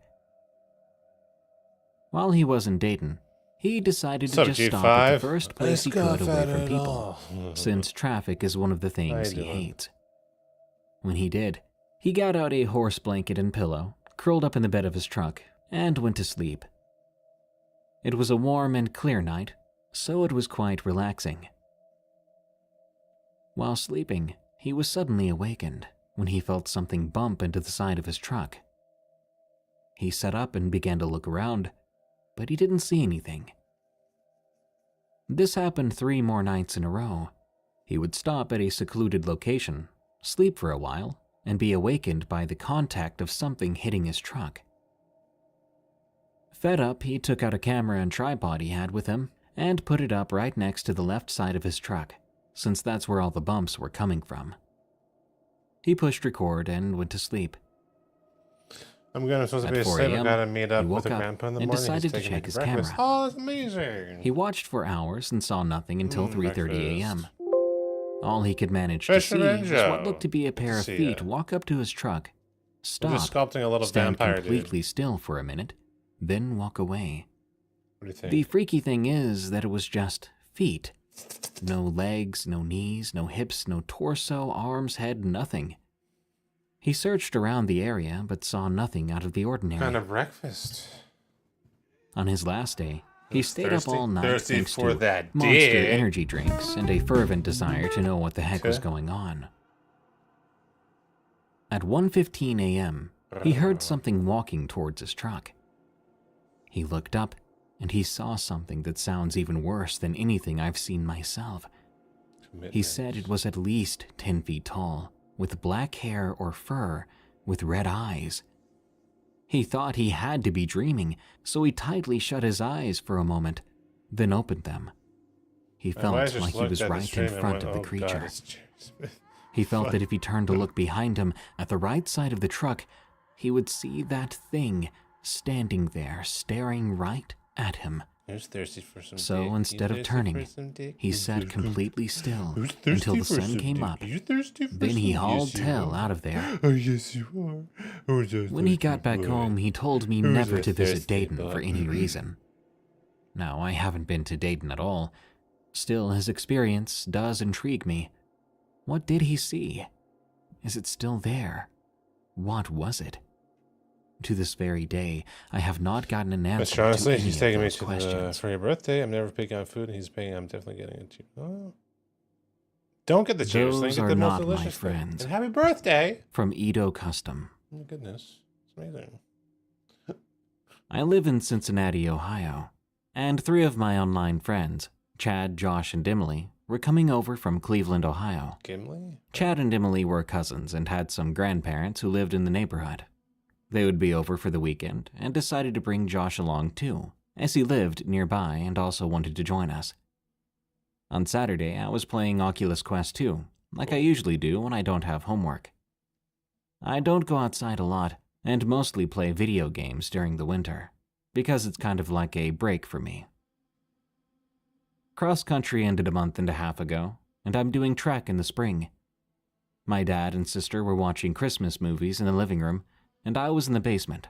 While he was in Dayton, he decided to just stop at the first place he could away from people, since traffic is one of the things he hates. When he did, he got out a horse blanket and pillow, curled up in the bed of his truck, and went to sleep. It was a warm and clear night, so it was quite relaxing. While sleeping, he was suddenly awakened when he felt something bump into the side of his truck. He sat up and began to look around, but he didn't see anything. This happened 3 more nights in a row. He would stop at a secluded location, sleep for a while, and be awakened by the contact of something hitting his truck. Fed up, he took out a camera and tripod he had with him and put it up right next to the left side of his truck, since that's where all the bumps were coming from. He pushed record and went to sleep. I'm supposed to be asleep. I gotta meet up with a grandpa in the morning. He decided to check his camera. Oh, that's amazing. He watched for hours and saw nothing until 3:30 a.m. All he could manage to see was what looked to be a pair of feet walk up to his truck, stop, just sculpting a little stand vampire completely still for a minute, then walk away. What do you think? The freaky thing is that it was just feet. No legs, no knees, no hips, no torso, arms, head, nothing. He searched around the area, but saw nothing out of the ordinary. Kind of breakfast. On his last day, he stayed up all night thanks for to that Monster dick. energy drinks and a fervent desire to know what the heck was going on. At 1:15 a.m., he heard something walking towards his truck. He looked up, and he saw something that sounds even worse than anything I've seen myself. He said it was at least 10 feet tall, with black hair or fur, with red eyes. He thought he had to be dreaming, so he tightly shut his eyes for a moment, then opened them. He felt like he was right in front of the creature. He felt that if he turned to look behind him at the right side of the truck, he would see that thing standing there staring right at him. Who's thirsty for some So dick? instead You of thirsty for turning, some dick? he sat completely still Who's until thirsty the for sun some came dick? up. You thirsty for Then he some- hauled Yes, you tail are. out of there. Oh, yes, you are. Oh, just When he thirsty got back boy. home, he told me Who's never a to visit thirsty Dayton boy? for any reason. Now, I haven't been to Dayton at all. Still, his experience does intrigue me. What did he see? Is it still there? What was it? To this very day, I have not gotten an answer Mr. Honestly, to any he's of taking me those to questions. for your birthday. I'm never picking on food, and he's paying. I'm definitely getting it to you. Oh. Don't get the cheapest thing. Those Get are the most not my delicious thing. friends. And happy birthday! From Edo Custom. Oh my goodness, it's amazing. I live in Cincinnati, Ohio, and 3 of my online friends, Chad, Josh, and Emily, were coming over from Cleveland, Ohio. Gimli? Chad and Emily were cousins and had some grandparents who lived in the neighborhood. They would be over for the weekend and decided to bring Josh along too, as he lived nearby and also wanted to join us. On Saturday, I was playing Oculus Quest 2, like I usually do when I don't have homework. I don't go outside a lot and mostly play video games during the winter, because it's kind of like a break for me. Cross country ended a month and a half ago, and I'm doing track in the spring. My dad and sister were watching Christmas movies in the living room, and I was in the basement.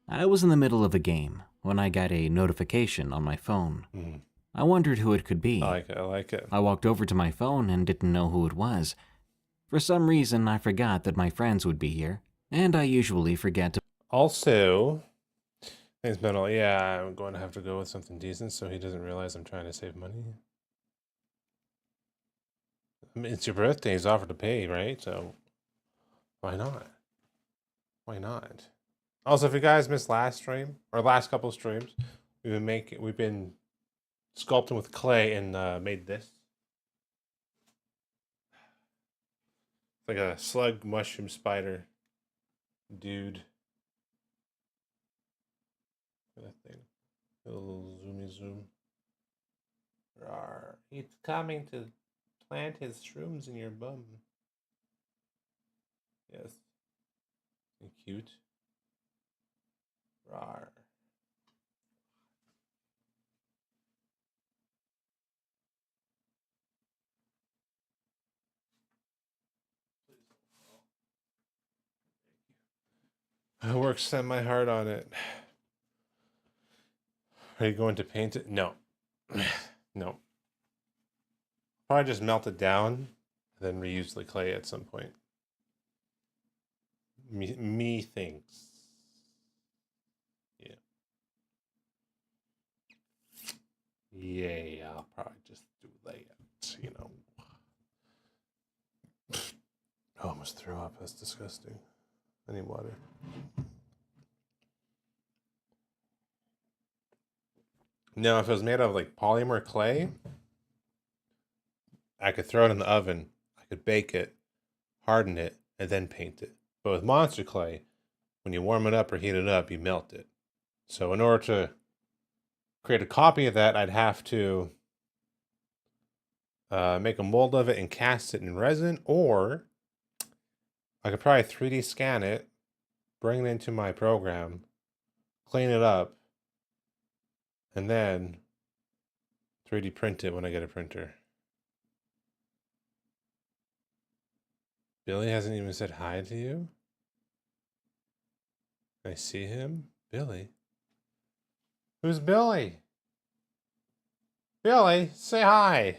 I was in the middle of a game when I got a notification on my phone. I wondered who it could be. I like it. I like it. I walked over to my phone and didn't know who it was. For some reason, I forgot that my friends would be here, and I usually forget to... Also, things metal. Yeah, I'm going to have to go with something decent so he doesn't realize I'm trying to save money. I mean, it's your birthday. He's offered to pay, right? So why not? Why not? Also, if you guys missed last stream or last couple of streams, we've been sculpting with clay and made this. It's like a slug mushroom spider dude. Look at that thing. A little zoomy zoom. Rawr. He's coming to plant his shrooms in your bum. Yes. And cute. Rawr. I worked semi-hard on it. Are you going to paint it? No. No. Probably just melt it down, then reuse the clay at some point. Me thinks. Yeah. Yeah, I'll probably just do that, you know. I almost threw up. That's disgusting. I need water. Now, if it was made of like polymer clay, I could throw it in the oven. I could bake it, harden it, and then paint it. But with monster clay, when you warm it up or heat it up, you melt it. So in order to create a copy of that, I'd have to make a mold of it and cast it in resin, or I could probably 3D scan it, bring it into my program, clean it up, and then 3D print it when I get a printer. Billy hasn't even said hi to you? Can I see him? Billy? Who's Billy? Billy, say hi.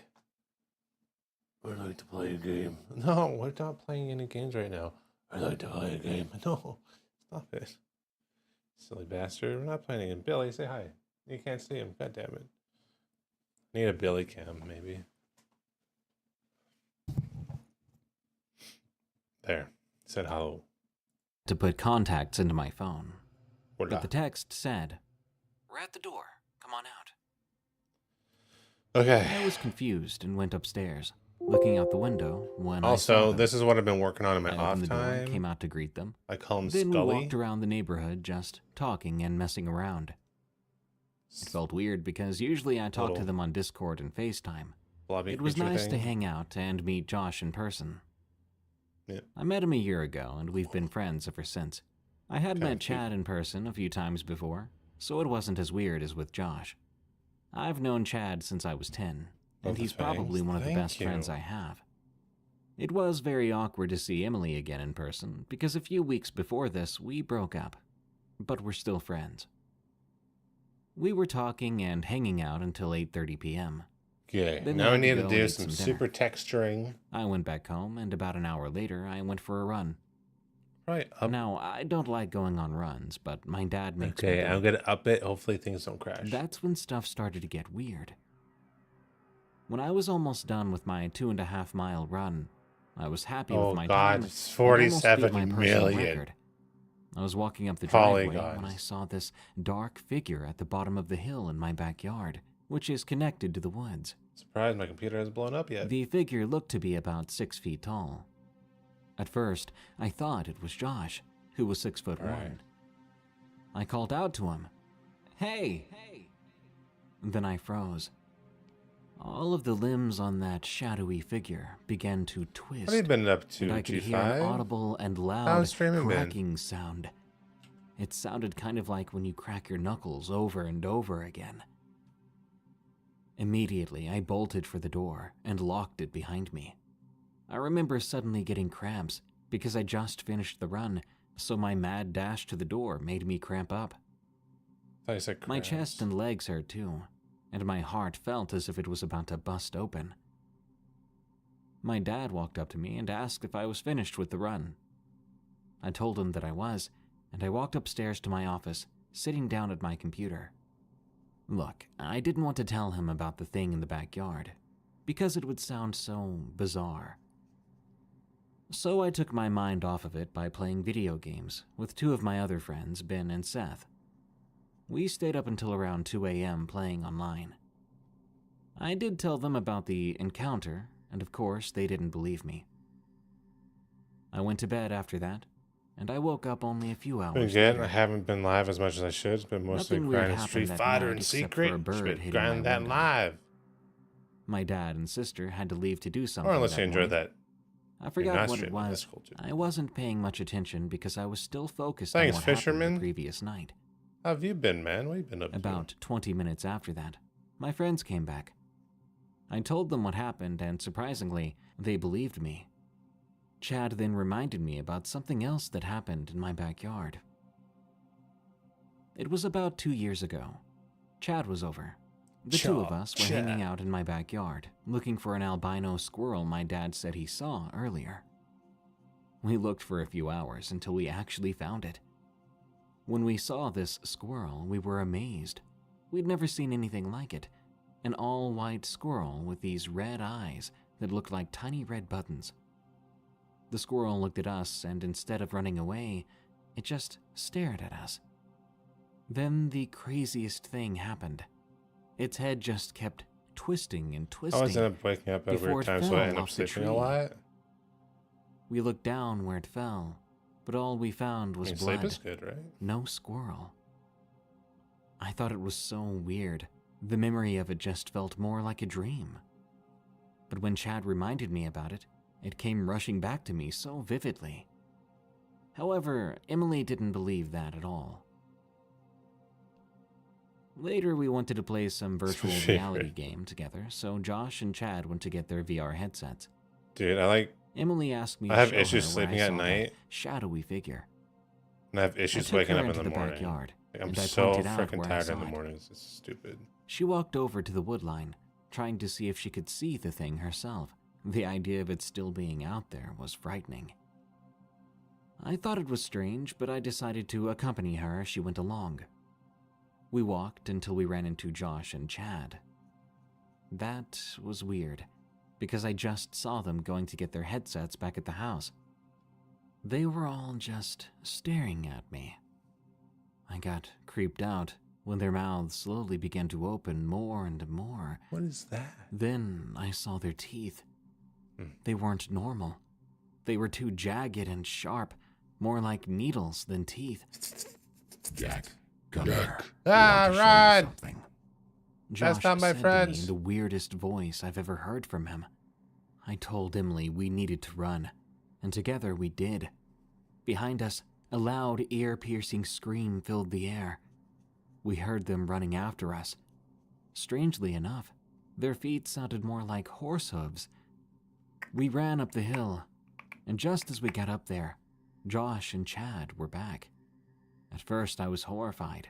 I'd like to play a game. No, we're not playing any games right now. I'd like to play a game. No, stop it. Silly bastard. We're not playing a game. Billy, say hi. You can't see him. God damn it. Need a Billy cam, maybe. There. Said hello. To put contacts into my phone. Hola. But the text said, "We're at the door. Come on out." Okay. I was confused and went upstairs, looking out the window when I saw Also, them. this is what I've been working on in my I off opened the door, time. came out to greet them. I call him Then Scully. we walked around the neighborhood just talking and messing around. It felt weird because usually I talk to them on Discord and FaceTime. Blobby It was creature nice to thing. hang out and meet Josh in person. Yeah. I met him a year ago, and we've been friends ever since. I had met Chad in person a few times before, so it wasn't as weird as with Josh. I've known Chad since I was 10, and Love the he's probably fangs. one of the Thank best friends you. I have. It was very awkward to see Emily again in person, because a few weeks before this, we broke up, but we're still friends. We were talking and hanging out until 8:30 p.m. Okay, Then now we had need to go do and eat some dinner. super texturing. I went back home, and about an hour later, I went for a run. Right, up. Now, I don't like going on runs, but my dad makes me Okay, do I'm it. gonna up it. Hopefully things don't crash. That's when stuff started to get weird. When I was almost done with my 2.5-mile run, I was happy Oh, with my God, time. it's and almost beat 47 my personal million. record. I was walking up the Polygons. driveway when I saw this dark figure at the bottom of the hill in my backyard, which is connected to the woods. Surprised my computer hasn't blown up yet. The figure looked to be about 6 feet tall. At first, I thought it was Josh, who was 6'1". Right. I called out to him, "Hey!" Then I froze. All of the limbs on that shadowy figure began to twist. What have you been up to, and I could hear an G5? audible and How's loud streaming been? cracking sound. It sounded kind of like when you crack your knuckles over and over again. Immediately, I bolted for the door and locked it behind me. I remember suddenly getting cramps because I just finished the run, so my mad dash to the door made me cramp up. I thought you said My cramps. chest and legs hurt too, and my heart felt as if it was about to bust open. My dad walked up to me and asked if I was finished with the run. I told him that I was, and I walked upstairs to my office, sitting down at my computer. Look, I didn't want to tell him about the thing in the backyard, because it would sound so bizarre. So I took my mind off of it by playing video games with two of my other friends, Ben and Seth. We stayed up until around 2 a.m. playing online. I did tell them about the encounter, and of course they didn't believe me. I went to bed after that, and I woke up only a few hours Again, later. I haven't been live as much as I should. It's been mostly Nothing weird grinding happened Street that Fighter night in except secret. for a bird Should hitting grind my that window. live. My dad and sister had to leave to do something. Or unless that you enjoy morning. that. I You're forgot not what it streaming, was. that's cool too. I wasn't paying much attention because I was still focused Thanks, on what happened Fisherman. the previous night. How have you been, man? What have you been up to? About 20 minutes after that, my friends came back. I told them what happened, and surprisingly, they believed me. Chad then reminded me about something else that happened in my backyard. It was about 2 years ago. Chad was over. The two of us were hanging out in my backyard, looking for an albino squirrel my dad said he saw earlier. We looked for a few hours until we actually found it. When we saw this squirrel, we were amazed. We'd never seen anything like it. An all-white squirrel with these red eyes that looked like tiny red buttons. The squirrel looked at us, and instead of running away, it just stared at us. Then the craziest thing happened. Its head just kept twisting and I twisting. always end up waking up at a before weird it time, so I fell end up off the sleeping a tree. lot. We looked down where it fell, but all we found was I mean, blood. sleep is good, right? No squirrel. I thought it was so weird. The memory of it just felt more like a dream. But when Chad reminded me about it, it came rushing back to me so vividly. However, Emily didn't believe that at all. Later, we wanted to play some virtual reality game together, so Josh and Chad went to get their VR headsets. Dude, I like. Emily asked me I to have show issues her where sleeping I at saw that night. shadowy figure. And I have issues took waking her up in into the the morning. backyard, Like, I'm and I so pointed out freaking where I tired saw in the it. mornings. It's stupid. She walked over to the woodline, trying to see if she could see the thing herself. The idea of it still being out there was frightening. I thought it was strange, but I decided to accompany her as she went along. We walked until we ran into Josh and Chad. That was weird, because I just saw them going to get their headsets back at the house. They were all just staring at me. I got creeped out when their mouths slowly began to open more and more. What is that? Then I saw their teeth. They weren't normal. They were too jagged and sharp, more like needles than teeth. Jack, come here. Ah, Rod! Josh That's not my said to me friends. in the weirdest voice I've ever heard from him. I told Emily we needed to run, and together we did. Behind us, a loud, ear-piercing scream filled the air. We heard them running after us. Strangely enough, their feet sounded more like horse hooves. We ran up the hill, and just as we got up there, Josh and Chad were back. At first, I was horrified,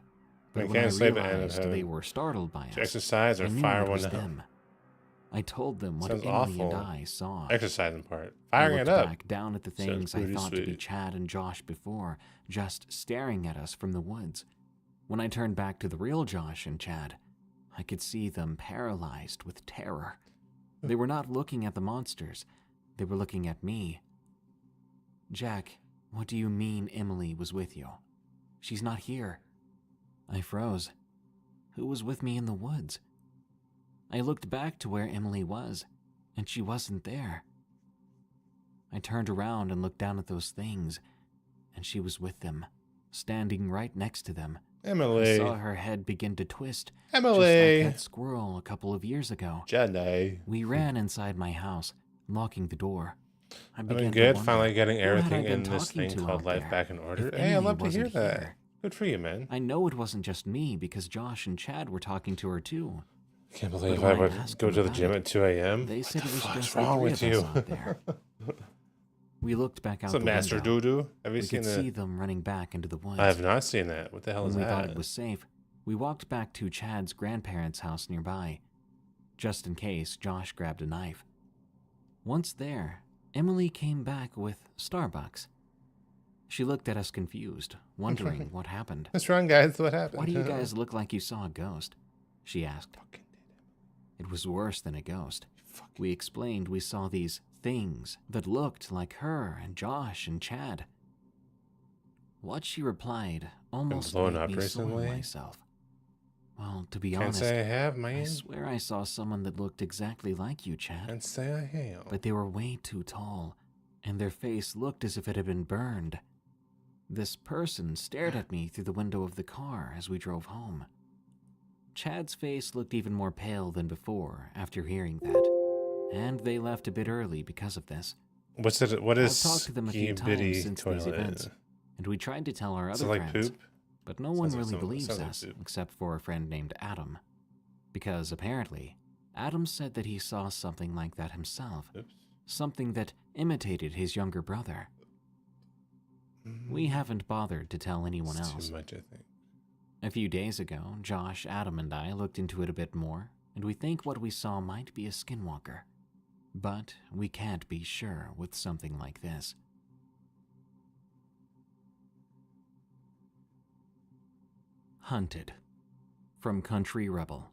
but when I realized they were startled by us, exercise or I knew fire it was one up. them. I told them what Sounds Emily awful. and I saw. Exercising part. I Firing looked it up. back down at the Sounds things I pretty thought to be sweet. Chad and Josh before, just staring at us from the woods. When I turned back to the real Josh and Chad, I could see them paralyzed with terror. They were not looking at the monsters. They were looking at me. Jack, what do you mean Emily was with you? She's not here. I froze. Who was with me in the woods? I looked back to where Emily was, and she wasn't there. I turned around and looked down at those things, and she was with them, standing right next to them. Emily. I saw her head begin to twist, Emily. just like that squirrel a couple of years ago. Jenny. We ran inside my house, locking the door. I I'm began to good. wonder, Finally getting who had I everything been in this talking thing to called out life there? back in order. If Hey, I'd Emily love to hear wasn't that. here. Good for you, man. I know it wasn't just me because Josh and Chad were talking to her too. Can't believe But I when would asked go them to the about gym it, at 2 a.m. They said it was What's just the wrong three with of you? us out there. We looked back out Some the Master window. Doo-Doo? Have you We seen could that? see them running back into the woods. I have not seen that. What the hell When is we that? thought it was safe, we walked back to Chad's grandparents' house nearby, just in case Josh grabbed a knife. Once there, Emily came back with Starbucks. She looked at us confused, wondering what happened. What's wrong, guys? What happened? Why do you guys look like you saw a ghost? She asked. It was worse than a ghost. We explained we saw these things that looked like her and Josh and Chad. What she replied almost blown made up me sore recently? myself. Well, to be Can't honest, say I have, I man. swear I saw someone that looked exactly like you, Chad. Can't say I have. But they were way too tall, and their face looked as if it had been burned. This person stared at me through the window of the car as we drove home. Chad's face looked even more pale than before after hearing that, and they left a bit early because of this. What's it? What is I've talked to them a few skee-bitty times since toilet? these events, and we tried to tell our Is other it like friends, poop? but no one Sounds like really some- believes sounds like us, poop. except for a friend named Adam. Because apparently, Adam said that he saw something like that himself. Oops. Something that imitated his younger brother. We haven't bothered to tell anyone It's else. too much, I think. A few days ago, Josh, Adam, and I looked into it a bit more, and we think what we saw might be a skinwalker. But we can't be sure with something like this. Hunted. From Country Rebel.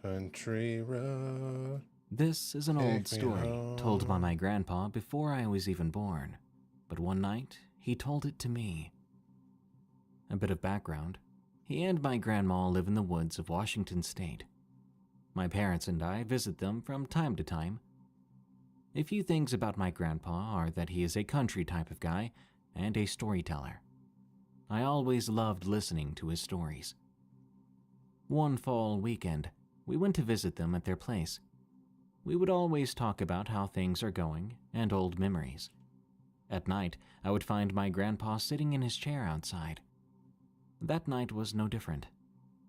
Country road. This is an Take old me story told by home. my grandpa before I was even born, but one night he told it to me. A bit of background. He and my grandma live in the woods of Washington State. My parents and I visit them from time to time. A few things about my grandpa are that he is a country type of guy and a storyteller. I always loved listening to his stories. One fall weekend, we went to visit them at their place. We would always talk about how things are going and old memories. At night, I would find my grandpa sitting in his chair outside. That night was no different,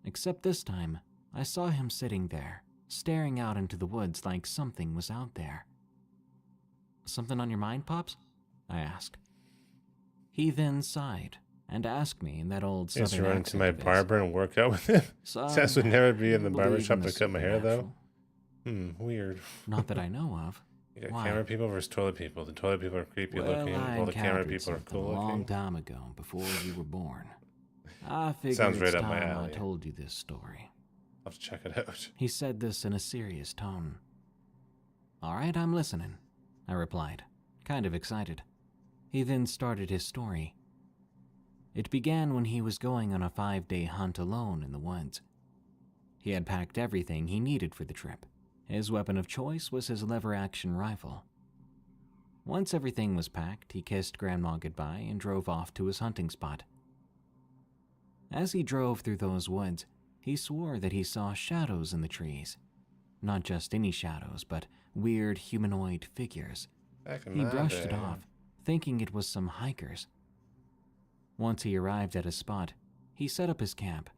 except this time I saw him sitting there, staring out into the woods like something was out there. "Something on your mind, Pops?" I asked. He then sighed and asked me in that old I used to southern run into accent my of his. barber and work out with him. Son, Seth would never be in the you barber believe shop in to the cut my hair, though. supernatural? Weird. Not that I know of. You got Why? camera people versus toilet people. The toilet people are creepy Well, looking, I while the camera encountered people are something cool a long looking. time ago before you were born. I figured Sounds right it's up my time alley. I told you this story. I'll have to check it out. He said this in a serious tone. "All right, I'm listening," I replied, kind of excited. He then started his story. It began when he was going on a 5-day hunt alone in the woods. He had packed everything he needed for the trip. His weapon of choice was his lever-action rifle. Once everything was packed, he kissed Grandma goodbye and drove off to his hunting spot. As he drove through those woods, he swore that he saw shadows in the trees. Not just any shadows, but weird humanoid figures. Back in He my brushed it day. off, thinking it was some hikers. Once he arrived at a spot, he set up his camp.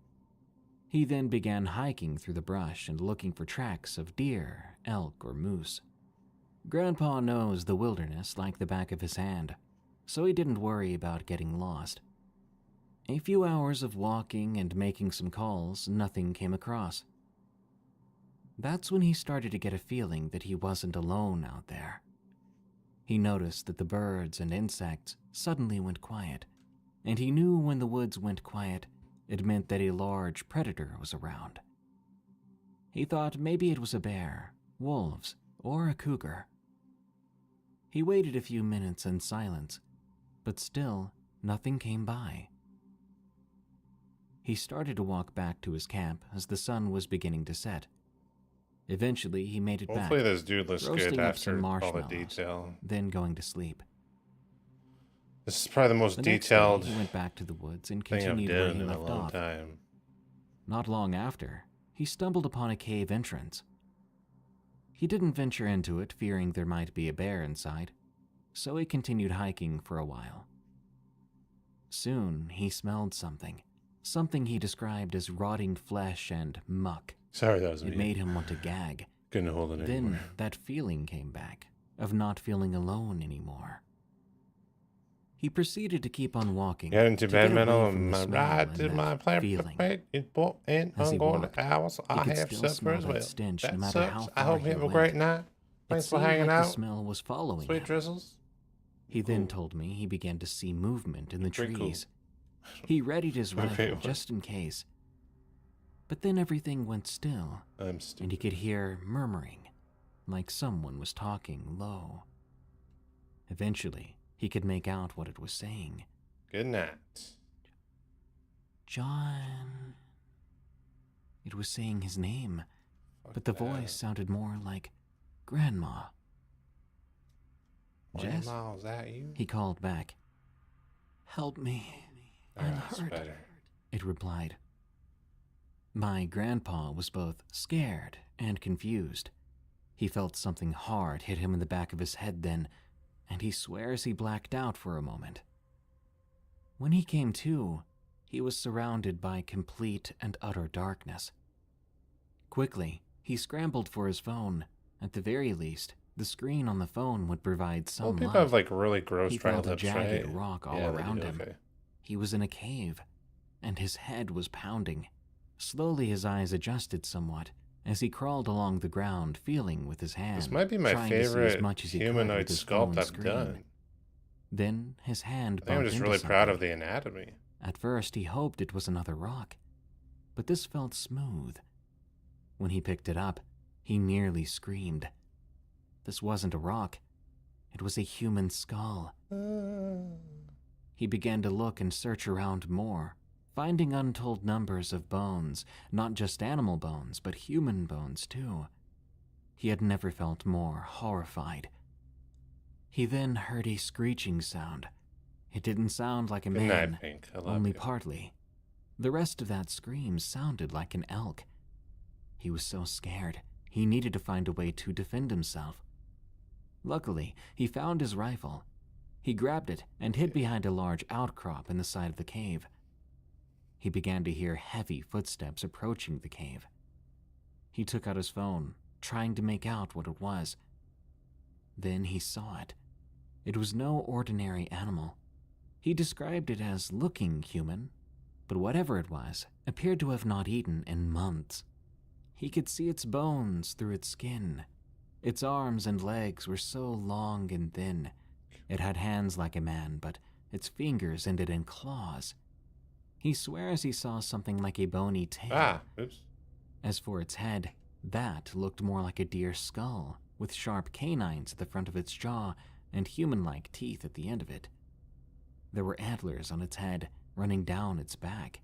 He then began hiking through the brush and looking for tracks of deer, elk, or moose. Grandpa knows the wilderness like the back of his hand, so he didn't worry about getting lost. A few hours of walking and making some calls, nothing came across. That's when he started to get a feeling that he wasn't alone out there. He noticed that the birds and insects suddenly went quiet, and he knew when the woods went quiet, it meant that a large predator was around. He thought maybe it was a bear, wolves, or a cougar. He waited a few minutes in silence, but still nothing came by. He started to walk back to his camp as the sun was beginning to set. Eventually, he made it back, Hopefully this dude looks roasting good up some after all the marshmallows, detail. then going to sleep. This is probably the most The next detailed day, he went back to the woods and thing I've continued where done he in a left long off. time. Not long after, he stumbled upon a cave entrance. He didn't venture into it, fearing there might be a bear inside, so he continued hiking for a while. Soon, he smelled something he described as rotting flesh and muck. Sorry, that was It me. made him want to gag. Couldn't hold it anymore. Then that feeling came back, of not feeling alone anymore. He proceeded to keep on walking. Got into to bad get away mental from the and smell right and to that my plan. feeling. It bought in As he ongoing walked, hours. he I could have still suffered smell as that well. stench That no matter sucks. how I far hope you he have a went. great night. It Thanks for seemed hanging like out. the smell was following Sweet him. drizzles. He then told me he began to see movement in the Pretty cool. trees. He readied his What a great rifle one. just in case. But then everything went still, I'm and stupid. he could hear murmuring, like someone was talking low. Eventually, he could make out what it was saying. Good night. John. It was saying his name, but the voice sounded more like Grandma. Jess? Grandma, is that you? He called back. Help me. I'm That's hurt. better. It replied. My grandpa was both scared and confused. He felt something hard hit him in the back of his head then, and he swears he blacked out for a moment. When he came to, he was surrounded by complete and utter darkness. Quickly, he scrambled for his phone. At the very least, the screen on the phone would provide some Well, people light. have like really gross He dry felt a lips, jagged right? rock all Yeah, they around do, him. okay. He was in a cave, and his head was pounding. Slowly his eyes adjusted somewhat as he crawled along the ground, feeling with his hand. This might be my trying to see as favorite much as he could humanoid with his sculpt phone I've screen. done. Then his hand I think I'm bumped just into really proud of something. the anatomy. At first, he hoped it was another rock, but this felt smooth. When he picked it up, he nearly screamed. This wasn't a rock. It was a human skull. He began to look and search around more, finding untold numbers of bones, not just animal bones, but human bones too. He had never felt more horrified. He then heard a screeching sound. It didn't sound like a Good man, night, Pink. I love only you. partly. The rest of that scream sounded like an elk. He was so scared, he needed to find a way to defend himself. Luckily, he found his rifle. He grabbed it and hid behind a large outcrop in the side of the cave. He began to hear heavy footsteps approaching the cave. He took out his phone, trying to make out what it was. Then he saw it. It was no ordinary animal. He described it as looking human, but whatever it was appeared to have not eaten in months. He could see its bones through its skin. Its arms and legs were so long and thin. It had hands like a man, but its fingers ended in claws. He swears he saw something like a bony tail. Oops. As for its head, that looked more like a deer's skull, with sharp canines at the front of its jaw and human-like teeth at the end of it. There were antlers on its head, running down its back,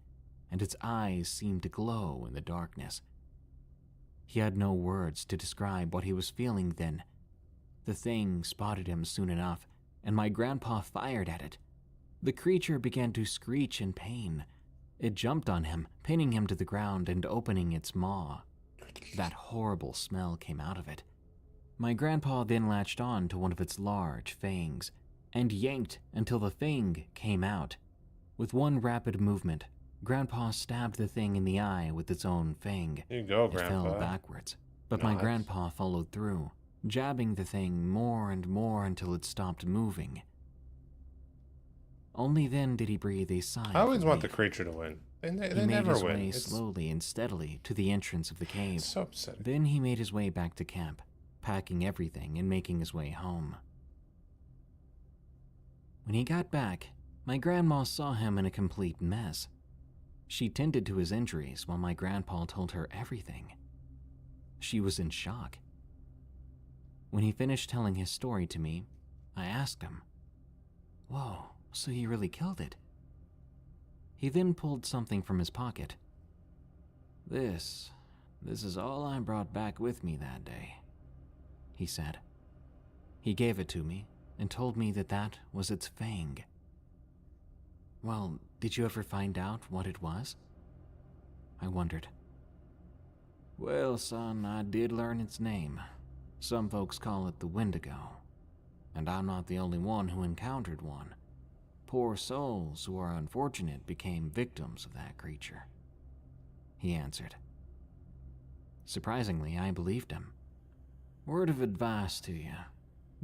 and its eyes seemed to glow in the darkness. He had no words to describe what he was feeling then. The thing spotted him soon enough, and my grandpa fired at it. The creature began to screech in pain. It jumped on him, pinning him to the ground and opening its maw. That horrible smell came out of it. My grandpa then latched on to one of its large fangs and yanked until the fang came out. With one rapid movement, Grandpa stabbed the thing in the eye with its own fang. You go, It Grandpa. fell backwards, but my Nice. grandpa followed through, jabbing the thing more and more until it stopped moving. Only then did he breathe a sigh. I always of want the relief. creature to win. They He never made his win. way It's slowly and steadily to the entrance of the cave. so upsetting. Then he made his way back to camp, packing everything and making his way home. When he got back, my grandma saw him in a complete mess. She tended to his injuries while my grandpa told her everything. She was in shock. When he finished telling his story to me, I asked him, "Whoa, so you really killed it?" He then pulled something from his pocket. This is all I brought back with me that day," he said. He gave it to me and told me that that was its fang. "Well, did you ever find out what it was?" I wondered. "Well, son, I did learn its name. Some folks call it the Wendigo, and I'm not the only one who encountered one. Poor souls who are unfortunate became victims of that creature," he answered. Surprisingly, I believed him. Word of advice to you: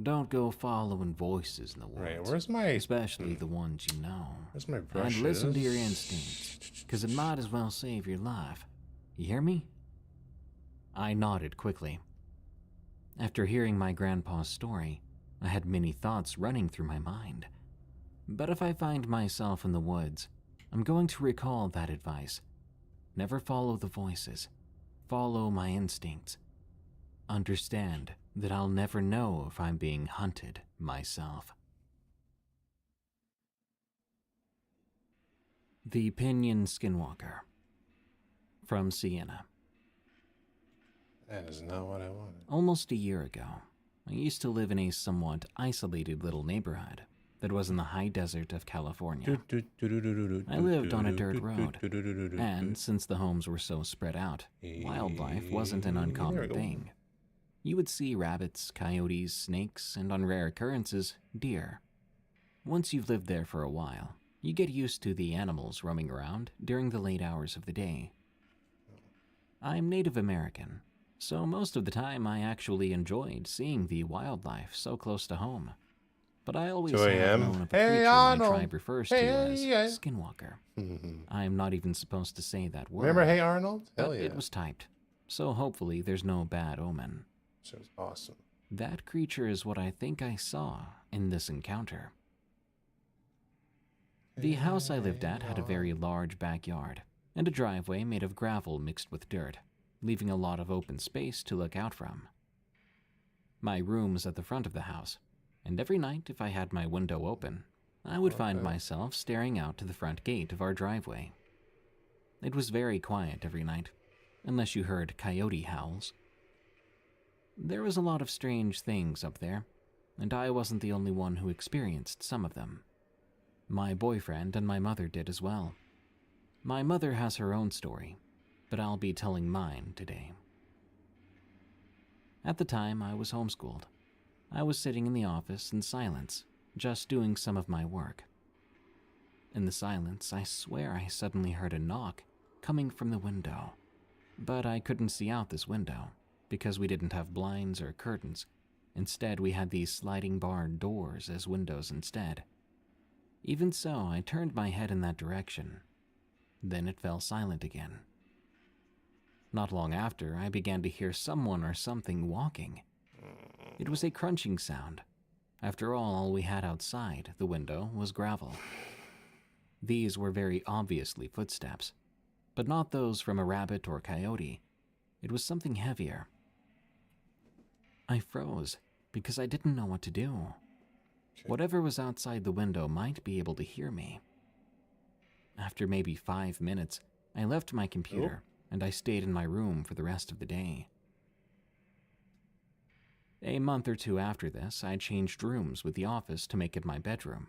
don't go following voices in the woods. Right, where's my... Especially the ones you know. Where's my brushes? And listen to your instincts, because it might as well save your life. You hear me? I nodded quickly. After hearing my grandpa's story, I had many thoughts running through my mind. But if I find myself in the woods, I'm going to recall that advice. Never follow the voices. Follow my instincts. Understand that I'll never know if I'm being hunted myself. The Pinion Skinwalker. From Sienna. That is not what I wanted. Almost a year ago, I used to live in a somewhat isolated little neighborhood that was in the high desert of California. I lived on a dirt road, and since the homes were so spread out, wildlife wasn't an uncommon thing. You would see rabbits, coyotes, snakes, and on rare occurrences, deer. Once you've lived there for a while, you get used to the animals roaming around during the late hours of the day. I'm Native American, so most of the time I actually enjoyed seeing the wildlife so close to home. But I always 2 have a.m. known of a Hey, creature Arnold. my tribe refers to as Skinwalker. I'm not even supposed to say that word. Remember Hey Arnold? Hell But yeah. it was typed, so hopefully there's no bad omen. This was awesome. That creature is what I think I saw in this encounter. The house I lived at had a very large backyard and a driveway made of gravel mixed with dirt, leaving a lot of open space to look out from. My room was at the front of the house, and every night if I had my window open, I would find myself staring out to the front gate of our driveway. It was very quiet every night, unless you heard coyote howls. There was a lot of strange things up there, and I wasn't the only one who experienced some of them. My boyfriend and my mother did as well. My mother has her own story, but I'll be telling mine today. At the time, I was homeschooled. I was sitting in the office in silence, just doing some of my work. In the silence, I swear I suddenly heard a knock coming from the window, but I couldn't see out this window because we didn't have blinds or curtains. Instead, we had these sliding barred doors as windows instead. Even so, I turned my head in that direction. Then it fell silent again. Not long after, I began to hear someone or something walking. It was a crunching sound. After all we had outside the window was gravel. These were very obviously footsteps, but not those from a rabbit or coyote. It was something heavier. I froze because I didn't know what to do. Whatever was outside the window might be able to hear me. After maybe 5 minutes, I left my computer and I stayed in my room for the rest of the day. A month or two after this, I changed rooms with the office to make it my bedroom.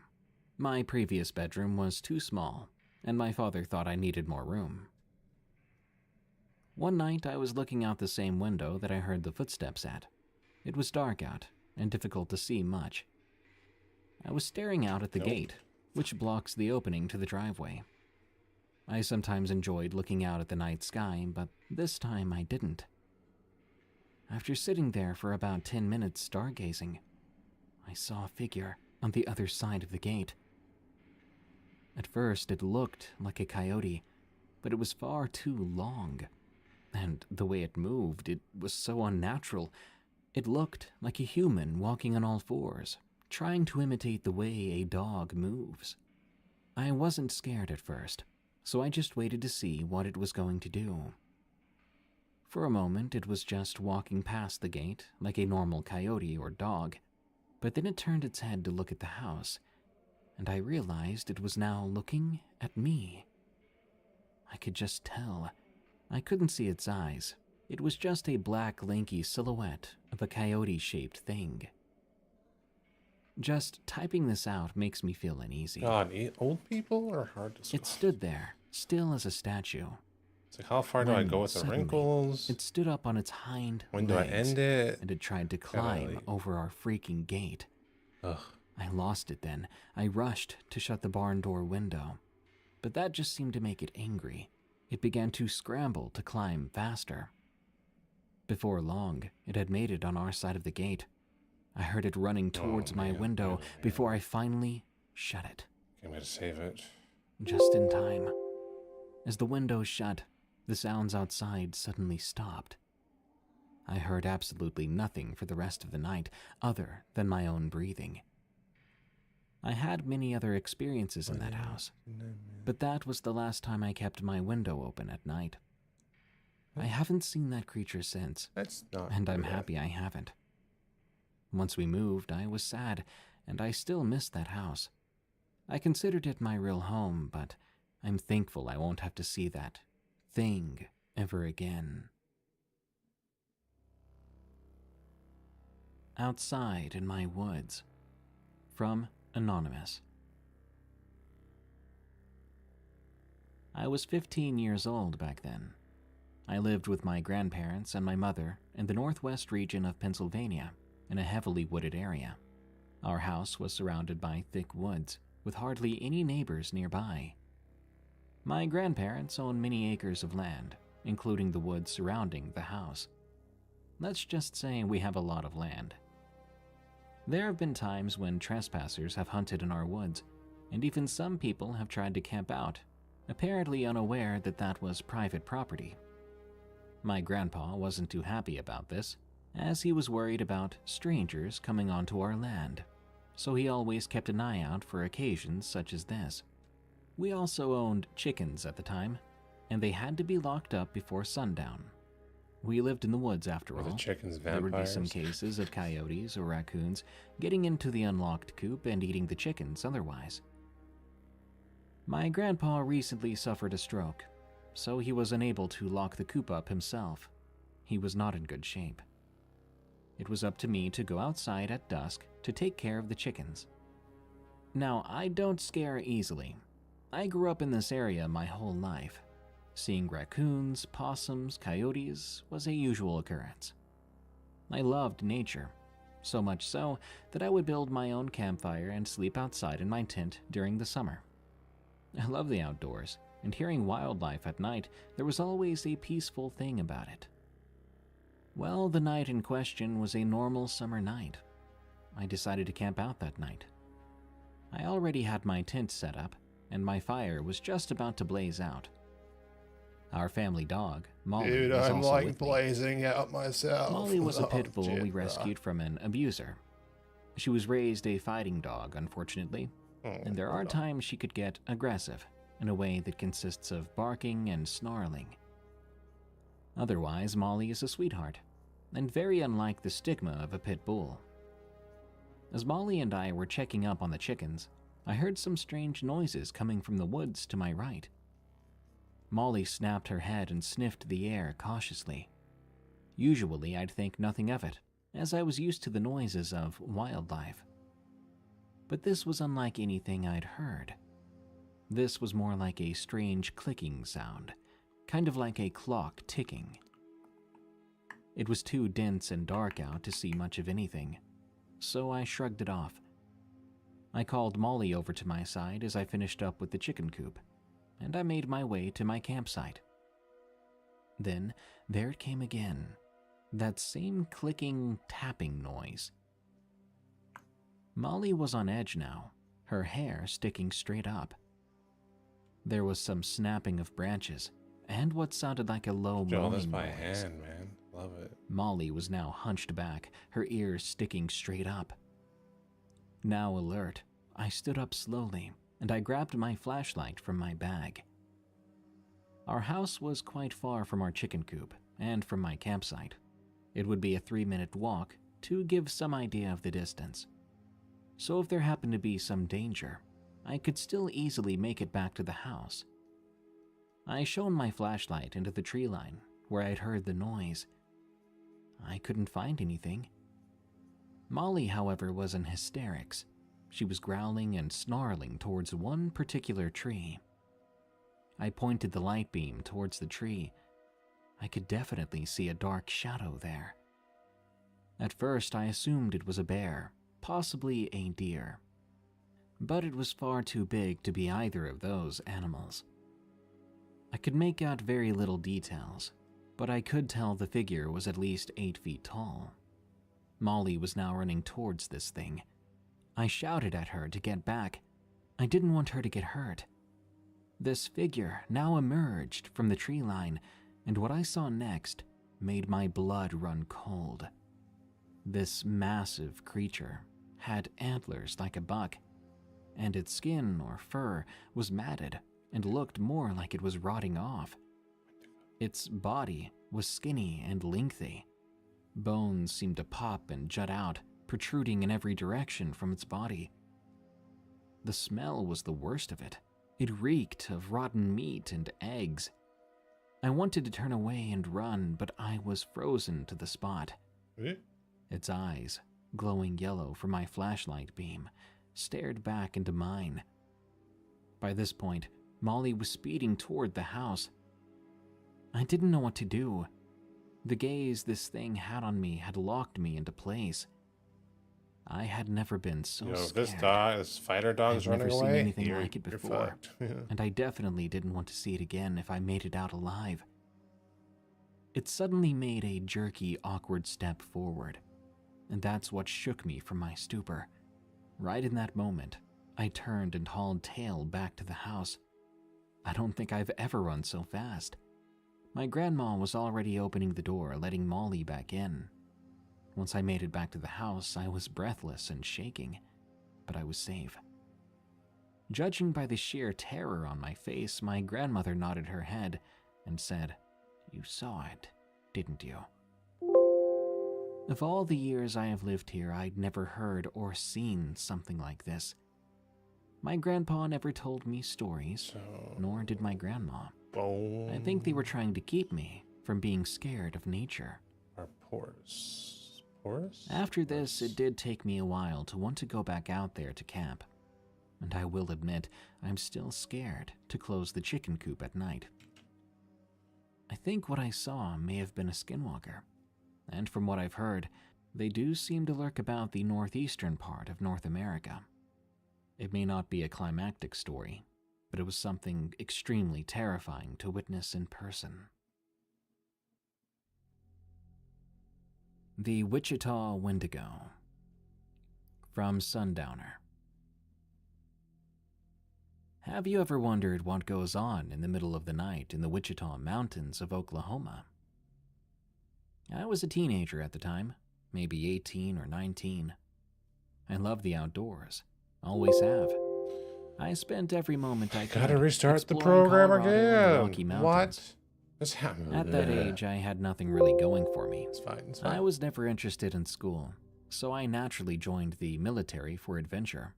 My previous bedroom was too small, and my father thought I needed more room. One night, I was looking out the same window that I heard the footsteps at. It was dark out and difficult to see much. I was staring out at the gate, which blocks the opening to the driveway. I sometimes enjoyed looking out at the night sky, but this time I didn't. After sitting there for about 10 minutes stargazing, I saw a figure on the other side of the gate. At first, it looked like a coyote, but it was far too long. And the way it moved, it was so unnatural. It looked like a human walking on all fours, trying to imitate the way a dog moves. I wasn't scared at first, so I just waited to see what it was going to do. For a moment, it was just walking past the gate like a normal coyote or dog, but then it turned its head to look at the house, and I realized it was now looking at me. I could just tell. I couldn't see its eyes. It was just a black, lanky silhouette of a coyote-shaped thing. Just typing this out makes me feel uneasy. God, old people are hard to spot. It stood there, still as a statue. It's like, how far do I go with the wrinkles? It stood up on its hind When do I legs, end it? and it tried to climb over our freaking gate. Ugh. I lost it then. I rushed to shut the barn door window, but that just seemed to make it angry. It began to scramble to climb faster. Before long, it had made it on our side of the gate. I heard it running towards my window before I finally shut it. I'm going to save it. Just in time. As the window shut, the sounds outside suddenly stopped. I heard absolutely nothing for the rest of the night other than my own breathing. I had many other experiences in that house, but that was the last time I kept my window open at night. I haven't seen that creature since, and I'm happy I haven't. Once we moved, I was sad, and I still miss that house. I considered it my real home, but I'm thankful I won't have to see that thing ever again. Outside in my woods. From Anonymous. I was 15 years old back then. I lived with my grandparents and my mother in the northwest region of Pennsylvania, in a heavily wooded area. Our house was surrounded by thick woods, with hardly any neighbors nearby. My grandparents owned many acres of land, including the woods surrounding the house. Let's just say we have a lot of land. There have been times when trespassers have hunted in our woods, and even some people have tried to camp out, apparently unaware that that was private property. My grandpa wasn't too happy about this, as he was worried about strangers coming onto our land, so he always kept an eye out for occasions such as this. We also owned chickens at the time, and they had to be locked up before sundown. We lived in the woods after all. The chickens There would be vampires? some cases of coyotes or raccoons getting into the unlocked coop and eating the chickens otherwise. My grandpa recently suffered a stroke, so he was unable to lock the coop up himself. He was not in good shape. It was up to me to go outside at dusk to take care of the chickens. Now, I don't scare easily. I grew up in this area my whole life. Seeing raccoons, possums, coyotes was a usual occurrence. I loved nature, so much so that I would build my own campfire and sleep outside in my tent during the summer. I love the outdoors, and hearing wildlife at night, there was always a peaceful thing about it. Well, the night in question was a normal summer night. I decided to camp out that night. I already had my tent set up, and my fire was just about to blaze out. Our family dog, Molly, Dude, was I'm also like with me. blazing out myself. Molly was a pit bull shit, we bro. rescued from an abuser. She was raised a fighting dog, unfortunately, and there are times she could get aggressive in a way that consists of barking and snarling. Otherwise, Molly is a sweetheart, and very unlike the stigma of a pit bull. As Molly and I were checking up on the chickens, I heard some strange noises coming from the woods to my right. Molly snapped her head and sniffed the air cautiously. Usually, I'd think nothing of it, as I was used to the noises of wildlife. But this was unlike anything I'd heard. This was more like a strange clicking sound, kind of like a clock ticking. It was too dense and dark out to see much of anything, so I shrugged it off. I called Molly over to my side as I finished up with the chicken coop. and I made my way to my campsite. Then, there it came again, that same clicking, tapping noise. Molly was on edge now, her hair sticking straight up. There was some snapping of branches, and what sounded like a low Joe, this moaning by noise. hand, man. Love it. Molly was now hunched back, her ears sticking straight up. Now alert, I stood up slowly, and I grabbed my flashlight from my bag. Our house was quite far from our chicken coop, and from my campsite. It would be a 3-minute walk to give some idea of the distance. So if there happened to be some danger, I could still easily make it back to the house. I shone my flashlight into the tree line where I'd heard the noise. I couldn't find anything. Molly, however, was in hysterics. She was growling and snarling towards one particular tree. I pointed the light beam towards the tree. I could definitely see a dark shadow there. At first, I assumed it was a bear, possibly a deer. But it was far too big to be either of those animals. I could make out very little details, but I could tell the figure was at least 8 feet tall. Molly was now running towards this thing. I shouted at her to get back. I didn't want her to get hurt. This figure now emerged from the tree line, and what I saw next made my blood run cold. This massive creature had antlers like a buck, and its skin or fur was matted and looked more like it was rotting off. Its body was skinny and lengthy. Bones seemed to pop and jut out, protruding in every direction from its body. The smell was the worst of it. It reeked of rotten meat and eggs. I wanted to turn away and run, but I was frozen to the spot. Its eyes, glowing yellow from my flashlight beam, stared back into mine. By this point, Molly was speeding toward the house. I didn't know what to do. The gaze this thing had on me had locked me into place. I had never been so scared. This fighter dog's I've running never seen away. anything like it before, fucked. and I definitely didn't want to see it again if I made it out alive. It suddenly made a jerky, awkward step forward, and that's what shook me from my stupor. Right in that moment, I turned and hauled tail back to the house. I don't think I've ever run so fast. My grandma was already opening the door, letting Molly back in. Once I made it back to the house, I was breathless and shaking, but I was safe. Judging by the sheer terror on my face, my grandmother nodded her head and said, "You saw it, didn't you?" Of all the years I have lived here, I'd never heard or seen something like this. My grandpa never told me stories, nor did my grandma. I think they were trying to keep me from being scared of nature. Are porous. After this, it did take me a while to want to go back out there to camp. And I will admit, I'm still scared to close the chicken coop at night. I think what I saw may have been a skinwalker. And from what I've heard, they do seem to lurk about the northeastern part of North America. It may not be a climactic story, but it was something extremely terrifying to witness in person. The Wichita Wendigo. From Sundowner. Have you ever wondered what goes on in the middle of the night in the Wichita Mountains of Oklahoma? I was a teenager at the time, maybe 18 or 19. I love the outdoors, always have. I spent every moment I could. Gotta restart the exploring program Colorado and the Rocky again. Mountains. What? What's happening? At that age, I had nothing really going for me. It's fine, it's fine. I was never interested in school, so I naturally joined the military for adventure.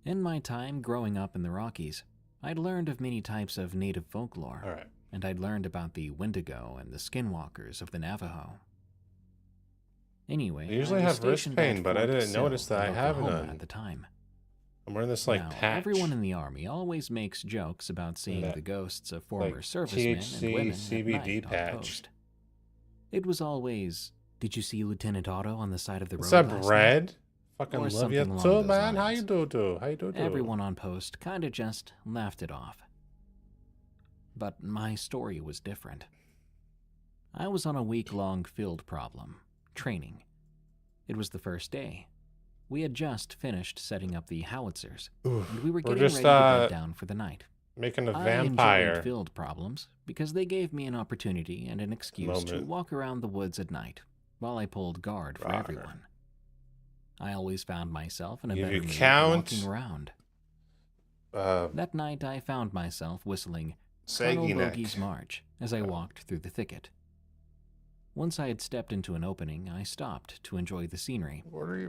In my time growing up in the Rockies, I'd learned of many types of native folklore, and I'd learned about the Wendigo and the Skinwalkers of the Navajo. Anyway, I usually was have wrist stationed pain, at but I Fort didn't Sill notice that in I have Oklahoma none. at the time. I'm wearing this like Now, patch. everyone in the army always makes jokes about seeing That, the ghosts of former like, servicemen THC and women CBD at night patch. on post. It was always, "Did you see Lieutenant Otto on the side of the road What's up, last Red? night?" Fucking Or love something you along too, those man. How lines. you do? How you do? Everyone on post kinda just laughed it off. But my story was different. I was on a week-long field problem, training. It was the first day. We had just finished setting up the howitzers, and we were getting ready to bed down for the night. Making a I vampire. enjoyed field problems because they gave me an opportunity and an excuse to walk around the woods at night while I pulled guard for everyone. I always found myself in a better mood walking around. That night I found myself whistling Colonel Bogey's March as I walked through the thicket. Once I had stepped into an opening, I stopped to enjoy the scenery.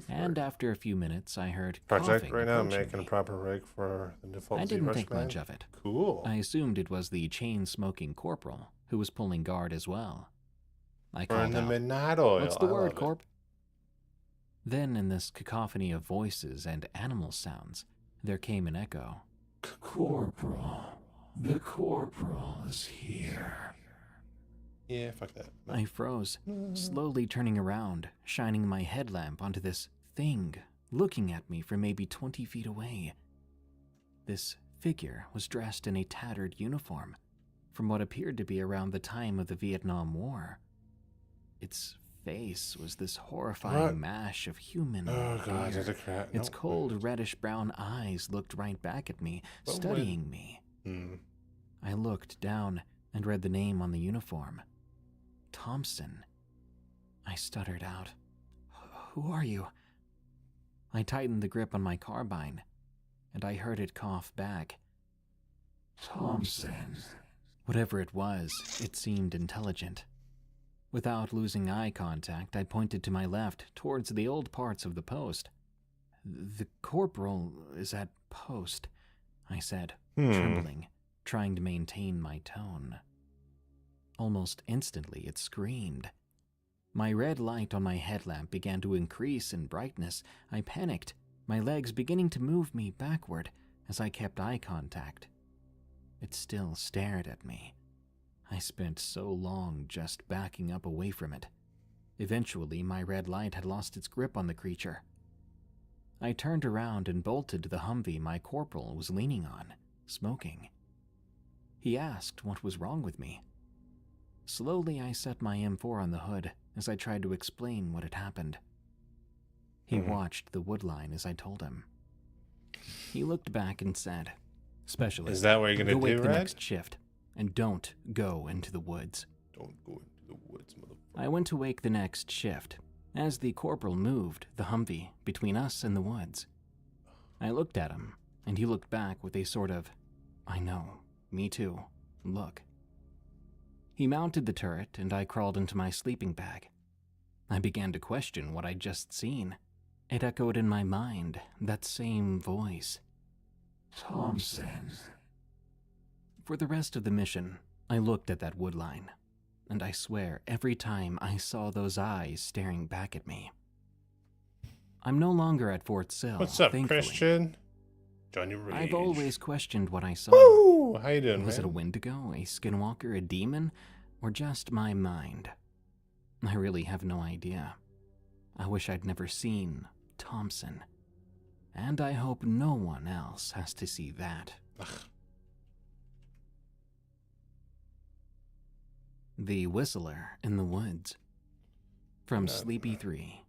And after a few minutes, I heard Project coughing right now, approaching making me. a proper rig for the default I didn't ZRush think command. much of it. Cool. I assumed it was the chain-smoking corporal who was pulling guard as well. I Burn called the out, midnight oil. "What's the I word, love it." Corp?" Then, in this cacophony of voices and animal sounds, there came an echo. Corporal. The corporal is here. Yeah, fuck that. No. I froze, slowly turning around, shining my headlamp onto this thing, looking at me from maybe 20 feet away. This figure was dressed in a tattered uniform, from what appeared to be around the time of the Vietnam War. Its face was this horrifying mash of human and God, bear. that's a crap. Its cold reddish-brown eyes looked right back at me, studying me. I looked down and read the name on the uniform. Thompson. I stuttered out, "Who are you?" I tightened the grip on my carbine, and I heard it cough back. Thompson. Whatever it was, it seemed intelligent. Without losing eye contact, I pointed to my left, towards the old parts of the post. "The corporal is at post," I said, trembling, trying to maintain my tone. Almost instantly, it screamed. My red light on my headlamp began to increase in brightness. I panicked, my legs beginning to move me backward as I kept eye contact. It still stared at me. I spent so long just backing up away from it. Eventually, my red light had lost its grip on the creature. I turned around and bolted to the Humvee my corporal was leaning on, smoking. He asked what was wrong with me. Slowly, I set my M4 on the hood as I tried to explain what had happened. He watched the woodline as I told him. He looked back and said, "Specialist, Is that what you're gonna go wake do, the Red? next shift, and don't go into the woods." Don't go into the woods, motherfucker. I went to wake the next shift. As the corporal moved the Humvee between us and the woods, I looked at him, and he looked back with a sort of, "I know, me too," look. He mounted the turret, and I crawled into my sleeping bag. I began to question what I'd just seen. It echoed in my mind, that same voice. Thompson. For the rest of the mission, I looked at that woodline, and I swear every time I saw those eyes staring back at me. I'm no longer at Fort Sill. What's up, thankfully. Christian? Johnny Rage. I've always questioned what I saw. Woo! How you doing, Was man? it a Wendigo, a skinwalker, a demon, or just my mind? I really have no idea. I wish I'd never seen Thompson. And I hope no one else has to see that. The Whistler in the Woods. From Sleepy 3.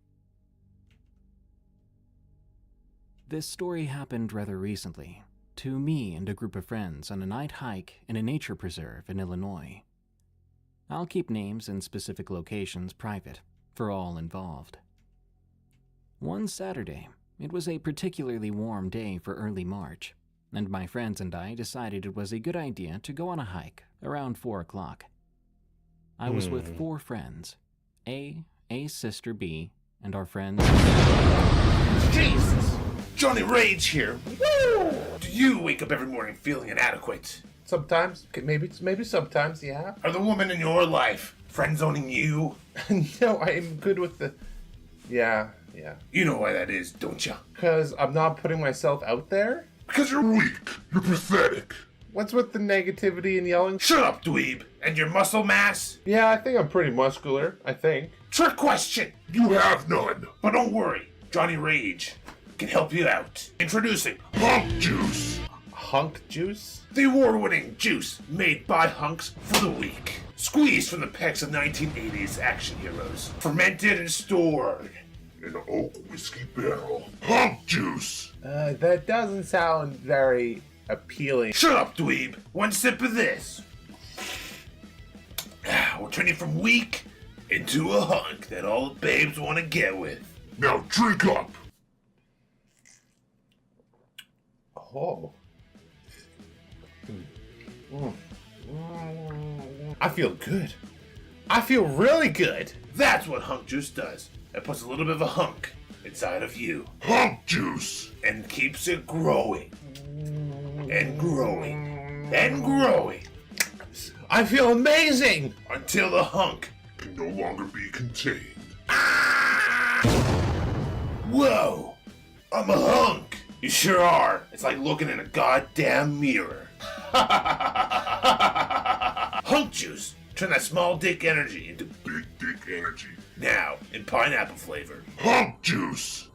This story happened rather recently, to me and a group of friends on a night hike in a nature preserve in Illinois. I'll keep names and specific locations private for all involved. One Saturday, it was a particularly warm day for early March, and my friends and I decided it was a good idea to go on a hike around 4 o'clock. I was with 4 friends, A sister B, and our friends... Jesus! Johnny Rage here. Woo! Do you wake up every morning feeling inadequate? Sometimes. Maybe sometimes, yeah. Are the women in your life friend-zoning you? No, I am good with the... Yeah. You know why that is, don't you? Because I'm not putting myself out there? Because you're weak. You're pathetic. What's with the negativity and yelling? Shut up, dweeb. And your muscle mass? Yeah, I think I'm pretty muscular, I think. Trick question. You have none. But don't worry. Johnny Rage can help you out. Introducing Hump Juice. hunk juice? The award-winning juice made by hunks for the weak. Squeezed from the pecs of 1980s action heroes. Fermented and stored in an oak whiskey barrel. Hunk juice! That doesn't sound very appealing. Shut up, dweeb! One sip of this. We're turning from weak into a hunk that all the babes want to get with. Now drink up! Oh. I feel good. I feel really good. That's what hunk juice does. It puts a little bit of a hunk inside of you. Hunk juice! And keeps it growing. And growing. And growing. I feel amazing! Until the hunk can no longer be contained. Whoa! I'm a hunk! You sure are. It's like looking in a goddamn mirror. Hunk juice. Turn that small dick energy into big dick energy. Now, in pineapple flavor. Hunk juice!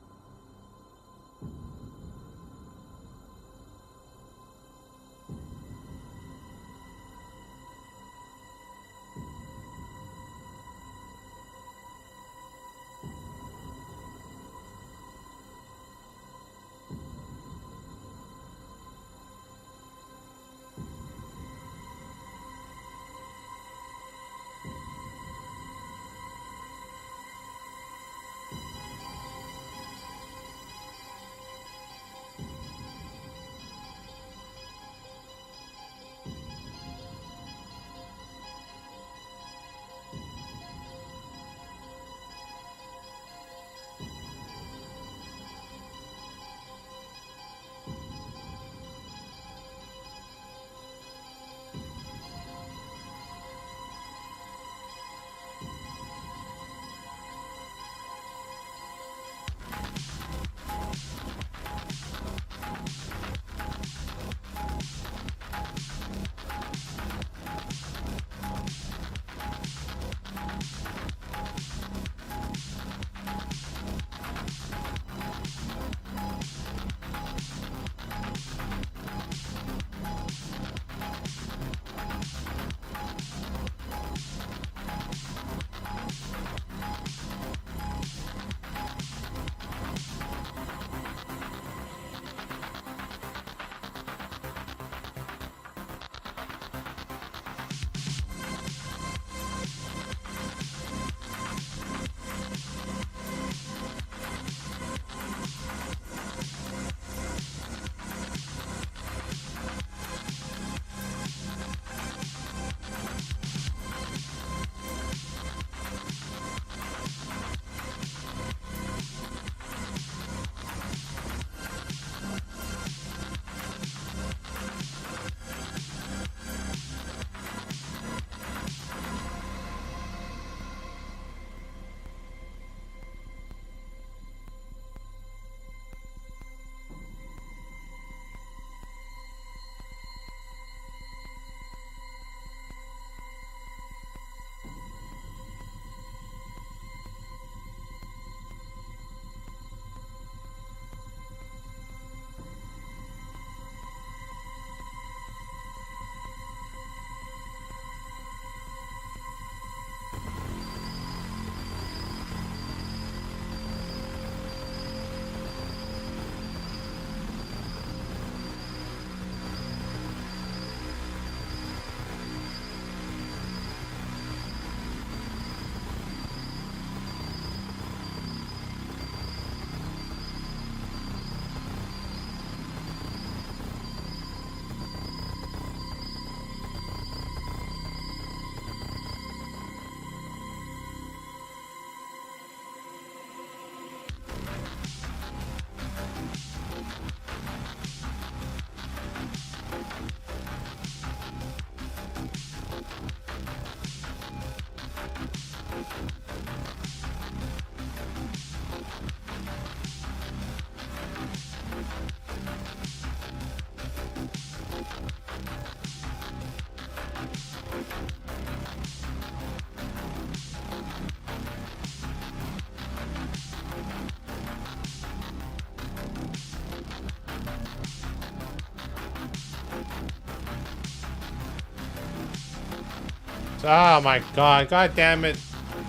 Oh my god. God damn it.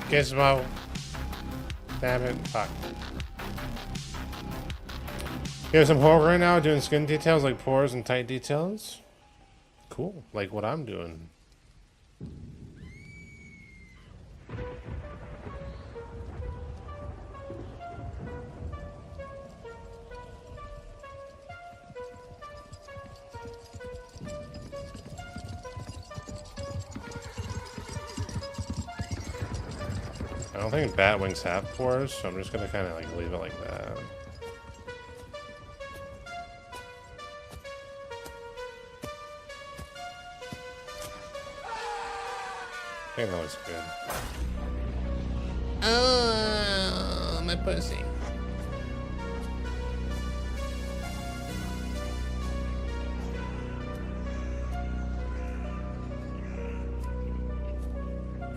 Gizmo. Damn it. Fuck. You have some horror right now doing skin details like pores and tight details? Cool. Like what I'm doing. I don't think bat wings have pores, so I'm just gonna kind of like leave it like that. I think that looks good. Oh, my pussy.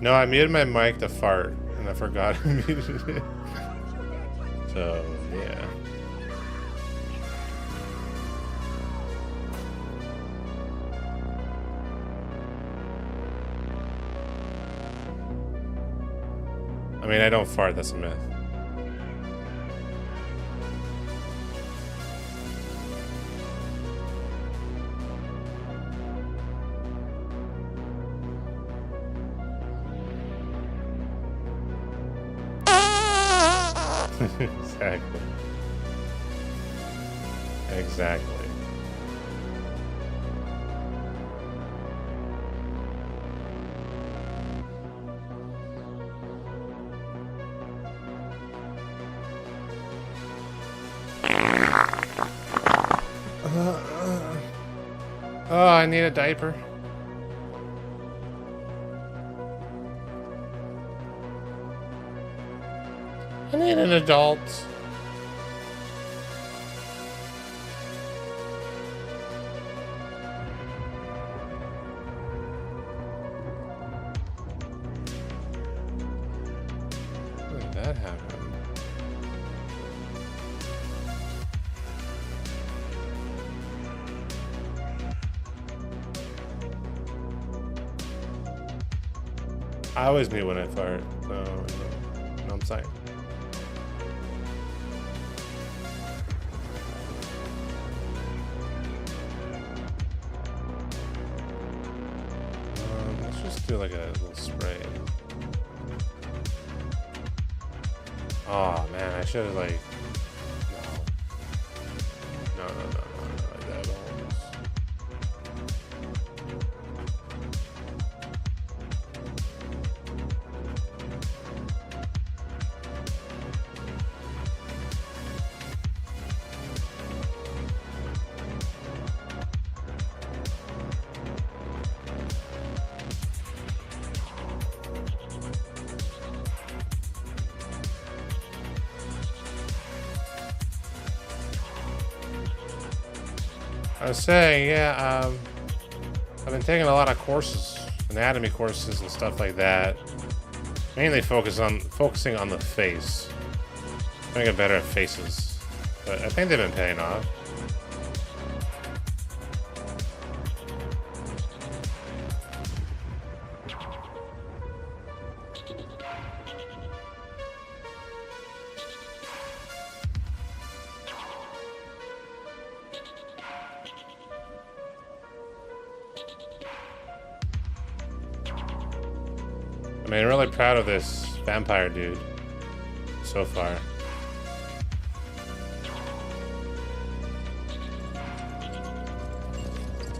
No, I muted my mic to fart, and I forgot I muted it. So, yeah. I mean, I don't fart, that's a myth. Exactly. Exactly. Oh, I need a diaper. I need an adult. When did that happen? I always knew when I fart. No, I'm saying. Let's just do like a little spray. Oh man, I should have like. No, like that almost. I was saying, yeah, I've been taking a lot of courses, anatomy courses and stuff like that. Mainly focusing on the face. Trying to get better at faces. But I think they've been paying off. I mean, I'm really proud of this vampire dude so far.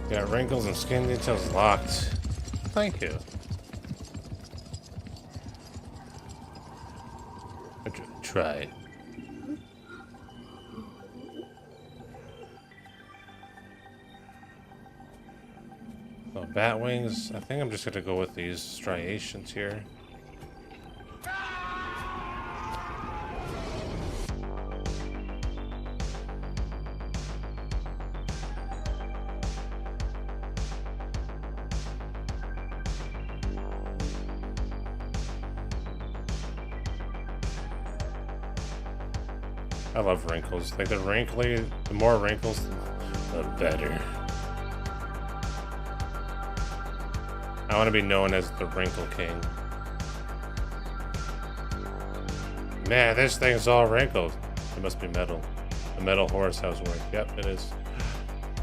Got wrinkles and skin details locked. Thank you. Try it. So bat wings, I think I'm just gonna go with these striations here. I love wrinkles. Like the more wrinkles, the better. I I want to be known as the Wrinkle King. Man, this thing's all wrinkled. It must be metal. A metal horse housework. Yep, it is.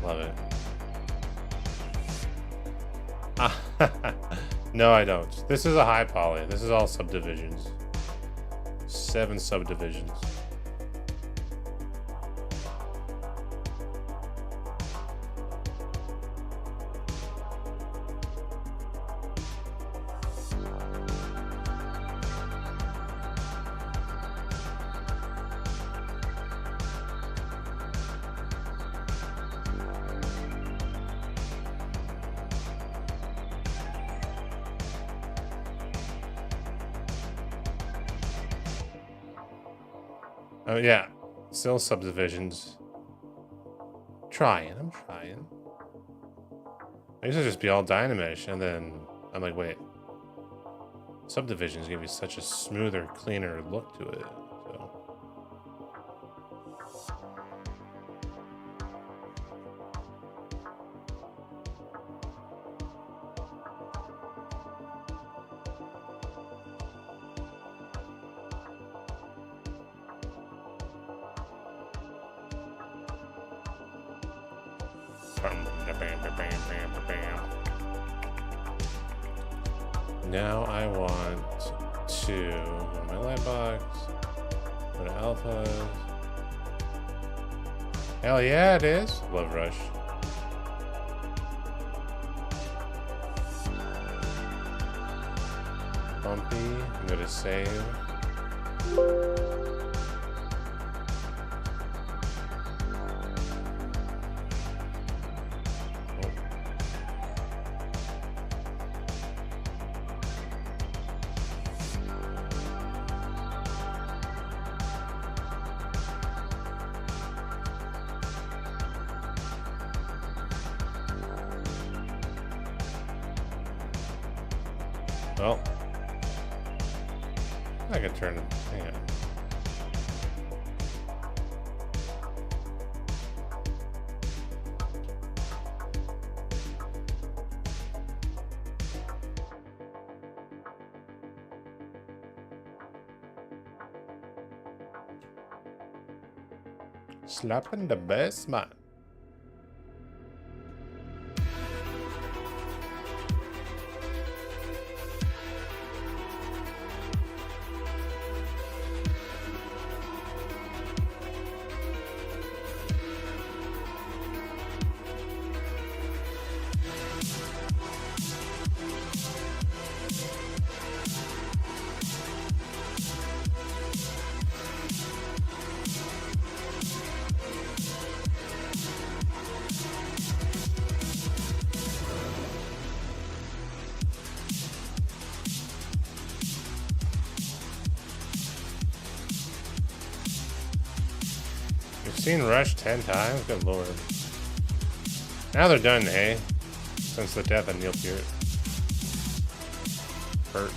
Love it. No, I don't. This is a high poly. This is all subdivisions. 7 subdivisions. Oh yeah, still subdivisions. I'm trying. I used to just be all Dynamish, and then I'm like, wait. Subdivisions give you such a smoother, cleaner look to it. So. Now I want to go to my light box, go to alphas. Hell yeah, it is. Love Rush. Bumpy. I'm gonna save. Well, I can turn it. Hang on. Slapping the best man. Seen Rush 10 times? Good lord. Now they're done, hey? Since the death of Neil Peart. Hurt.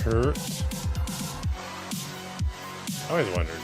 Hurt. I always wondered.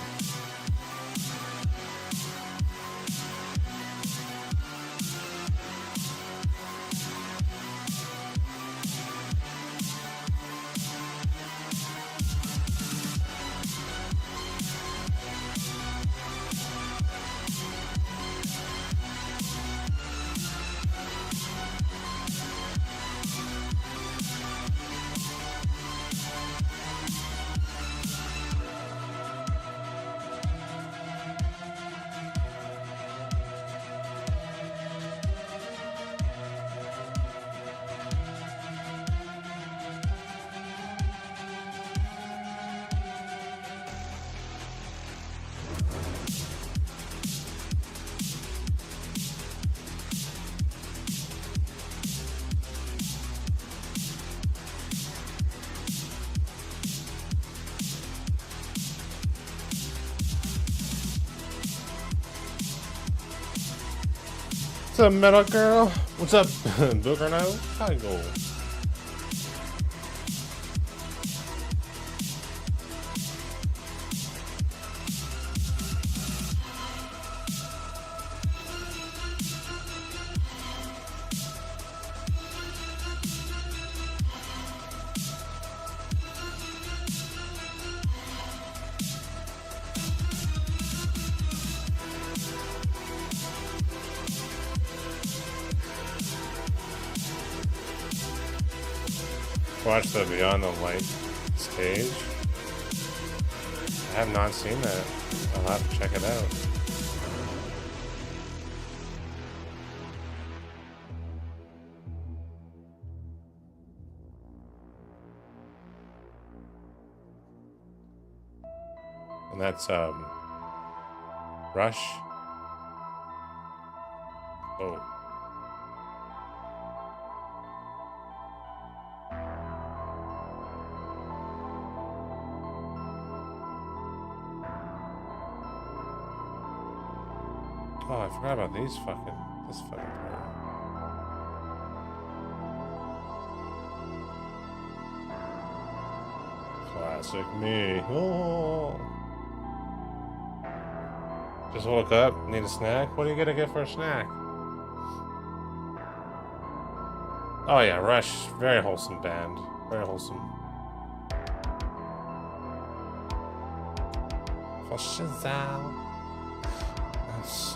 What's up, Metal Girl? What's up, Booger No? How you go? Watch the Beyond the Light stage. I have not seen that. I'll have to check it out. And that's Rush. Oh. Oh, I forgot about this fucking part. Classic me. Oh. Just woke up, need a snack? What are you gonna get for a snack? Oh yeah, Rush. Very wholesome band. Very wholesome. For Shazam.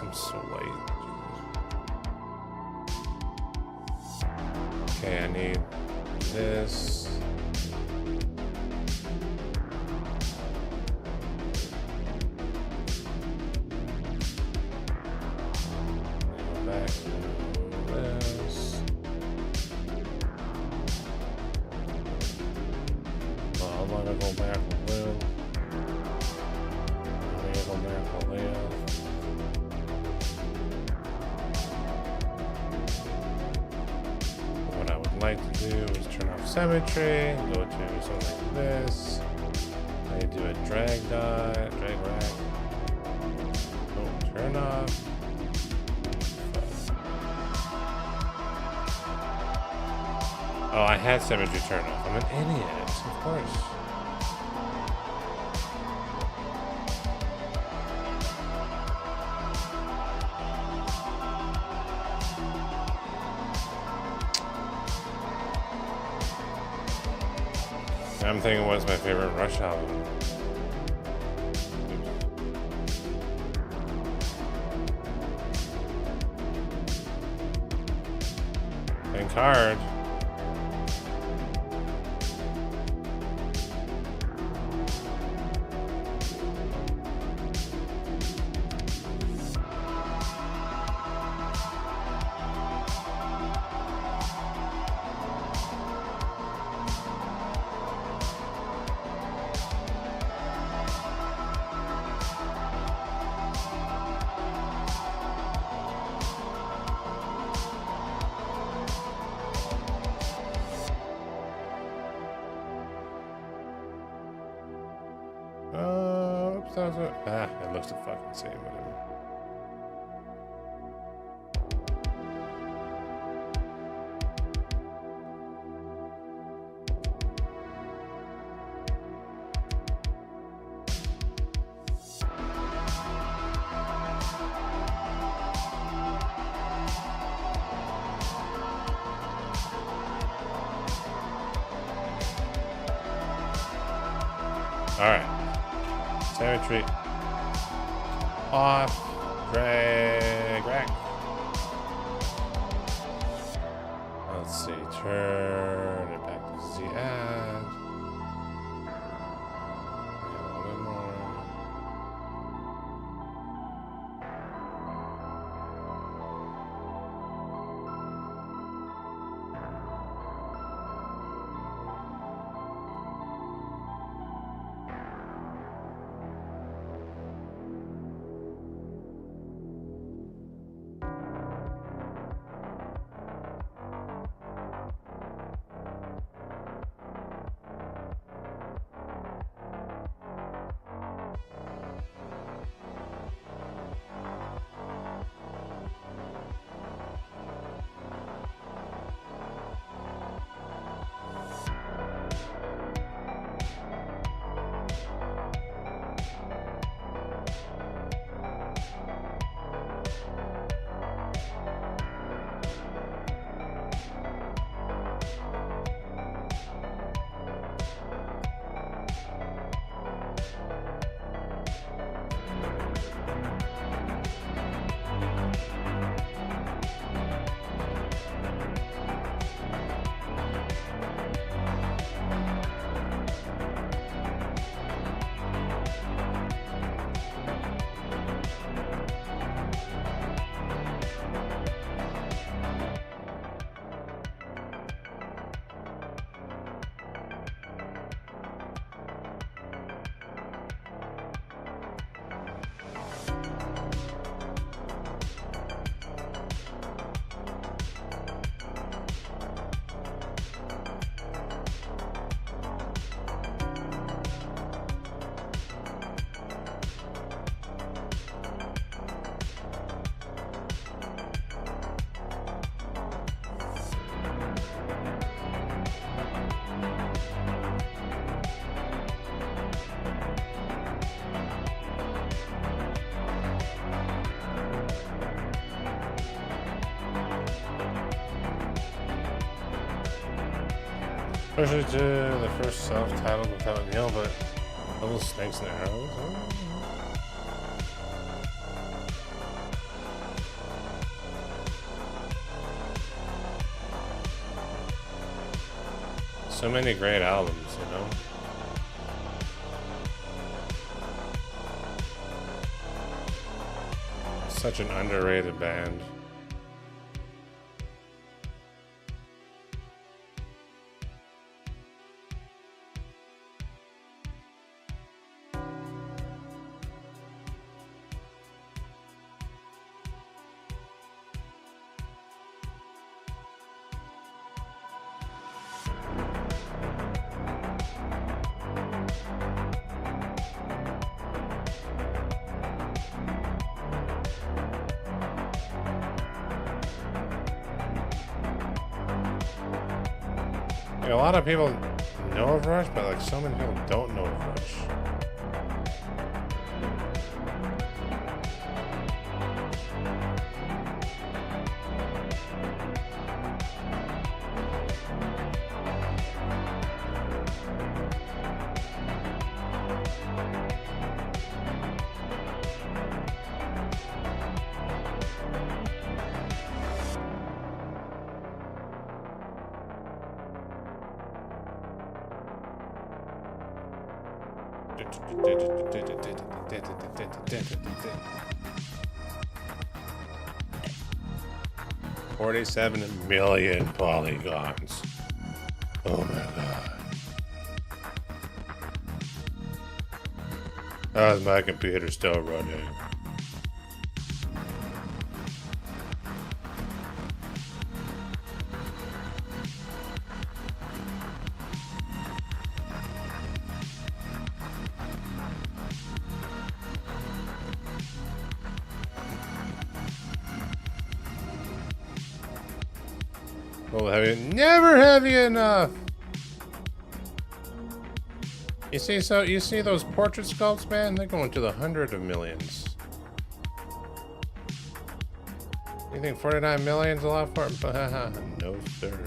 I'm so late. Okay, I need this. Go back to this. Well, I'm gonna go back to Will. I'm gonna go back to Leah. Like to do is turn off symmetry, go to something like this. I do a drag rack. Don't turn off. Oh, I had symmetry turn off. I'm an idiot, of course. I'm thinking, what's my favorite Rush album? Pink card. It looks the fucking same, whatever. Alright. Symmetry. Off. Drag rack. Let's see. Turn it back to Z add. A little bit more. Especially to the first self-titled without Neil, but little snakes and arrows. Oh. So many great albums, you know? Such an underrated band. Like, a lot of people know of Rush, but like so many people don't know of Rush. $47 million polygons. Oh my god. How's my computer still running? Well, never heavy enough. You see those portrait sculpts, man? They're going to the hundreds of millions. You think 49 million's a lot for it? No, sir.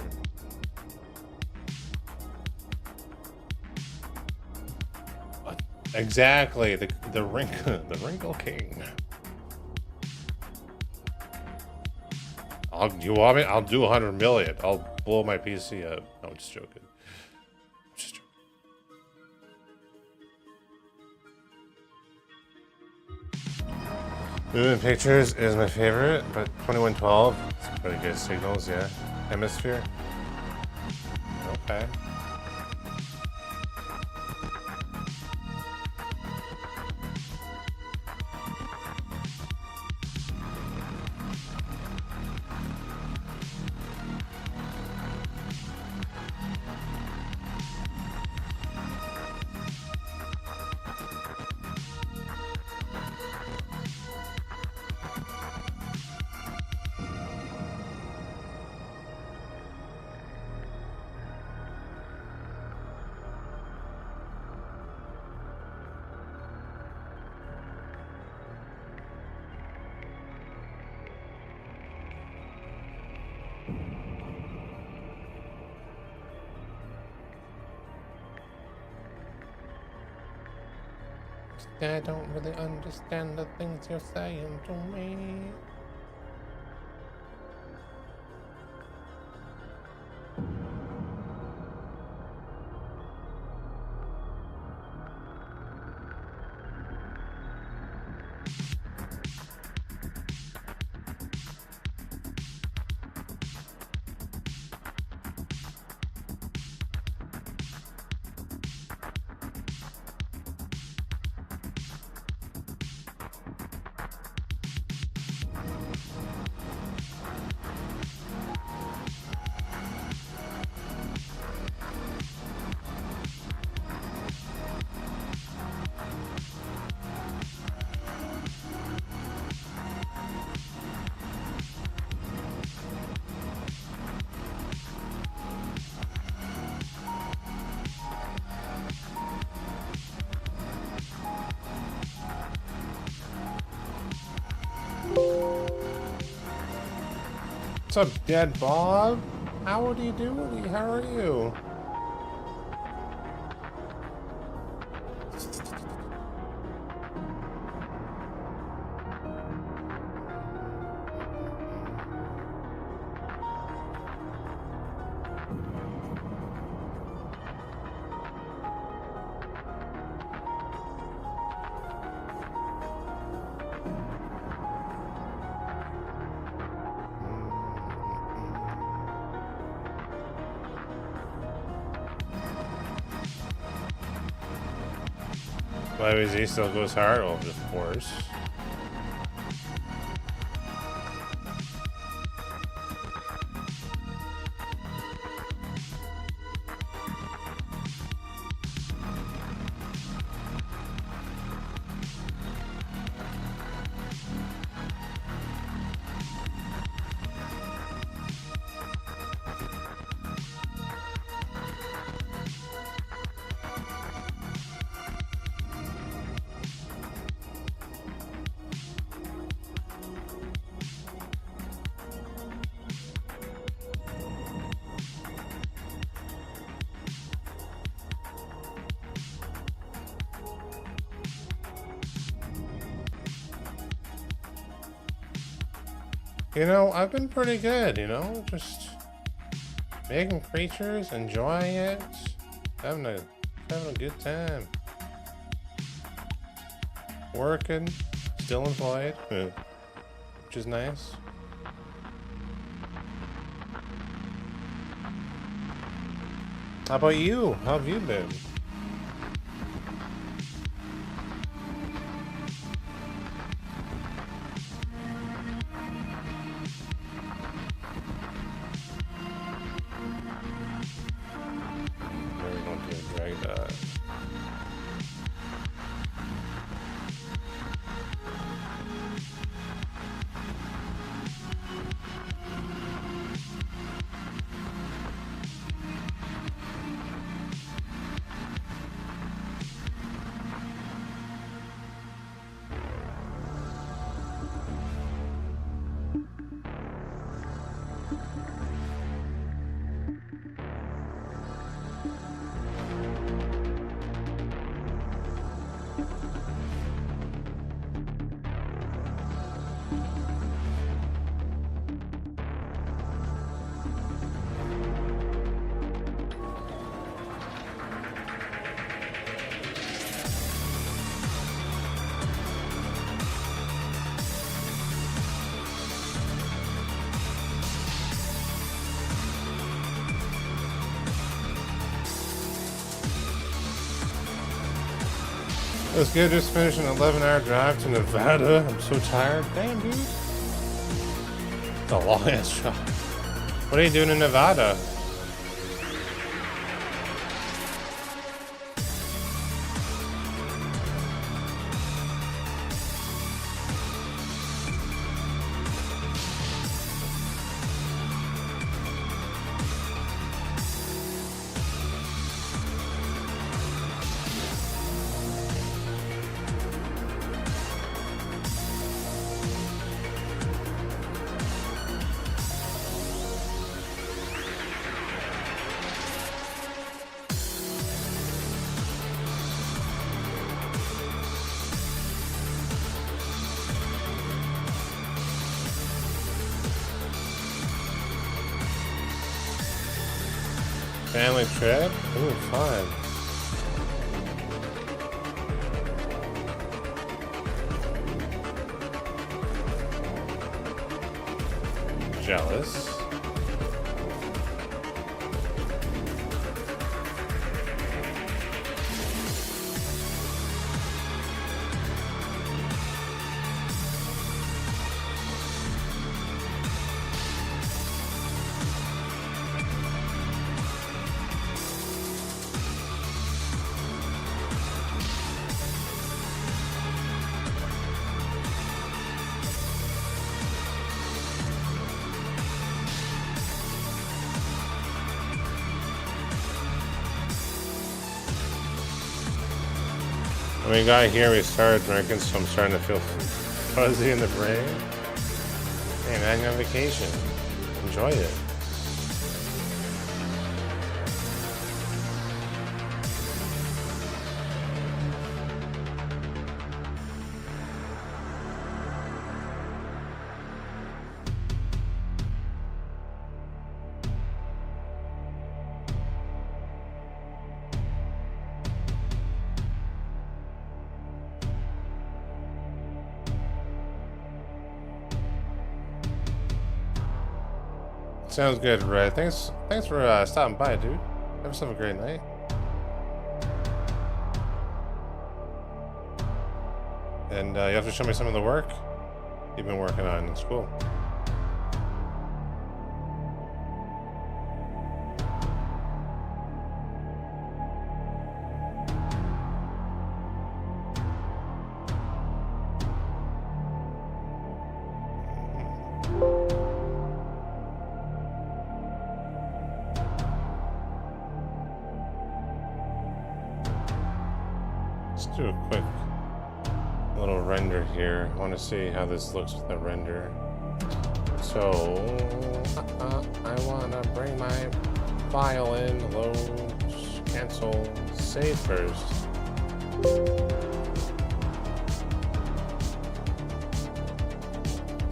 Exactly, the wrinkle king. You want me? I'll do 100 million. I'll blow my PC up. No, I'm just joking. Just joking. Moving Pictures is my favorite, but 2112, it's pretty good signals, yeah. Hemisphere. Okay. I don't really understand the things you're saying to me. What's up, Dead Bob? How do you do? How are you? YBZ still goes hard, well, of course. You know, I've been pretty good, you know, just making creatures, enjoying it, having a good time. Working, still employed, which is nice. How about you? How have you been? Let's good. Just finished an 11-hour drive to Nevada. I'm so tired. Damn, dude. It's a long ass drive. What are you doing in Nevada? Family trip? Ooh, fun. Jealous. When we got here, we started drinking, so I'm starting to feel fuzzy in the brain. Hey man, you're on vacation. Enjoy it. Sounds good, Ray. Thanks for stopping by, dude. Have yourself a great night. And you have to show me some of the work you've been working on in school. Let's do a quick little render here. I want to see how this looks with the render. So, I want to bring my file in, load, cancel, save first.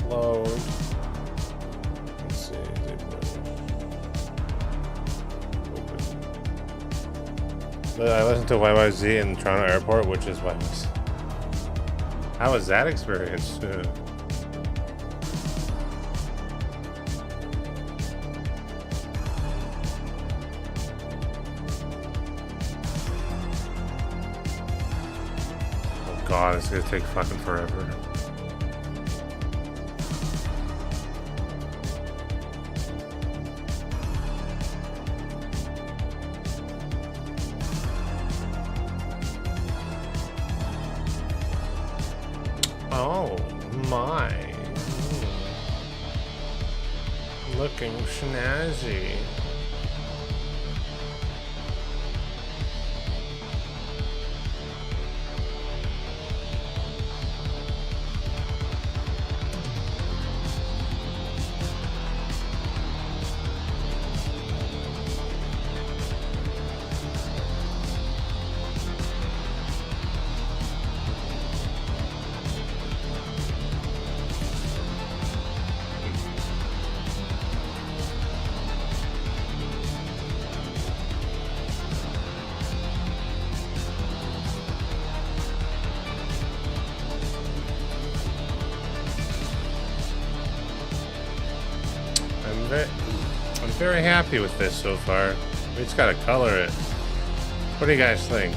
Load. Let's see. I listened to YYZ in Toronto Airport, which is YYZ. How was that experience? Oh god, it's gonna take fucking forever. Oh my. Looking snazzy. I'm very happy with this so far. We just gotta color it. What do you guys think?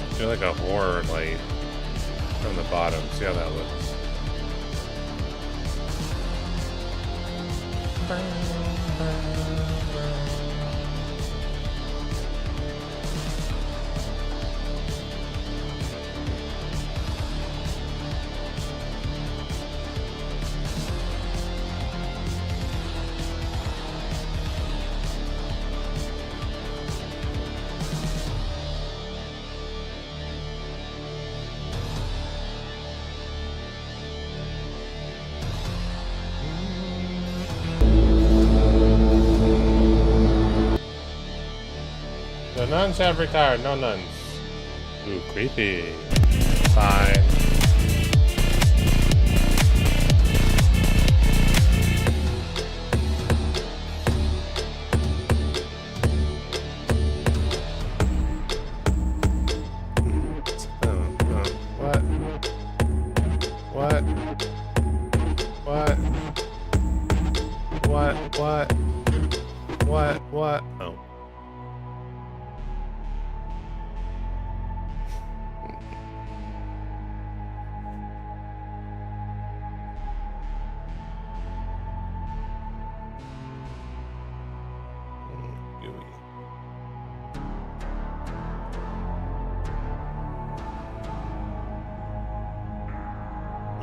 I feel like a horror light from the bottom. See how that looks. The nuns have retired. No nuns. Ooh, creepy. Fine. What? What? What? What? What? What? What? Oh.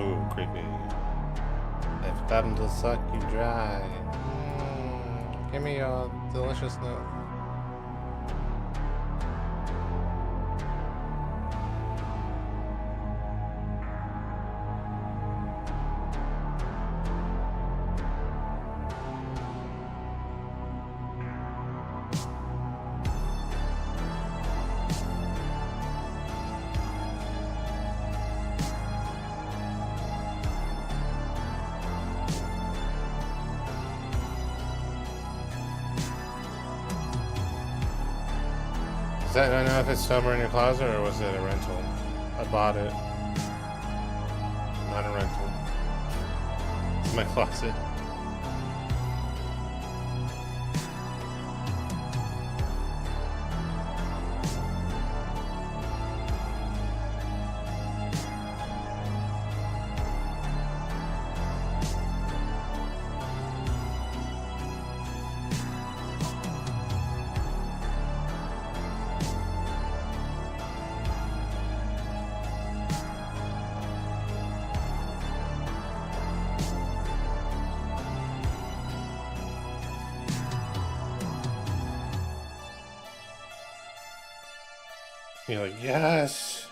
Ooh, creepy. I've come to suck you dry. Give me your delicious note. Does that know if it's somewhere in your closet or was it a rental? I bought it. Not a rental. It's my closet. You're like, yes.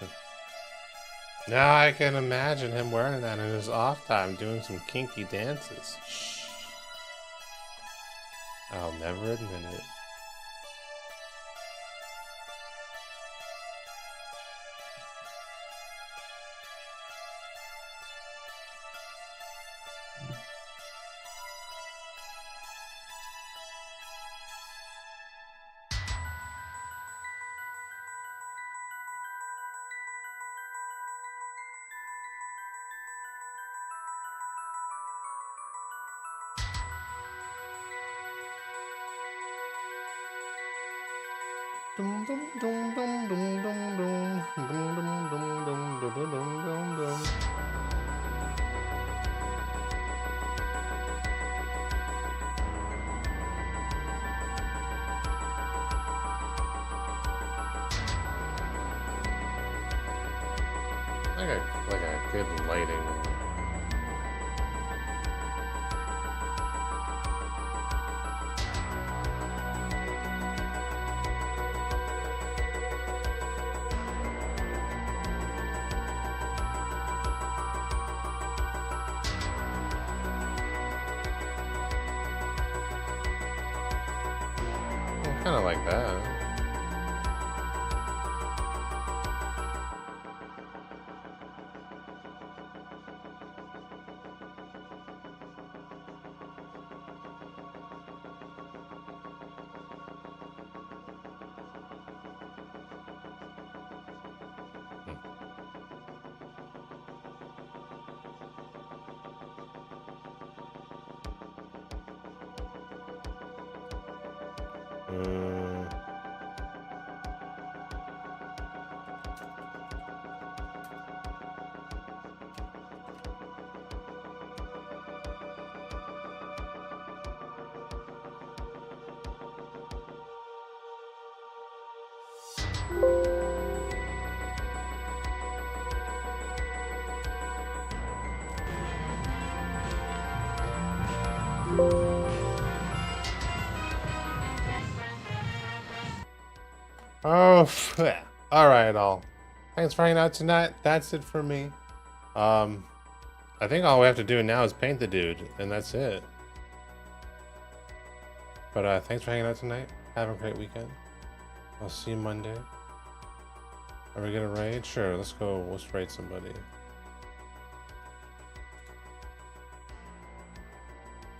Now I can imagine him wearing that in his off time, doing some kinky dances. Shh. I'll never admit it. Dum dum dum dum dum dum dum dum dum dum dum dum dum dum. Like a good lighting. Kind of like that. Oh, all right, all. Thanks for hanging out tonight. That's it for me. I think all we have to do now is paint the dude, and that's it. But thanks for hanging out tonight. Have a great weekend. I'll see you Monday. Are we gonna raid? Sure, let's go. Let's raid somebody.